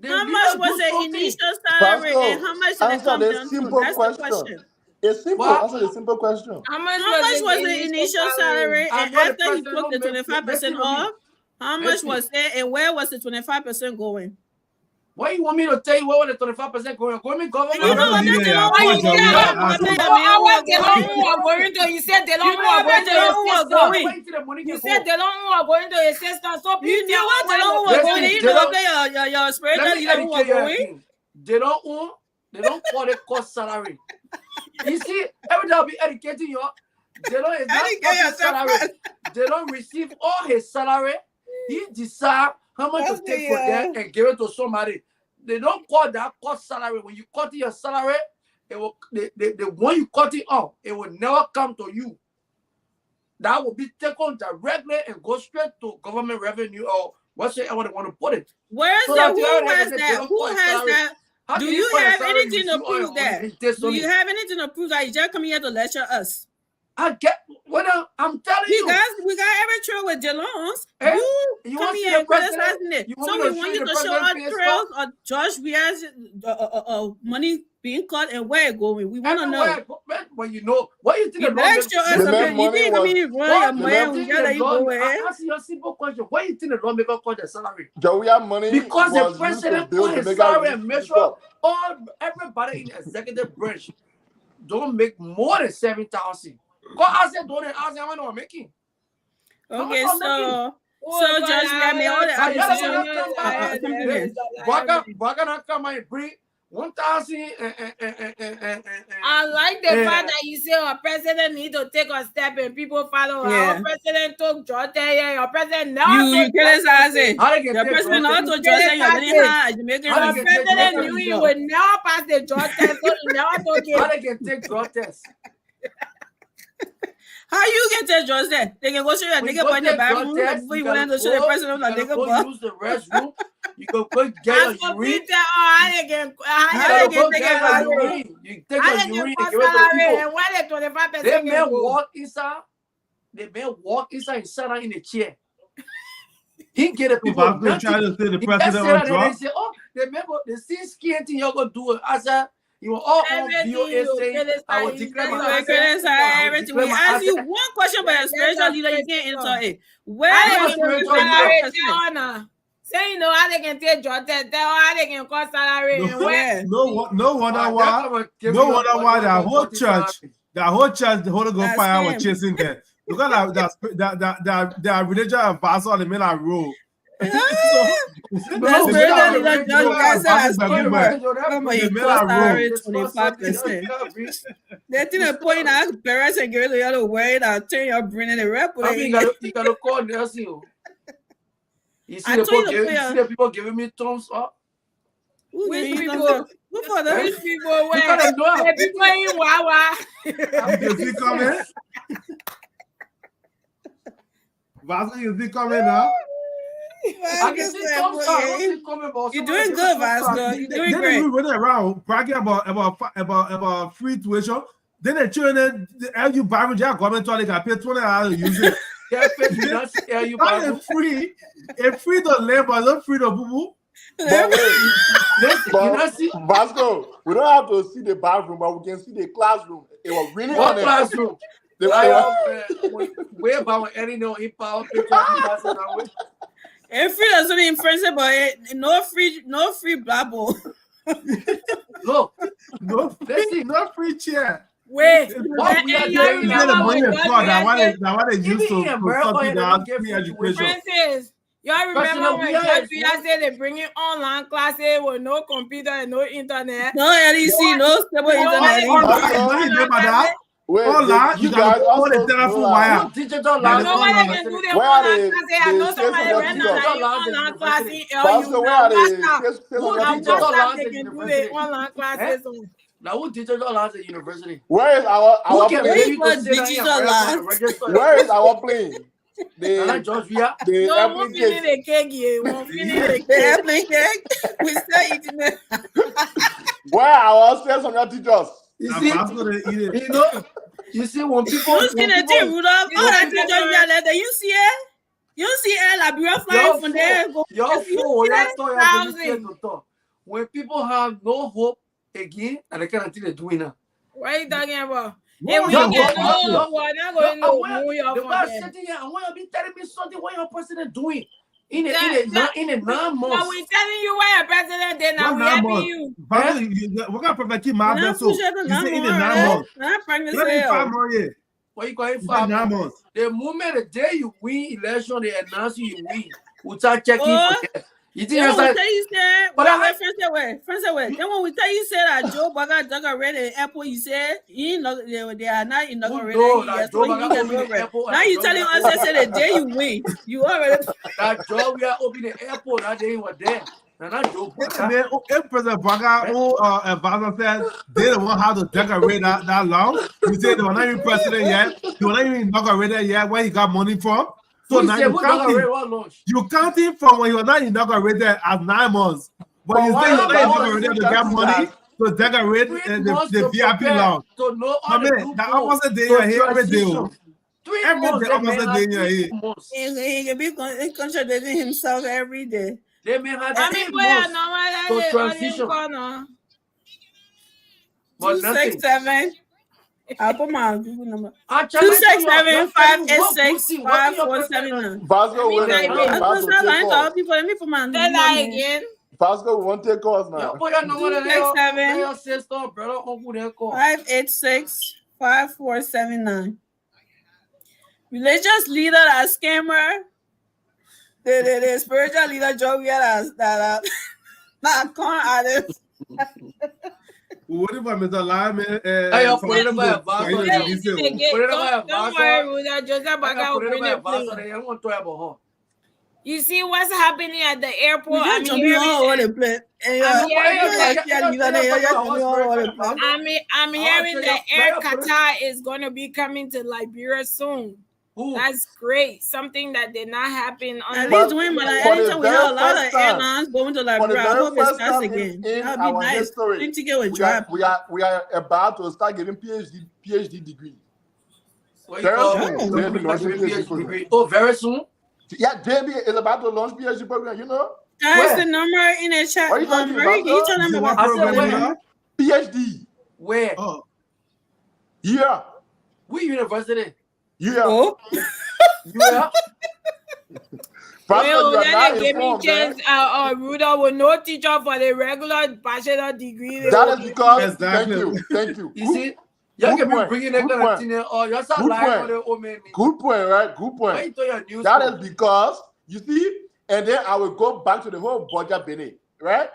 How much was the initial salary and how much did it come down to? That's the question. It's simple. Answer the simple question. How much was the initial salary and after he took the 25% off? How much was there and where was the 25% going? Why you want me to tell you what the 25% going? Government. You know what? They don't want you You said they don't want going. You said they don't want going to your sister. So you knew what they don't want going. You know your spiritual leader who are going. They don't call it cost salary. You see, every day I'll be educating you. They don't salary. They don't receive all his salary. He decide how much to take for them and give it to somebody. They don't call that cost salary. When you cut your salary, it will the one you cut it off, it will never come to you. That will be taken directly and go straight to government revenue or whatsoever they want to put it. Where's so the who has that? Who has that? Do you have anything to prove that? Do you have anything to prove that? You just come here to lecture us. I get what I'm telling you. We got every trail with Jelons. You come here and criticizing it. So we want you to show us trails of George Ria's money being cut and where it going. We want to know. When you know, what you think about it? You think come here run your money, we gotta go ahead. I ask you a simple question. Why you think the lawmaker cut their salary? Joe, we have money. Because the president put his salary and make sure everybody in the executive branch don't make more than 7,000. Because I said, don't ask them what I'm making. Okay, so Judge, we made all the acquisitions. We're gonna come and bring 1,000. I like the fact that you say our president need to take a step and people follow. Our president took Jordan. Your president now. You criticize it. Your president not took Jordan. Our president knew he would now pass the Jordan, so he never took it. How they can take Jordan? How you can tell George that? They can go show you a nigga in the bathroom before you went to show the president of the nigga go use the restroom. You go get your urine. How they can take a urine? You take a urine and give it to people. They may walk inside. They may walk inside and sit down in the chair. He get a people. I'm trying to say the president on drugs. They say, oh, they see skin thing you're gonna do it. I said. You were all on VOA saying, I will declare my everything. We ask you one question by a spiritual leader, you can't answer it. Where is spiritual leader? Say, you know, how they can take Jordan, tell how they can cost salary. No wonder why that whole church, the Holy Ghost fire was chasing them. Because that religious advisor, they made a rule. That's spiritual leader, Judge, guys, that's 25%. They think they're putting our parents and give it the other way that turn your brain in the rep. I mean, you gotta call Nelson. You see the people giving me thumbs up. Which people? Who for them? Which people? Where? The people in Wawa. You see coming? Vasco, you see coming now? I can see some you're doing good, Vasco. You're doing great. Then we went around bragging about free tuition. Then the children, you buy me their government toilet, I pay $20 to use it. It's free. It's free to live, but not free to boo boo. Vasco, we don't have to see the bathroom, but we can see the classroom. It was really what classroom? Way about any no power picture. And free doesn't mean friends, but no free blabble. Look, no free chair. Wait, what we are doing now? Why they use to copy that free education? Francis, y'all remember when Judge said they bringing online classes with no computer and no internet? No LEC, no stable internet. Remember that? Online, you got all the telephone wire. Digital learning. No one can do the online class. I know somebody ran online class in online classes. Now, who digital labs at university? Where is our plane? Where is our plane? No, we're feeling the cake here. We're feeling the cake. We still eating it. Where are our sales on your teachers? You see, when people. You see the thing, Rudolph? You see it? You see it? Like, we're flying from there. When people have no hope again, and they can't think they're doing now. What are you talking about? We're not going to know. I want to be telling me something what your president doing. In a 9 months. Now we telling you why a president then now we helping you. What kind of protect my vessel? You say in the 9 months. Not pregnant. Let me 5 more years. What you calling 5 months? The moment the day you win election, they announce you win. We start checking for that. You think Then that's when we like, tell you said, but friends away. Then when we tell you said that Joe Baga inaugurated the airport, you said they are not inaugurated yet. So now you telling us that say the day you win, you already that Joe we are opening the airport that day was there. If President Baga advisor said they don't want how to decorate that long, you say they were not even president yet, they were not even inaugurated yet, where he got money from. So now you counting from when he was not inaugurated as 9 months. But you say you're not inaugurated to get money to decorate the VIP lounge. I mean, the opposite day you're here every day. Every day, opposite day you're here. He can be contradicting himself every day. They may have 8 months to transition. But 267. I'll put my Google number. 267-586-5479. Let me put my number again. Vasco won't take calls now. 267-586-5479. Religious leader that scammer. The spiritual leader Joe that con artist. What about Mr. Lyman? Put it by a boss. Put it by a boss. You see what's happening at the airport? I'm hearing that Air Qatar is going to be coming to Liberia soon. Ooh. That's great. Something that did not happen on at least when anytime we have a lot of airlines going to Liberia, I hope it starts again. That would be nice. We are about to start getting PhD degree. Very soon. Yeah, JB is about to launch PhD program. You know. That's the number in the chat. What are you tell them about PhD? Where? Yeah. What university? Yeah. Oh. Yeah. Well, then they gave me chance. Ruda will no teacher for the regular bachelor degree. That is because thank you. You see, you can be bringing that kind of thing or you're so lying for the old man. Good point, right? Good point. That is because you see, and then I will go back to the whole budget Benin, right?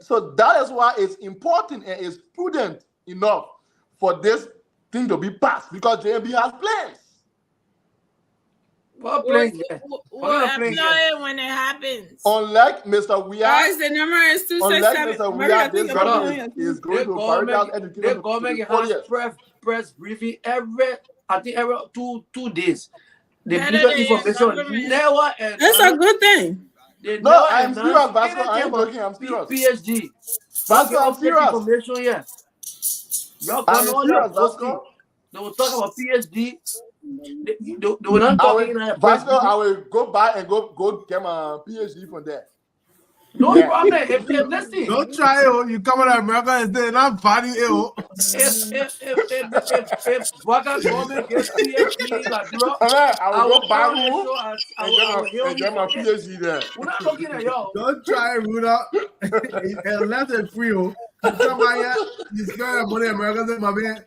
So that is why it's important and it's prudent enough for this thing to be passed because JMB has plans. What plans? We'll when it happens. Unlike Mr. Weah, guys, the number is 267. Mr. Weah, this government is going to prioritize education. The government has press briefing every 2 days. The bigger information never. That's a good thing. No, I'm serious, Vasco. I am joking. I'm serious. PhD. Vasco, I'm serious. Information, yeah. I'm serious, Vasco. They will talk about PhD. They will not talk about Vasco, I will go by and go get my PhD from there. No problem. If listen, don't try it. You come to America and say, "I'm funny." If Waka government gets PhD, I will go back home and get my PhD there. We're not looking at y'all. Don't try it, Ruda. Unless it's free. You come here, you spend money in America, say, my man.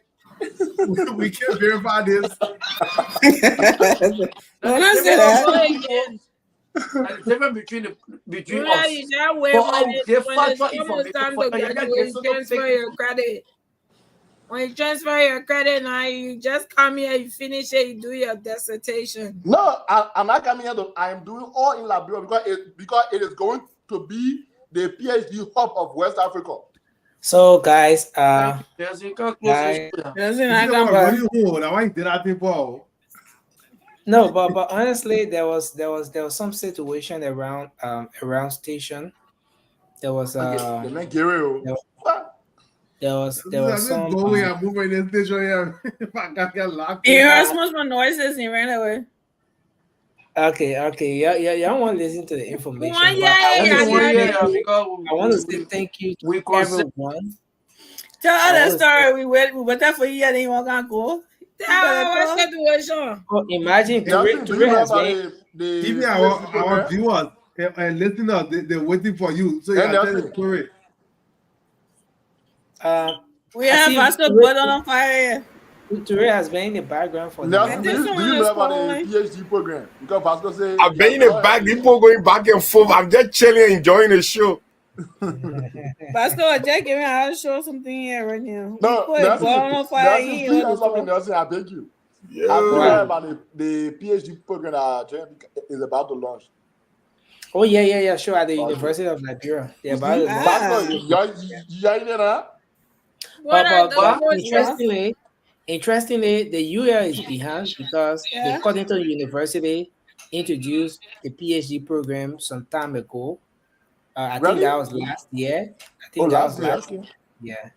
We can't verify this. The difference between us. When you transfer your credit now, you just come here, you finish it, you do your dissertation. No, I'm not coming here. I'm doing all in Liberia because it is going to be the PhD hub of West Africa. So guys, no, but honestly, there was some situation around station. There was some. He heard so much noises and he ran away. Okay, yeah. I want to listen to the information. I want to say thank you to everyone. Tell us the story. We went there for you and then you weren't gonna go. What situation? Oh, imagine Nelson, do you Toure know has about been. the Even PhD our program? viewers and listeners, they're waiting for you. So you And are telling the Nelson, story. We I have see Pastor Gordon on fire. Toure has been in the background for the Nelson, longest. do you know about the PhD program? Because Pastor said I've been in the back, people going back and forth. I'm just chilling, enjoying the show. Pastor Jack giving our show something here right now. No, Put Nelson, Gordon on fire. Nelson, He please on the answer me, floor. Nelson, I beg you. Yeah. Have you heard about the PhD program that JMP is about to launch? Oh yeah, sure. At the University of Liberia, they're about to launch. Pastor, you are in there now? But interestingly, the UL is behind because the Cottington University introduced the PhD program some time ago. I think Really? that was last year. Last year, okay. Yeah.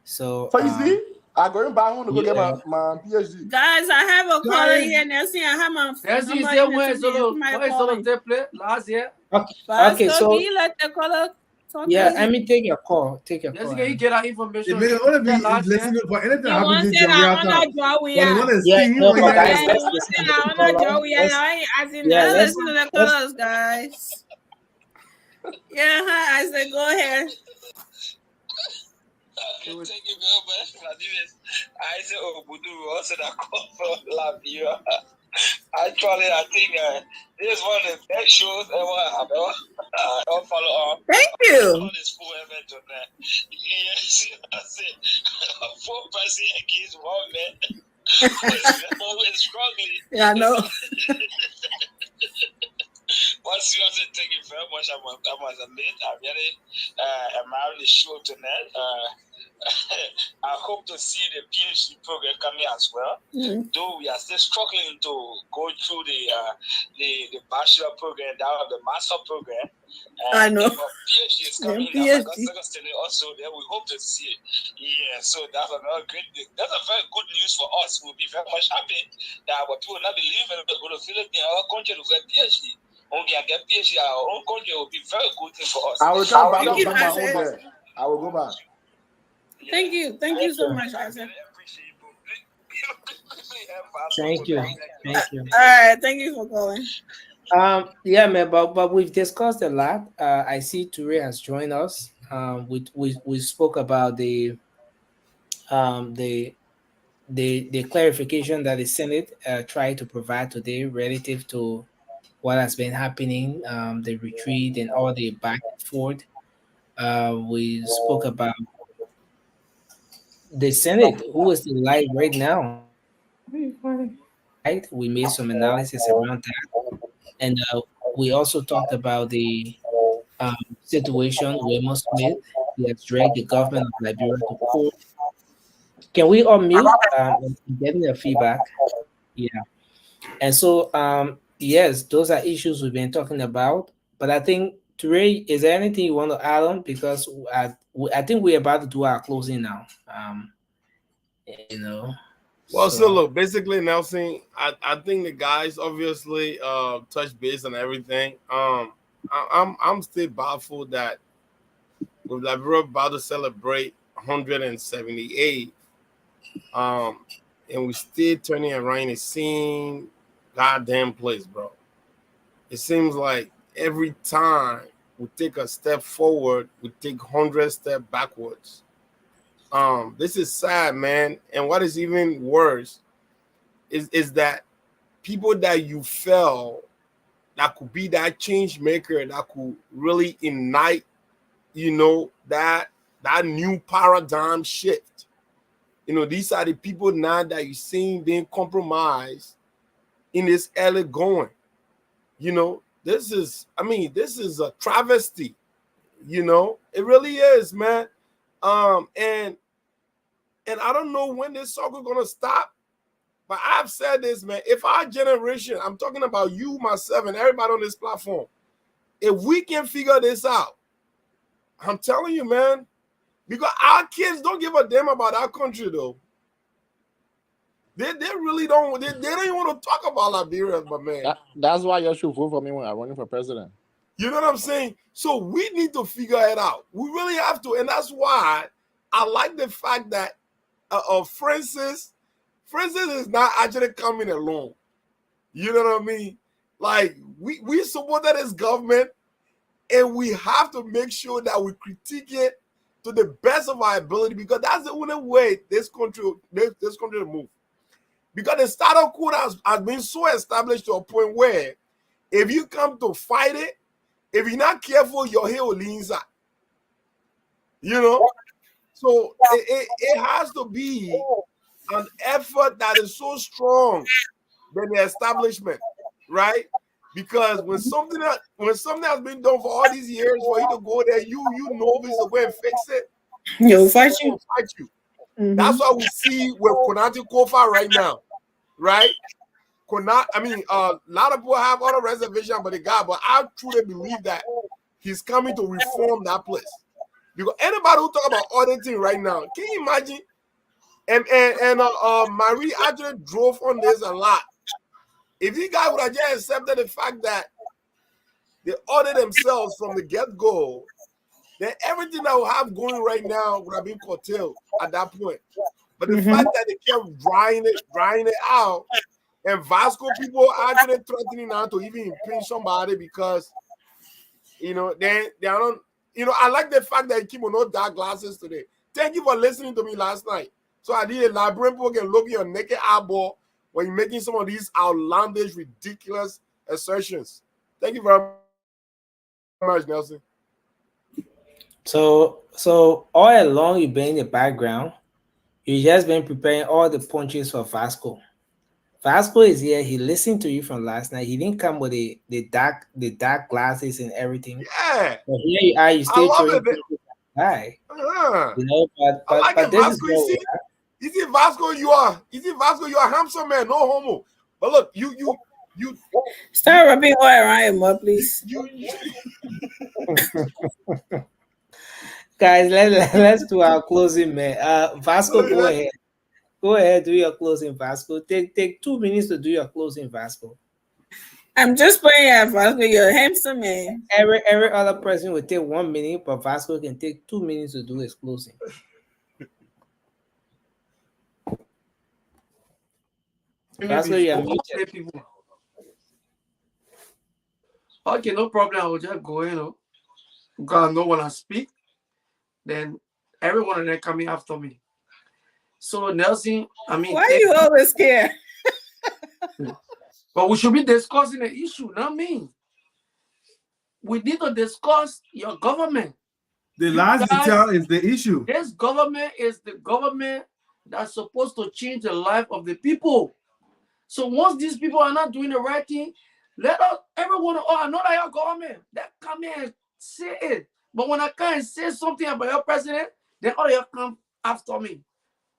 So you see, I going back home to go get my PhD. Guys, I have a caller here. Nelson, I have my Nelson, number say in when the solo take place last year. Okay, so can you let the caller talk? yeah, let me take your call. Nelson, can you get that information? They want to be listening for anything that happens in said Jamaica. I want to draw we But they are. want to Yeah, see no, you. but guys, let's listen to I the want to draw caller. we are. I ain't asking. Yeah, Let's let's listen to the callers, guys. Yeah, I said go ahead. Thank you very much. My name is Isaac Obudu. Also, that come from Liberia. Actually, I think this is one of the best shows ever I've ever follow up. Thank you. On the school event on that. Yes, I said 4 person against 1 man. Always struggling. Yeah, I know. But seriously, thank you very much. I was amazed. I really admire the show tonight. I hope to see the PhD program coming as well. Though we are still struggling to go through the bachelor program, down the master program. I know. PhD is coming Yeah, now. Also, then we hope to see it. Yeah, so that's another great thing. That's a very good news for us. We'll be very much happy that our people will not be leaving to go to Philippines, our country to get PhD. Only get PhD, our own country will be very good thing for us. I will come back and my own there. I will go back. Thank you so much, Isaac. Thank you. All right, thank you for calling. Yeah, man, but we've discussed a lot. I see Toure has joined us. We spoke about the clarification that the Senate tried to provide today relative to what has been happening, the retreat and all the back and forth. We spoke about the Senate, who is the light right now. Right, we made some analysis around that, and we also talked about the situation where Smith he has dragged the government of Liberia to court. Can we unmute? I'm getting the feedback. Yeah, and so yes, those are issues we've been talking about. But I think Toure, is there anything you want to add on? Because I think we're about to do our closing now. Well, so look, basically, Nelson, I think the guys obviously touch base on everything. I'm still baffled that with Liberia about to celebrate 178, and we still turning around the same goddamn place, bro. It seems like every time we take a step forward, we take 100 steps backwards. This is sad, man. And what is even worse is that people that you felt that could be that change maker, that could really ignite, that new paradigm shift. These are the people now that you're seeing being compromised in this early going. This is a travesty. It really is, man. And I don't know when this circle gonna stop, but I've said this, man. If our generation, I'm talking about you, myself, and everybody on this platform, if we can figure this out, I'm telling you, man, because our kids don't give a damn about our country, though. They really don't. They don't even want to talk about Liberia, but man. That's why you should vote for me when I'm running for president. You know what I'm saying? So we need to figure it out. We really have to, and that's why I like the fact that Francis Francis is not actually coming along. You know what I mean? Like we supported this government, and we have to make sure that we critique it to the best of our ability, because that's the only way this country to move. Because the status quo has been so established to a point where if you come to fight it, if you're not careful, your hair will lean inside. You know? So it has to be an effort that is so strong than the establishment, right? Because when something has been done for all these years, for you to go there, you know this to go and fix it. He'll fight you. That's what we see with Konati Kofa right now, right? A lot of people have other reservations about the guy, but I truly believe that he's coming to reform that place. Because anybody who talk about auditing right now, can you imagine? And Marie actually drove on this a lot. If you guys would have just accepted the fact that they audit themselves from the get-go, then everything that we have going right now would have been curtailed at that point. But the fact that they kept drying it out, and Vasco people are actually threatening now to even impeach somebody because, they are not. I like the fact that you keep on no dark glasses today. Thank you for listening to me last night. So I did a librarian people can look at your naked eyeball when you're making some of these outlandish, ridiculous assertions. Thank you very much, Nelson. So all along you've been in the background. You just been preparing all the punches for Vasco. Vasco is here. He listened to you from last night. He didn't come with the dark glasses and everything. Yeah. But here you are. You still throwing punches. Hi. But this Vasco, you see, Vasco, you are a handsome man, no homo. But look, you start rubbing oil around him, up, please. Guys, let's do our closing, man. Vasco, go ahead. Go ahead, do your closing, Vasco. Take 2 minutes to do your closing, Vasco. I'm just playing at Vasco. You're a handsome man. Every other person will take 1 minute, but Vasco can take 2 minutes to do his closing. Vasco, you're muted. Okay, no problem. I will just go, because I know when I speak, then everyone of them coming after me. So Nelson, why you always scared? But we should be discussing the issue, not me. We need to discuss your government. The last detail is the issue. This government is the government that's supposed to change the life of the people. So once these people are not doing the right thing, let us, everyone, I know that your government, that come here and say it. But when I come and say something about your president, then all of you come after me.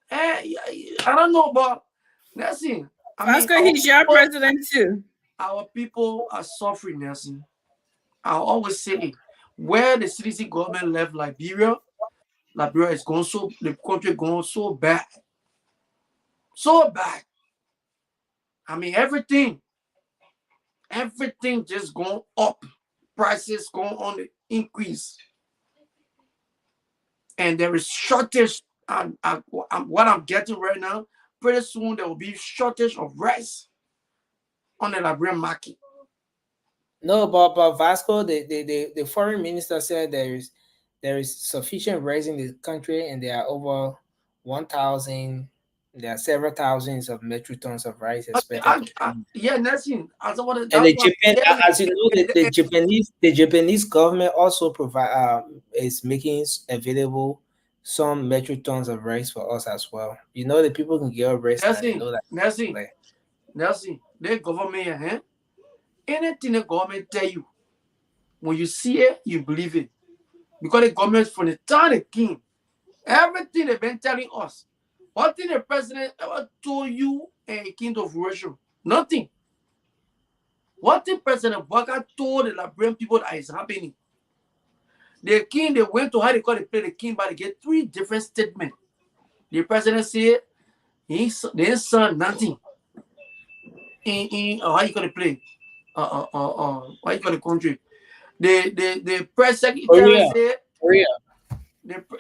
I don't know, but Nelson. Oscar, he's your president too. Our people are suffering, Nelson. I always say, where the CDC government left Liberia is going the country going so bad. So bad. Everything just going up. Prices going on the increase. And there is shortage. And what I'm getting right now, pretty soon there will be shortage of rice on the Liberian market. No, but Vasco, the foreign minister said there is sufficient rice in the country, and there are over 1,000. There are several thousands of metric tons of rice expected. Yeah, Nelson. As you know, the Japanese government also is making available some metric tons of rice for us as well. The people can get rice. Nelson, the government, anything the government tell you, when you see it, you believe it. Because the government from the time the king, everything they've been telling us. What did the president ever told you and king of Russia? Nothing. What did President Baka told the Liberian people that is happening? The king, they went to how they play the king, but they get 3 different statements. The president said they saw nothing. How you gonna play? Why you gonna country? The press secretary said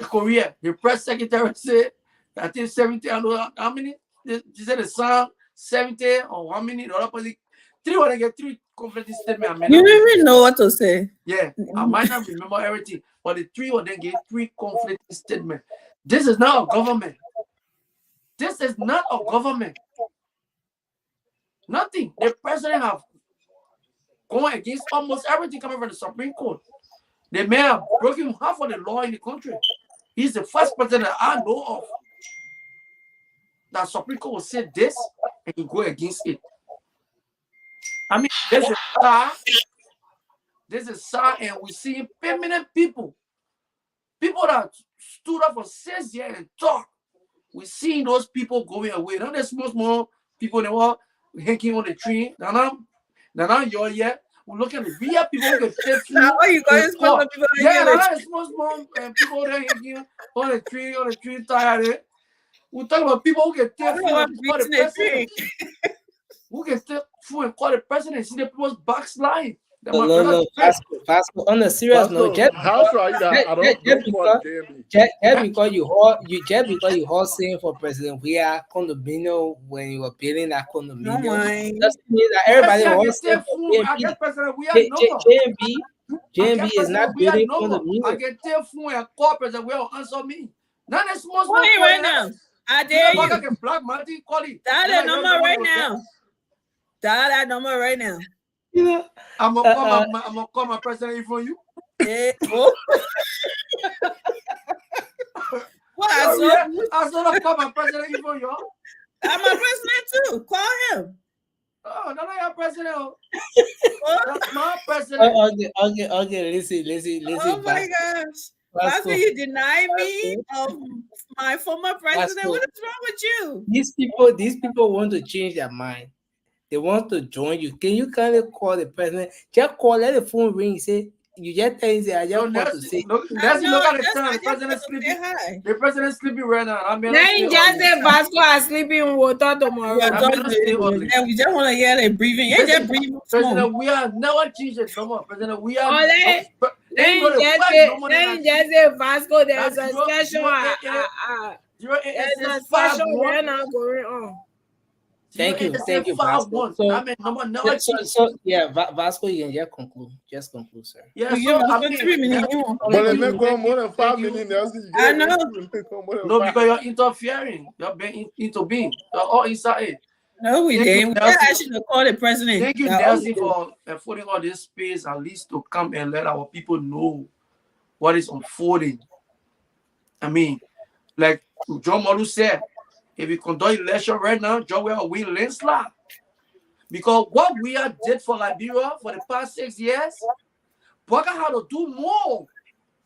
Korea. The press secretary said I think 70. How many? She said the son 70 or how many? The other person 3 when I get 3 conflicting statements. You don't even know what to say. Yeah, I might not remember everything, but the 3 when they get 3 conflicting statements. This is not a government. This is not a government. Nothing. The president have gone against almost everything coming from the Supreme Court. The man have broken half of the law in the country. He's the first president I know of that Supreme Court will say this and you go against it. I mean, this is sad. This is sad, and we see permanent people that stood up for 6 years and talk. We see those people going away. Now there's small people that were hanging on the tree. Now you're here. We're looking at the real people who can take food. Now you guys small people yeah, now small people that hanging on the tree tired. We're talking about people who can take food and call the president. Who can take food and call the president and see the people's backslide. Vasco, on a serious note, just because you hold saying for President, we are condominium when you were building that condominium. Doesn't mean that everybody wants to JMB is not building condominium. I can tell food and call President will answer me. None of small right now. I dare you. Black Martin, call it. Dial that number right now. Dial that number right now. I'm gonna call my president for you. What? I saw call my president for you. I'm a president too. Call him. Oh, no, your president. That's my president. Okay. Listen. Oh my gosh. After you deny me of my former president, what is wrong with you? These people want to change their mind. They want to join you. Can you kind of call the president? Just call, let the phone ring. Say you just tell him. Say I just want to say. Look at the time. The president sleeping. The president sleeping right now. I mean, then just say Vasco are sleeping. We'll talk tomorrow. We just want to hear the breathing. You just breathe. President, we are never changing no more. President, we are. Then just say Vasco. There's a special. There's a special right now going on. Thank you, Vasco. So Vasco, you can just conclude, sir. Yeah, so 3 minutes. But it may go more than 5 minutes. I know. No, because you're interfering. You're being intervening. You're all inside it. No, we didn't. We actually call the president. Thank you, Nelson, for affording all this space at least to come and let our people know what is unfolding. I mean, like John Malu said, if we conduct election right now, John will win landslide. Because what we have did for Liberia for the past 6 years, Baka had to do more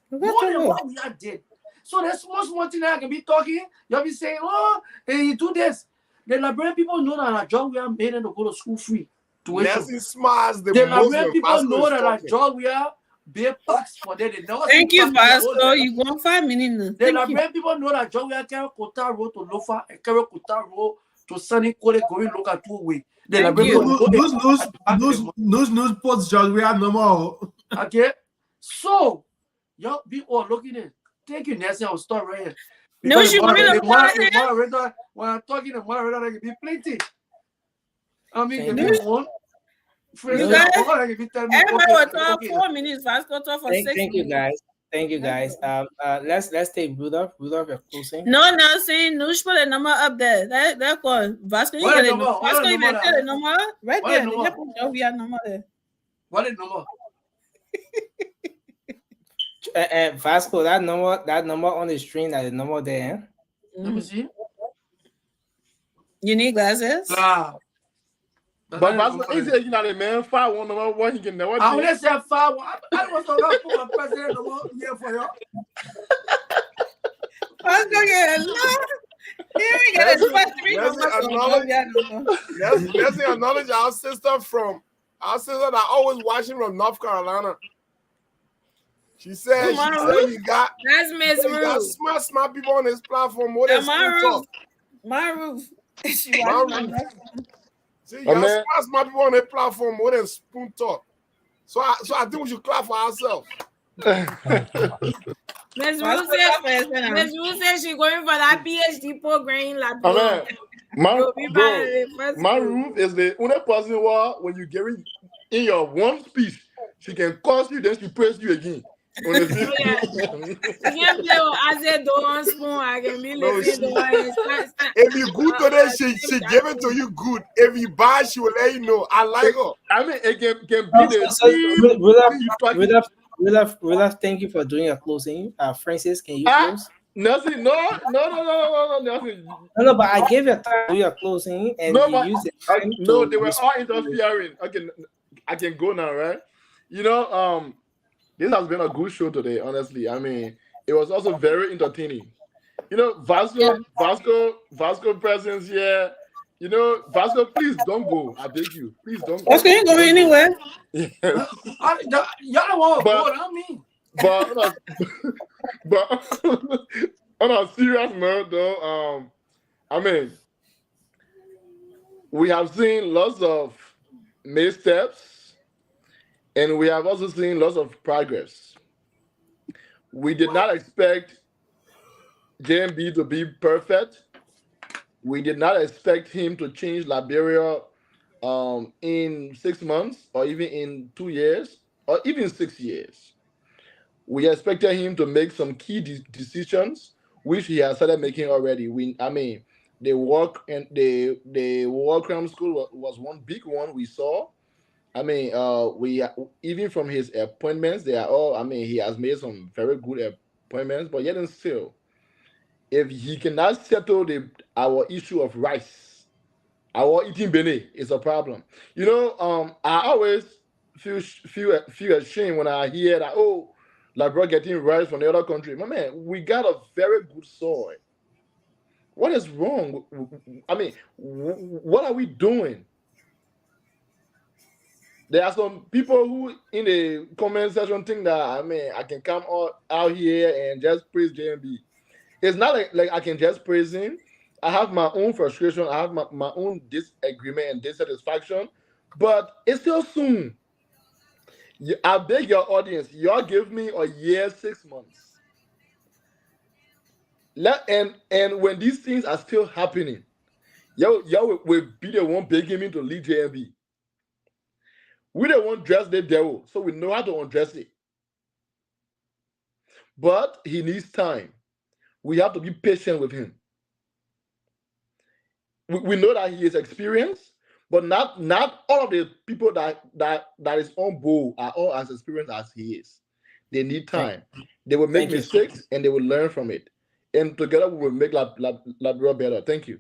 than what we have did. So there's small thing that I can be talking. You'll be saying, oh, and you do this. The Liberian people know that John we have made them to go to school free. The Liberian people know that John we are being taxed for them. Thank you, Vasco. You go 5 minutes. The Liberian people know that John we are carrying Kota Road to Lofa and carry Kota Road to Sunny Kore going local 2 way. Those posts, John, we are no more. Okay, so y'all be all looking in. Thank you, Nancy. I'll start right here. No, she want me to when I'm talking to moderator, I can be plenty. I mean, if you want. Everybody will talk 4 minutes. Vasco talk for 6 minutes. Thank you, guys. Let's take Rudolph. Rudolph, you're closing. No, saying Nush put the number up there. That call. Vasco, you get it. Vasco, you better tell the number right there. We have number there. What is number? Vasco, that number on the screen, that the number there. Let me see. You need glasses? Nah. But Vasco, he said you're not a man. 5-1 number 1. He can never. I would say 5-1. I was going to put my president number here for you. Vasco get a lot. Here we get a 3 Let's acknowledge our sister that always watching from North Carolina. She said he got that's Miss Ruth. Smart people on his platform more than Spoon Talk. My Ruth. See, y'all smart people on their platform more than Spoon Talk. So I think we should clap for ourselves. Miss Ruth said she's going for that PhD program in Liberia. My roof is the only person who, when you get in your one speech, she can curse you, then she praise you again. Honestly. You can play as a door spoon. I can be listening to if you good today, she give it to you good. If you bad, she will let you know. I like her. I mean, it can be the Willa, thank you for doing your closing. Francis, can you close? Nothing. No, nothing. No, but I gave you time to do your closing, and no, you but, used the time no, to they were all interfering. I can go now, right? You know, this has been a good show today, honestly. I mean, it was also very entertaining. You know, Vasco presence here. You know, Vasco, please don't go. I beg you. Please don't go. Vasco ain't going anywhere. Yes. Y'all won't go, not me. But on a serious note, though, I mean, we have seen lots of missteps, and we have also seen lots of progress. We did not expect JMB to be perfect. We did not expect him to change Liberia in 6 months, or even in 2 years, or even 6 years. We expected him to make some key decisions, which he has started making already. The work and the war crime school was one big one we saw. I mean, we even from his appointments, they are all. I mean, he has made some very good appointments, but yet and still, if he cannot settle our issue of rice, our eating bene is a problem. You know, I always feel ashamed when I hear that, oh, Liberia getting rice from the other country. My man, we got a very good soil. What is wrong? I mean, what are we doing? There are some people who in the comment section think that, I mean, I can come out here and just praise JMB. It's not like I can just praise him. I have my own frustration. I have my own disagreement and dissatisfaction. But it's still soon. I beg your audience, y'all give me a year, 6 months. And when these things are still happening, y'all will be the one begging me to leave JMB. We don't want to dress the devil, so we know how to undress it. But he needs time. We have to be patient with him. We know that he is experienced, but not all of the people that is on board are all as experienced as he is. They need time. They will make mistakes and they will learn from it. And together we will make Liberia better. Thank you.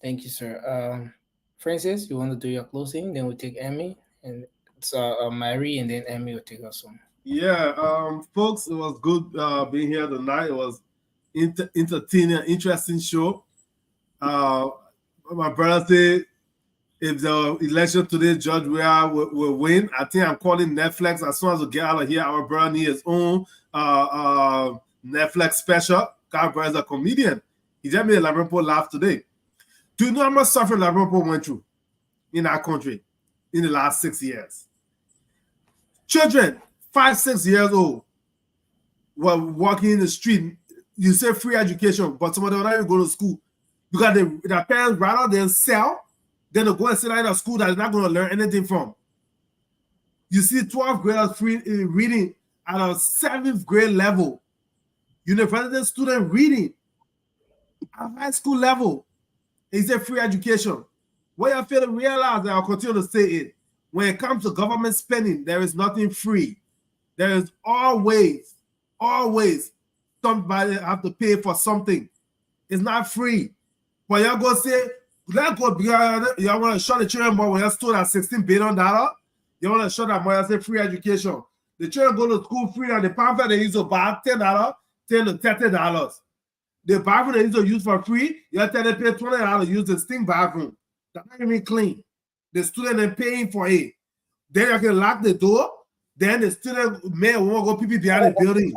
Thank you, sir. Francis, you want to do your closing? Then we'll take Emmy, and so Mary, and then Emmy will take us home. Yeah, folks, it was good being here tonight. It was entertaining, interesting show. My brother said if the election today, Judge will win. I think I'm calling Netflix as soon as we get out of here. Our brother needs his own Netflix special. Our brother's a comedian. He just made Labrampo laugh today. Do you know how much suffering Labrampo went through in our country in the last 6 years? Children, 5, 6 years old, were walking in the street. You say free education, but some of them don't even go to school because their parents rather than sell, then they go and sit in a school that they're not going to learn anything from. You see 12th graders free reading at a 7th grade level. University student reading at high school level. It's a free education. What you fail to realize, and I'll continue to say it, when it comes to government spending, there is nothing free. There is always somebody have to pay for something. It's not free. But y'all go say, let's go, y'all want to shut the children more when you're still at $16 billion? You want to shut that more and say free education. The children go to school free and the pamphlet they use to buy $10, $10 to $30. The bathroom they used to use for free, you're telling them pay $20 to use the stink bathroom. That's not even clean. The student is paying for it. Then you can lock the door. Then the student may want to go pee behind the building.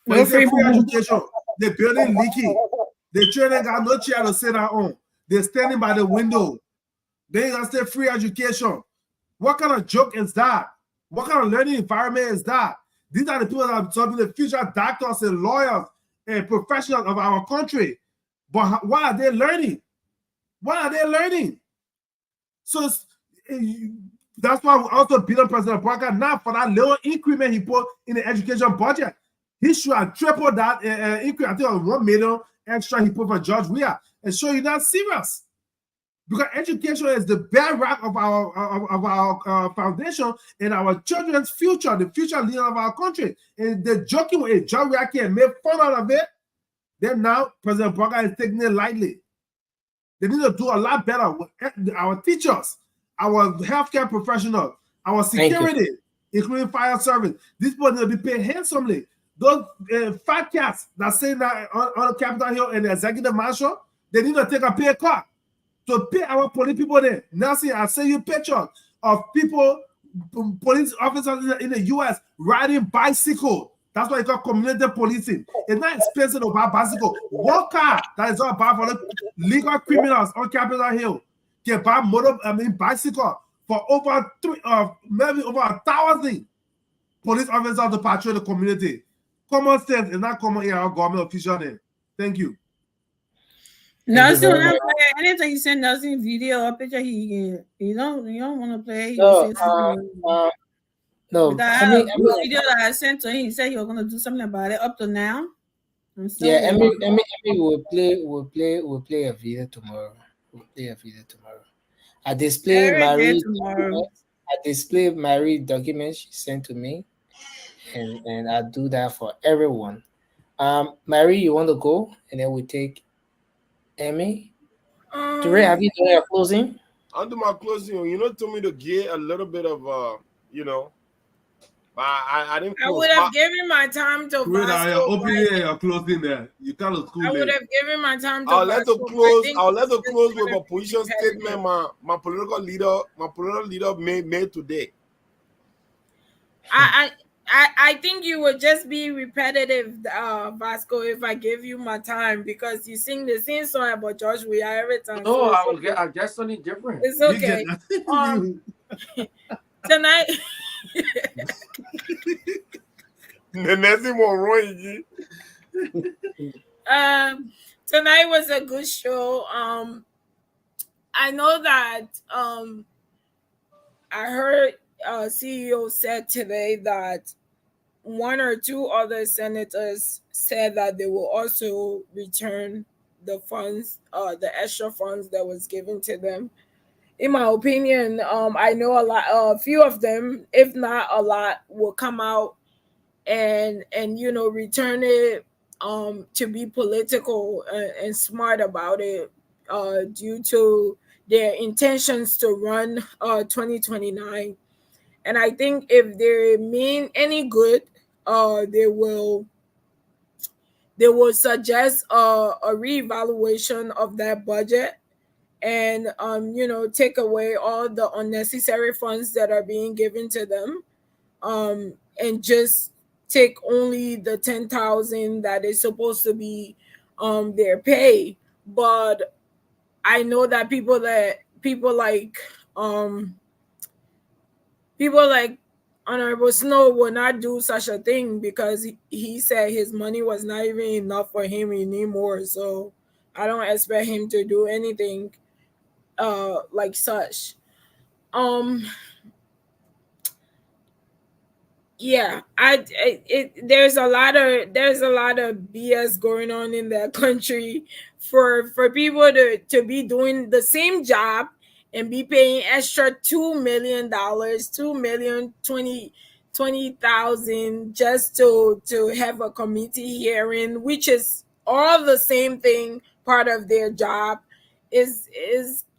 But it's free education. The building leaking. The children got no chair to sit down on. They're standing by the window. They got to say free education. What kind of joke is that? What kind of learning environment is that? These are the people that are talking the future doctors and lawyers and professionals of our country. But what are they learning? What are they learning? So that's why we also beat on President Parker now for that little increment he put in the education budget. He should have tripled that increment. I think it was 1 million extra he put for George Weah, and show you that's serious. Because education is the bedrock of our foundation and our children's future, the future leader of our country. And they're joking with it. George Weah can't make fun out of it. Then now President Parker is taking it lightly. They need to do a lot better with our teachers, our healthcare professionals, our security, including fire service. These people need to be paid handsomely. Those fat cats that say that on Capitol Hill and the executive marshal, they need to take a pay cut to pay our police people there. Now, see, I send you pictures of people, police officers in the U.S. riding bicycle. That's why it's called community policing. It's not expensive to buy bicycle. One car that is all bad for the legal criminals on Capitol Hill can buy bicycle for maybe over 1,000 police officers to patrol the community. Common sense is not common in our government official name. Thank you. Nelson, anytime you send Nelson video or picture, you don't want to play. No, the video that I sent to him, he said he was gonna do something about it. Up to now, Emmy will play a video tomorrow. I display Marie documents she sent to me, and I do that for everyone. Marie, you want to go, and then we take Emmy. Ture, have you done your closing? I'll do my closing. You know, told me to get a little bit of I didn't close. I would have given my time to opening and closing there. You can't school. I would have given my time to I'll let them close with a position statement my political leader made today. I think you would just be repetitive, Vasco, if I give you my time, because you sing the same song about George Weah every time. No, I'll get something different. It's okay. Tonight. Tonight was a good show. I know that I heard CEO said today that one or two other senators said that they will also return the funds, the extra funds that was given to them. In my opinion, I know a few of them, if not a lot, will come out and return it to be political and smart about it due to their intentions to run 2029. And I think if they mean any good, they will suggest a reevaluation of that budget and take away all the unnecessary funds that are being given to them, and just take only the 10,000 that is supposed to be their pay. But I know that people like Honorable Snow will not do such a thing, because he said his money was not even enough for him anymore. So I don't expect him to do anything like such. Yeah, there's a lot of BS going on in that country for people to be doing the same job and be paying extra $2 million, $2,020,000 just to have a committee hearing, which is all the same thing, part of their job, is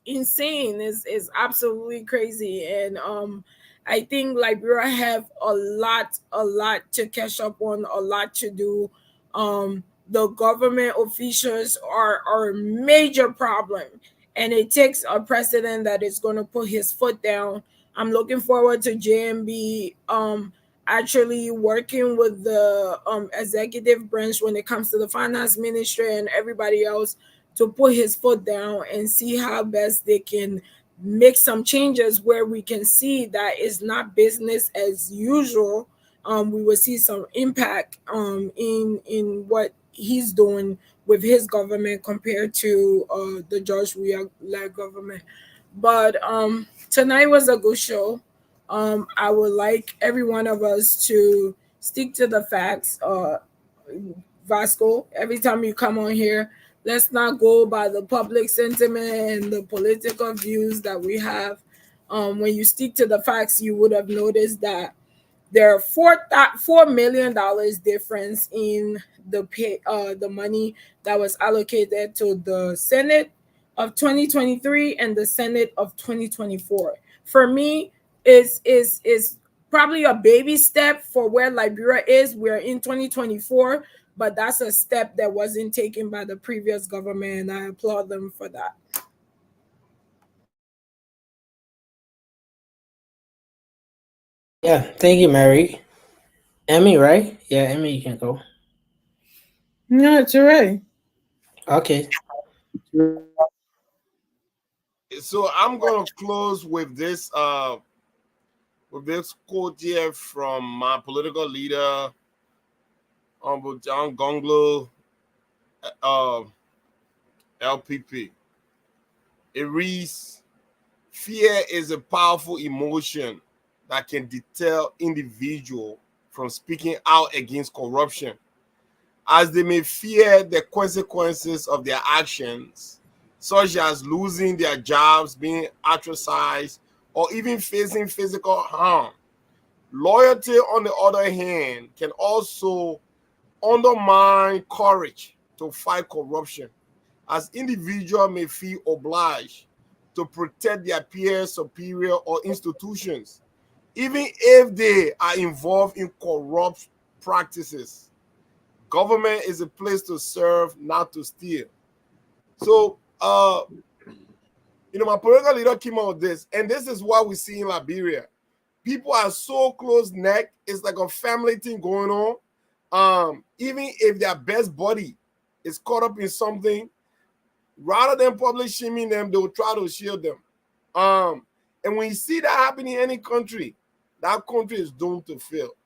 insane. Is absolutely crazy. And I think Liberia have a lot to catch up on, a lot to do. The government officials are a major problem, and it takes a president that is going to put his foot down. I'm looking forward to JMB actually working with the executive branch when it comes to the finance ministry and everybody else to put his foot down and see how best they can make some changes where we can see that it's not business as usual. We will see some impact in what he's doing with his government compared to the George Weah-led government. But tonight was a good show. I would like every one of us to stick to the facts. Vasco, every time you come on here, let's not go by the public sentiment and the political views that we have. When you stick to the facts, you would have noticed that there are $4 million difference in the money that was allocated to the Senate of 2023 and the Senate of 2024. For me, is probably a baby step for where Liberia is. We're in 2024, but that's a step that wasn't taken by the previous government, and I applaud them for that. Yeah, thank you, Mary. Emmy, right? Yeah, Emmy, you can go. No, it's all right. Okay. So I'm gonna close with this quote here from my political leader, Honorable John Gonglo, LPP. It reads, "Fear is a powerful emotion that can deter individual from speaking out against corruption, as they may fear the consequences of their actions, such as losing their jobs, being ostracized, or even facing physical harm. Loyalty, on the other hand, can also undermine courage to fight corruption, as individuals may feel obliged to protect their peers, superior, or institutions, even if they are involved in corrupt practices. Government is a place to serve, not to steal." So, my political leader came out with this, and this is what we see in Liberia. People are so close-neck, it's like a family thing going on. Even if their best buddy is caught up in something, rather than public shaming them, they will try to shield them. And when you see that happen in any country, that country is doomed to fail.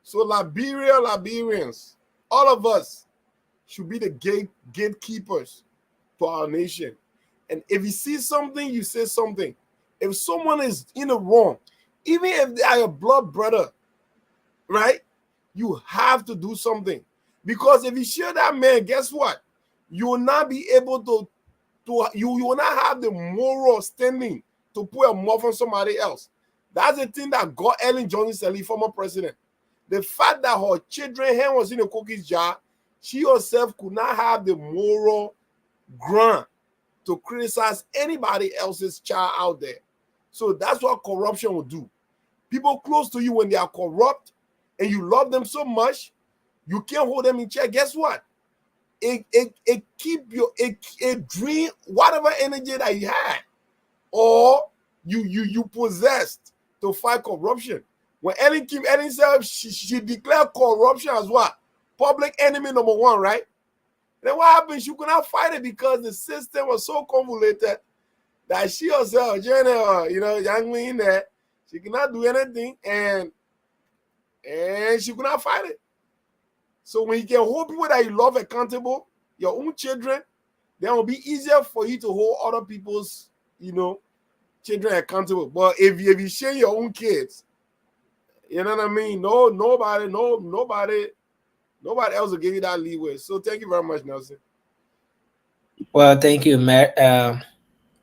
So Liberians, all of us should be the gatekeepers to our nation. And if you see something, you say something. If someone is in the wrong, even if they are your blood brother, right? You have to do something. Because if you share that man, guess what? You will not be able to you will not have the moral standing to put a mouth on somebody else. That's the thing that got Ellen Johnson Sirleaf, former president. The fact that her children's hand was in a cookies jar, she herself could not have the moral ground to criticize anybody else's child out there. So that's what corruption will do. People close to you, when they are corrupt and you love them so much, you can't hold them in check. Guess what? It keep your it drain whatever energy that you had or you possessed to fight corruption. When Ellen said she declared corruption as what? Public enemy number one, right? Then what happened? She could not fight it because the system was so convoluted that she herself, young in there, she could not do anything, and she could not fight it. So when you can hold people that you love accountable, your own children, then it will be easier for you to hold other people's, children accountable. But if you share your own kids, you know what I mean? Nobody else will give you that leeway. So thank you very much, Nelson. Well, thank you,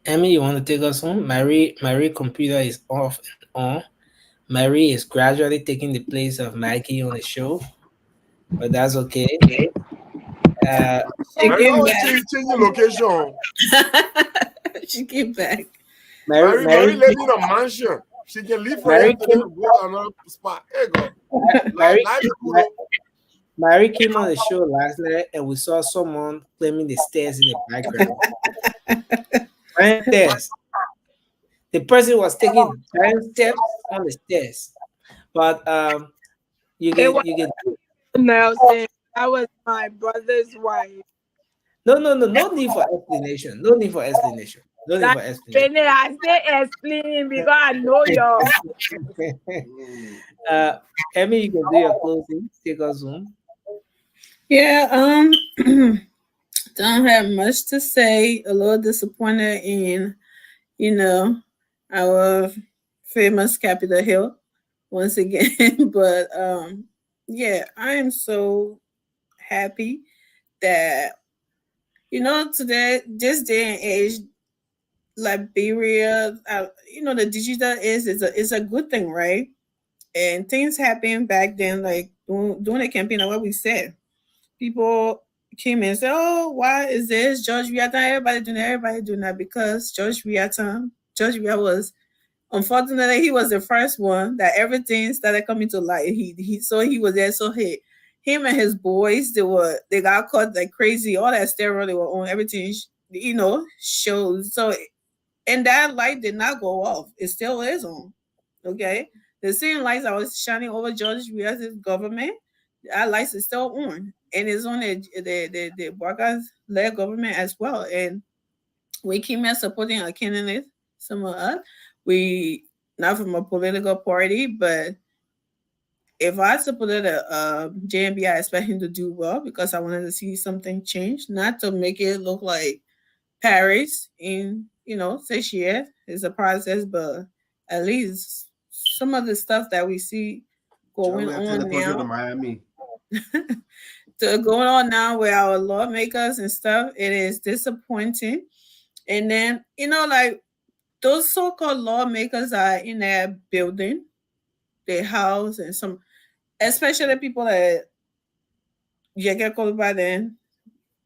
Emmy. You want to take us home? Mary computer is off and on. Mary is gradually taking the place of Maggie on the show, but that's okay. Mary always change the location. She came back. Mary living in a mansion. She can leave for here to go to another spot. There you go. Mary came on the show last night, and we saw someone climbing the stairs in the background. Stairs. The person was taking 10 steps on the stairs, but you get Nelson, that was my brother's wife. No need for explanation. No need for explanation. I say explaining because I know y'all. Emmy, you can do your closing. Take us home. Yeah. Don't have much to say. A little disappointed in, our famous Capitol Hill once again. But yeah, I am so happy that today, this day and age, Liberia, the digital is a good thing, right? And things happened back then, like during the campaign, like what we said. People came and said, "Oh, why is this George Weah? Everybody doing that because George Weah was, unfortunately, he was the first one that everything started coming to light. He was there. So him and his boys, they got caught like crazy. All that steroid they were on, everything, shows. So, and that light did not go off. It still is on. Okay, the same lights that was shining over George Weah's government, that lights is still on, and it's on the workers led government as well. And we came here supporting a candidate, some of us. We not from a political party, but if I supported a JMB, I expect him to do well because I wanted to see something change, not to make it look like Paris in 6 years. It's a process, but at least some of the stuff that we see going on now, to Miami. going on now with our lawmakers and stuff, it is disappointing. And then like those so-called lawmakers are in their building, their house, and some, especially people that get called by them,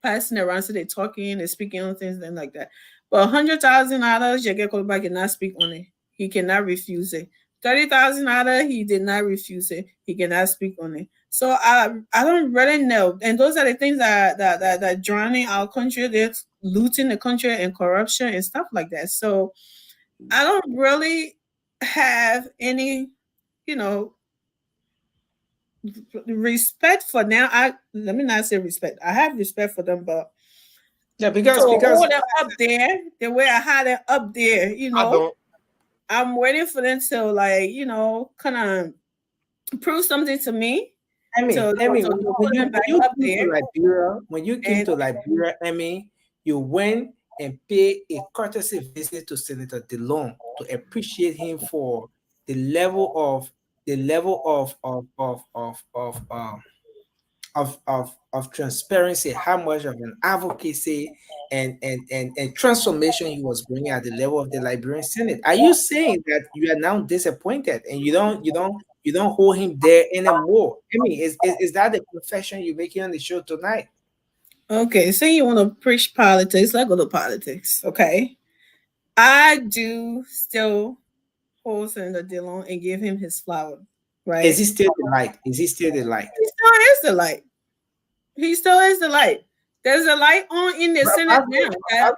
passing around, so they're talking and speaking on things and like that. But $100,000, you get called back cannot speak on it. He cannot refuse it. $30,000, he did not refuse it. He cannot speak on it. So I don't really know. And those are the things that drowning our country. They're looting the country and corruption and stuff like that. So I don't really have any, respect for now. Let me not say respect. I have respect for them, but yeah, because hold them up there the way I had it up there, I'm waiting for them to kind of prove something to me. When you came to Liberia, Emmy, you went and paid a courtesy visit to Senator DeLong to appreciate him for the level of transparency, how much of an advocacy and transformation he was bringing at the level of the Liberian Senate. Are you saying that you are now disappointed and you don't hold him there anymore? I mean, is that the confession you're making on the show tonight? Okay, say you want to preach politics, let's go to politics. Okay, I do still hold Senator Dillon and give him his flower. Right? Is he still the light? Is he still the light? He still is the light. He still is the light. There's a light on in the Senate now.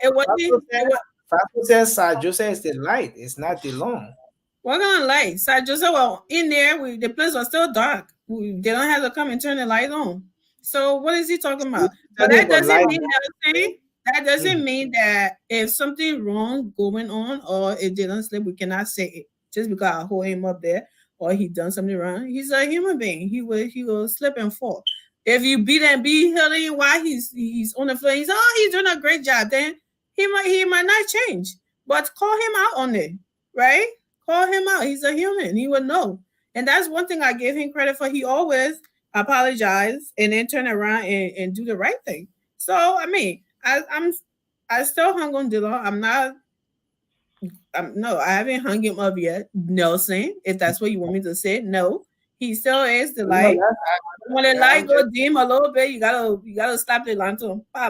Pastor says Sir Joseph is the light. It's not the long. What kind of light? Sir Joseph, well, in there, the place was still dark. They don't have to come and turn the light on. So what is he talking about? But that doesn't mean that doesn't mean that if something wrong going on or it didn't slip, we cannot say it just because I hold him up there or he done something wrong. He's a human being. He will slip and fall. If you beat him while he's on the floor, he's doing a great job. Then he might not change. But call him out on it, right? Call him out. He's a human. He would know. And that's one thing I give him credit for. He always apologize and then turn around and do the right thing. So I mean, I still hung on Dillon. I haven't hung him up yet, Nelson. If that's what you want me to say, no, he still is the light. When the light go dim a little bit, you gotta slap the lantern. You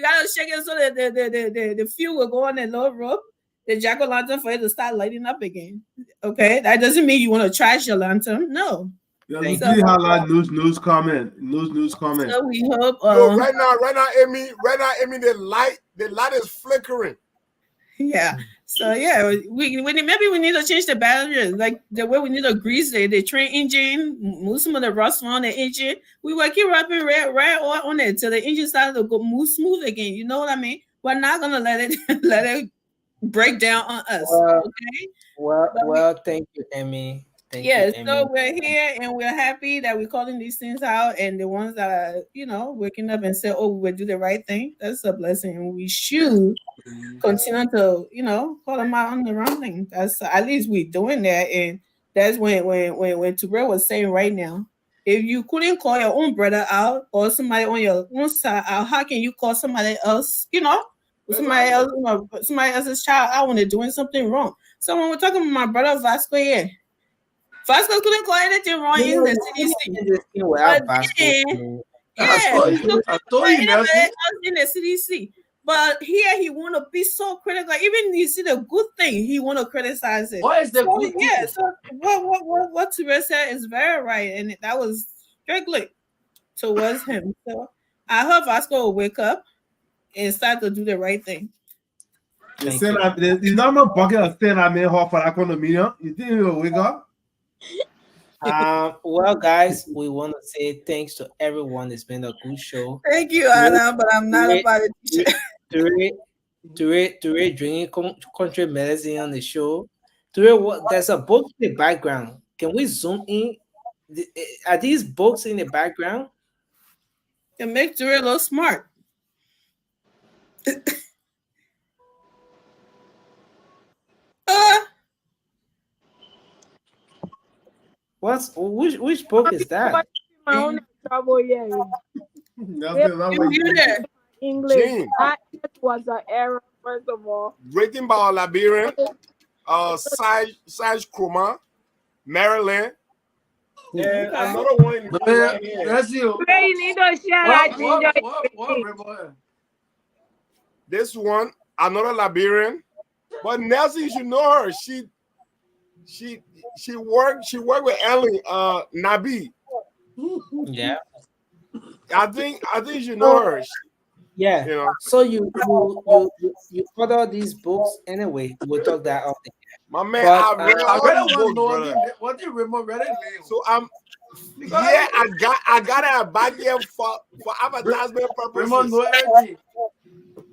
gotta shake it so that the fuel will go on the low rope. The jack-o'-lantern for it to start lighting up again. Okay, that doesn't mean you want to trash your lantern. No. Yeah, we do have like news comment. So we hope. Right now, Amy, the light is flickering. Yeah. So yeah, maybe we need to change the batteries, like the way we need to grease the train engine, move some of the rust on the engine. We will keep wrapping red oil on it till the engine starts to go move smooth again. You know what I mean? We're not gonna let it break down on us. Well, thank you, Emmy. Yes, so we're here and we're happy that we're calling these things out, and the ones that are, waking up and say, "Oh, we will do the right thing." That's a blessing, and we should continue to, call them out on the wrong thing. That's at least we're doing that, and that's when Terrell was saying right now, if you couldn't call your own brother out or somebody on your own side out, how can you call somebody else? Somebody else, somebody else's child out when they're doing something wrong. So when we're talking about my brother Vasco here. Vasco couldn't call anything wrong in the CDC. But then, I told you, Nelson. In the CDC. But here he want to be so critical. Even you see the good thing, he want to criticize it. What is the good thing? Yeah, so what Teresa said is very right, and that was strictly towards him. So I hope Vasco will wake up and start to do the right thing. The normal bucket of saying I made half for that condominium. You think he will wake up? Well, guys, we want to say thanks to everyone. It's been a good show. Thank you, Anna, but I'm not a politician. Toure drinking country medicine on the show. Toure, there's a book in the background. Can we zoom in? Are these books in the background? It makes Toure look smart. Which book is that? My own trouble here. English. That was an error, first of all. Written by a Liberian, Sage Kroma, Maryland. And another one. That's you. You need to share that. This one, another Liberian. But Nelson, you should know her. She worked with Ellen Nabi. Yeah. I think you know her. Yeah. So you order these books anyway. We'll talk that out there. My man, I read all these books, brother. What do you remember? So I got it back here for advertisement purposes.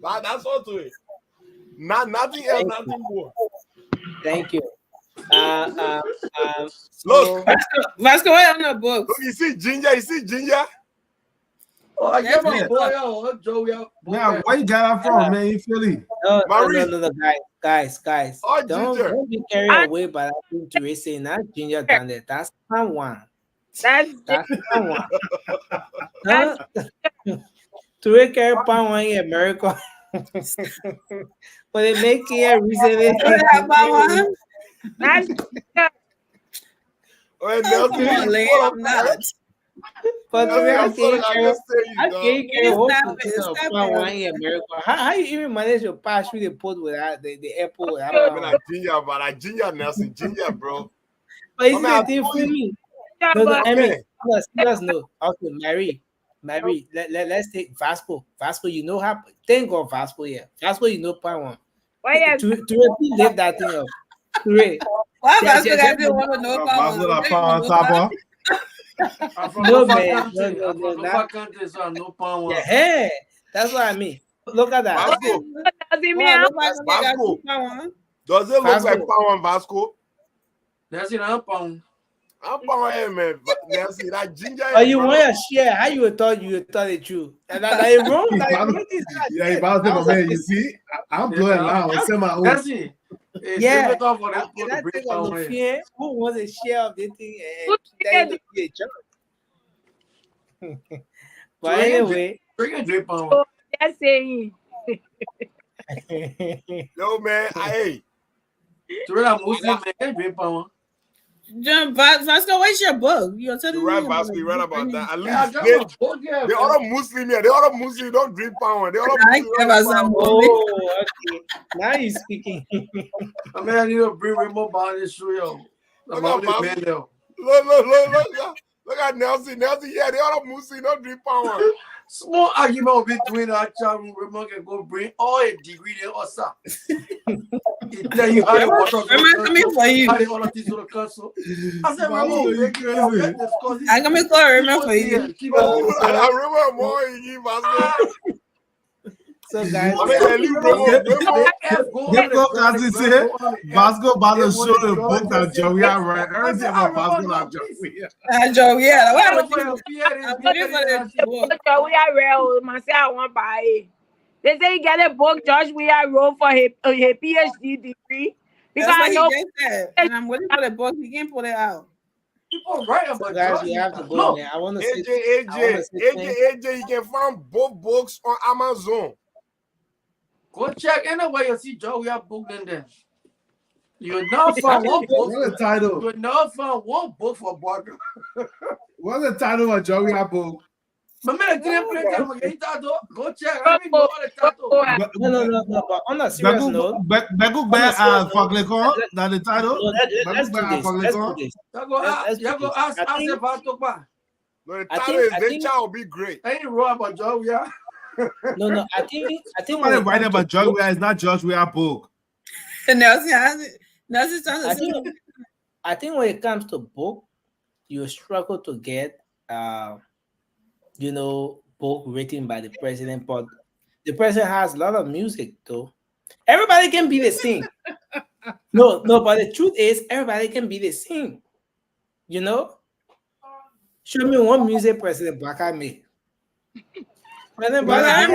That's all to it. Nothing else, nothing more. Thank you. Look, Vasco, what on the book? Look, you see Ginger? Oh, I get my boy, Joey. Man, where you got that from, man? You Philly? No, guys. Don't be carried away by that thing to say not Ginger down there. That's someone. That's someone. To carry pound in America. But they make it recently. That's I'm not. But I can't get pound in America. How you even manage to pass through the port without the airport? But Ginger Nelson, Ginger, bro. But it's the thing for me. I mean, let's know. Okay, Mary, let's take Vasco. Vasco, you know how. Thank God, Vasco. Yeah, Vasco, you know point one. To live that thing up. Why Vasco got to want to know Vasco No, man. No. Yeah, that's what I mean. Look at that. Vasco. Does it look like pound, Vasco? That's it, I'm pound. I'm pound, man. Nancy, that Ginger. Oh, you want to share? How you thought it true? And that wrong? Yeah, man. You see, I'm blowing loud. I say my own. Nancy. Yeah. Who wants a share of this thing? But anyway, that's saying. No, man. Hey. John Vasco, what's your book? You're telling me Vasco, you read about that. At least the other Muslim here, the other Muslim don't drink power. The other Muslim. Oh, okay. Now you're speaking. I mean, I need to bring remote behind this show. Look at Nelson. Yeah, the other Muslim don't drink power. Small argument between our child remote can go bring all a degree in Osa. Tell you how the water things to the council. I said, I'm gonna call Raymond for you. I remember more you give us. So guys, Go Kazi say Vasco about to show the book that Joey I read. Everything about Vasco that Joey. Joey, yeah. What I'm waiting for the book. Joey, I read myself. I want to buy it. They say he get a book, Josh. We are wrote for his PhD degree. Because That's what I know. he just said. And I'm waiting for the book. He can't put it out. People write So about guys, Josh. we have to go, man. I want to say, AJ, you can find both books on Amazon. Go check anywhere you see Joe. We have book in there. You will not find one book. What's the title? You will not find one book for Barker. What's the title of Joey book? Go check. I don't know the title. No. But on a serious note, that the title. Let's do this. Go ask about Tokpa. No, the title is "The Child Will Be Great." I ain't wrong about Joe. Yeah. No. I think somebody writing about Joey is not Josh. We are book. I think when it comes to book, you struggle to get book written by the president, but the president has a lot of music though. Everybody can be the same. No, but the truth is everybody can be the same. You know? Show me one music President Baka made. President Baka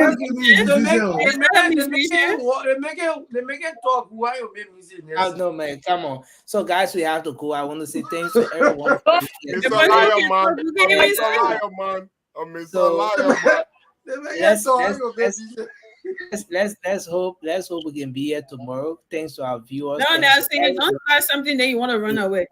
they make it talk why you make music. Oh no, man, come on. So guys, we have to go. I want to say thanks to everyone. Mr. Lion Man. Mr. Lion Man. Let's hope we can be here tomorrow. Thanks to our viewers. No, saying don't start something that you want to run away.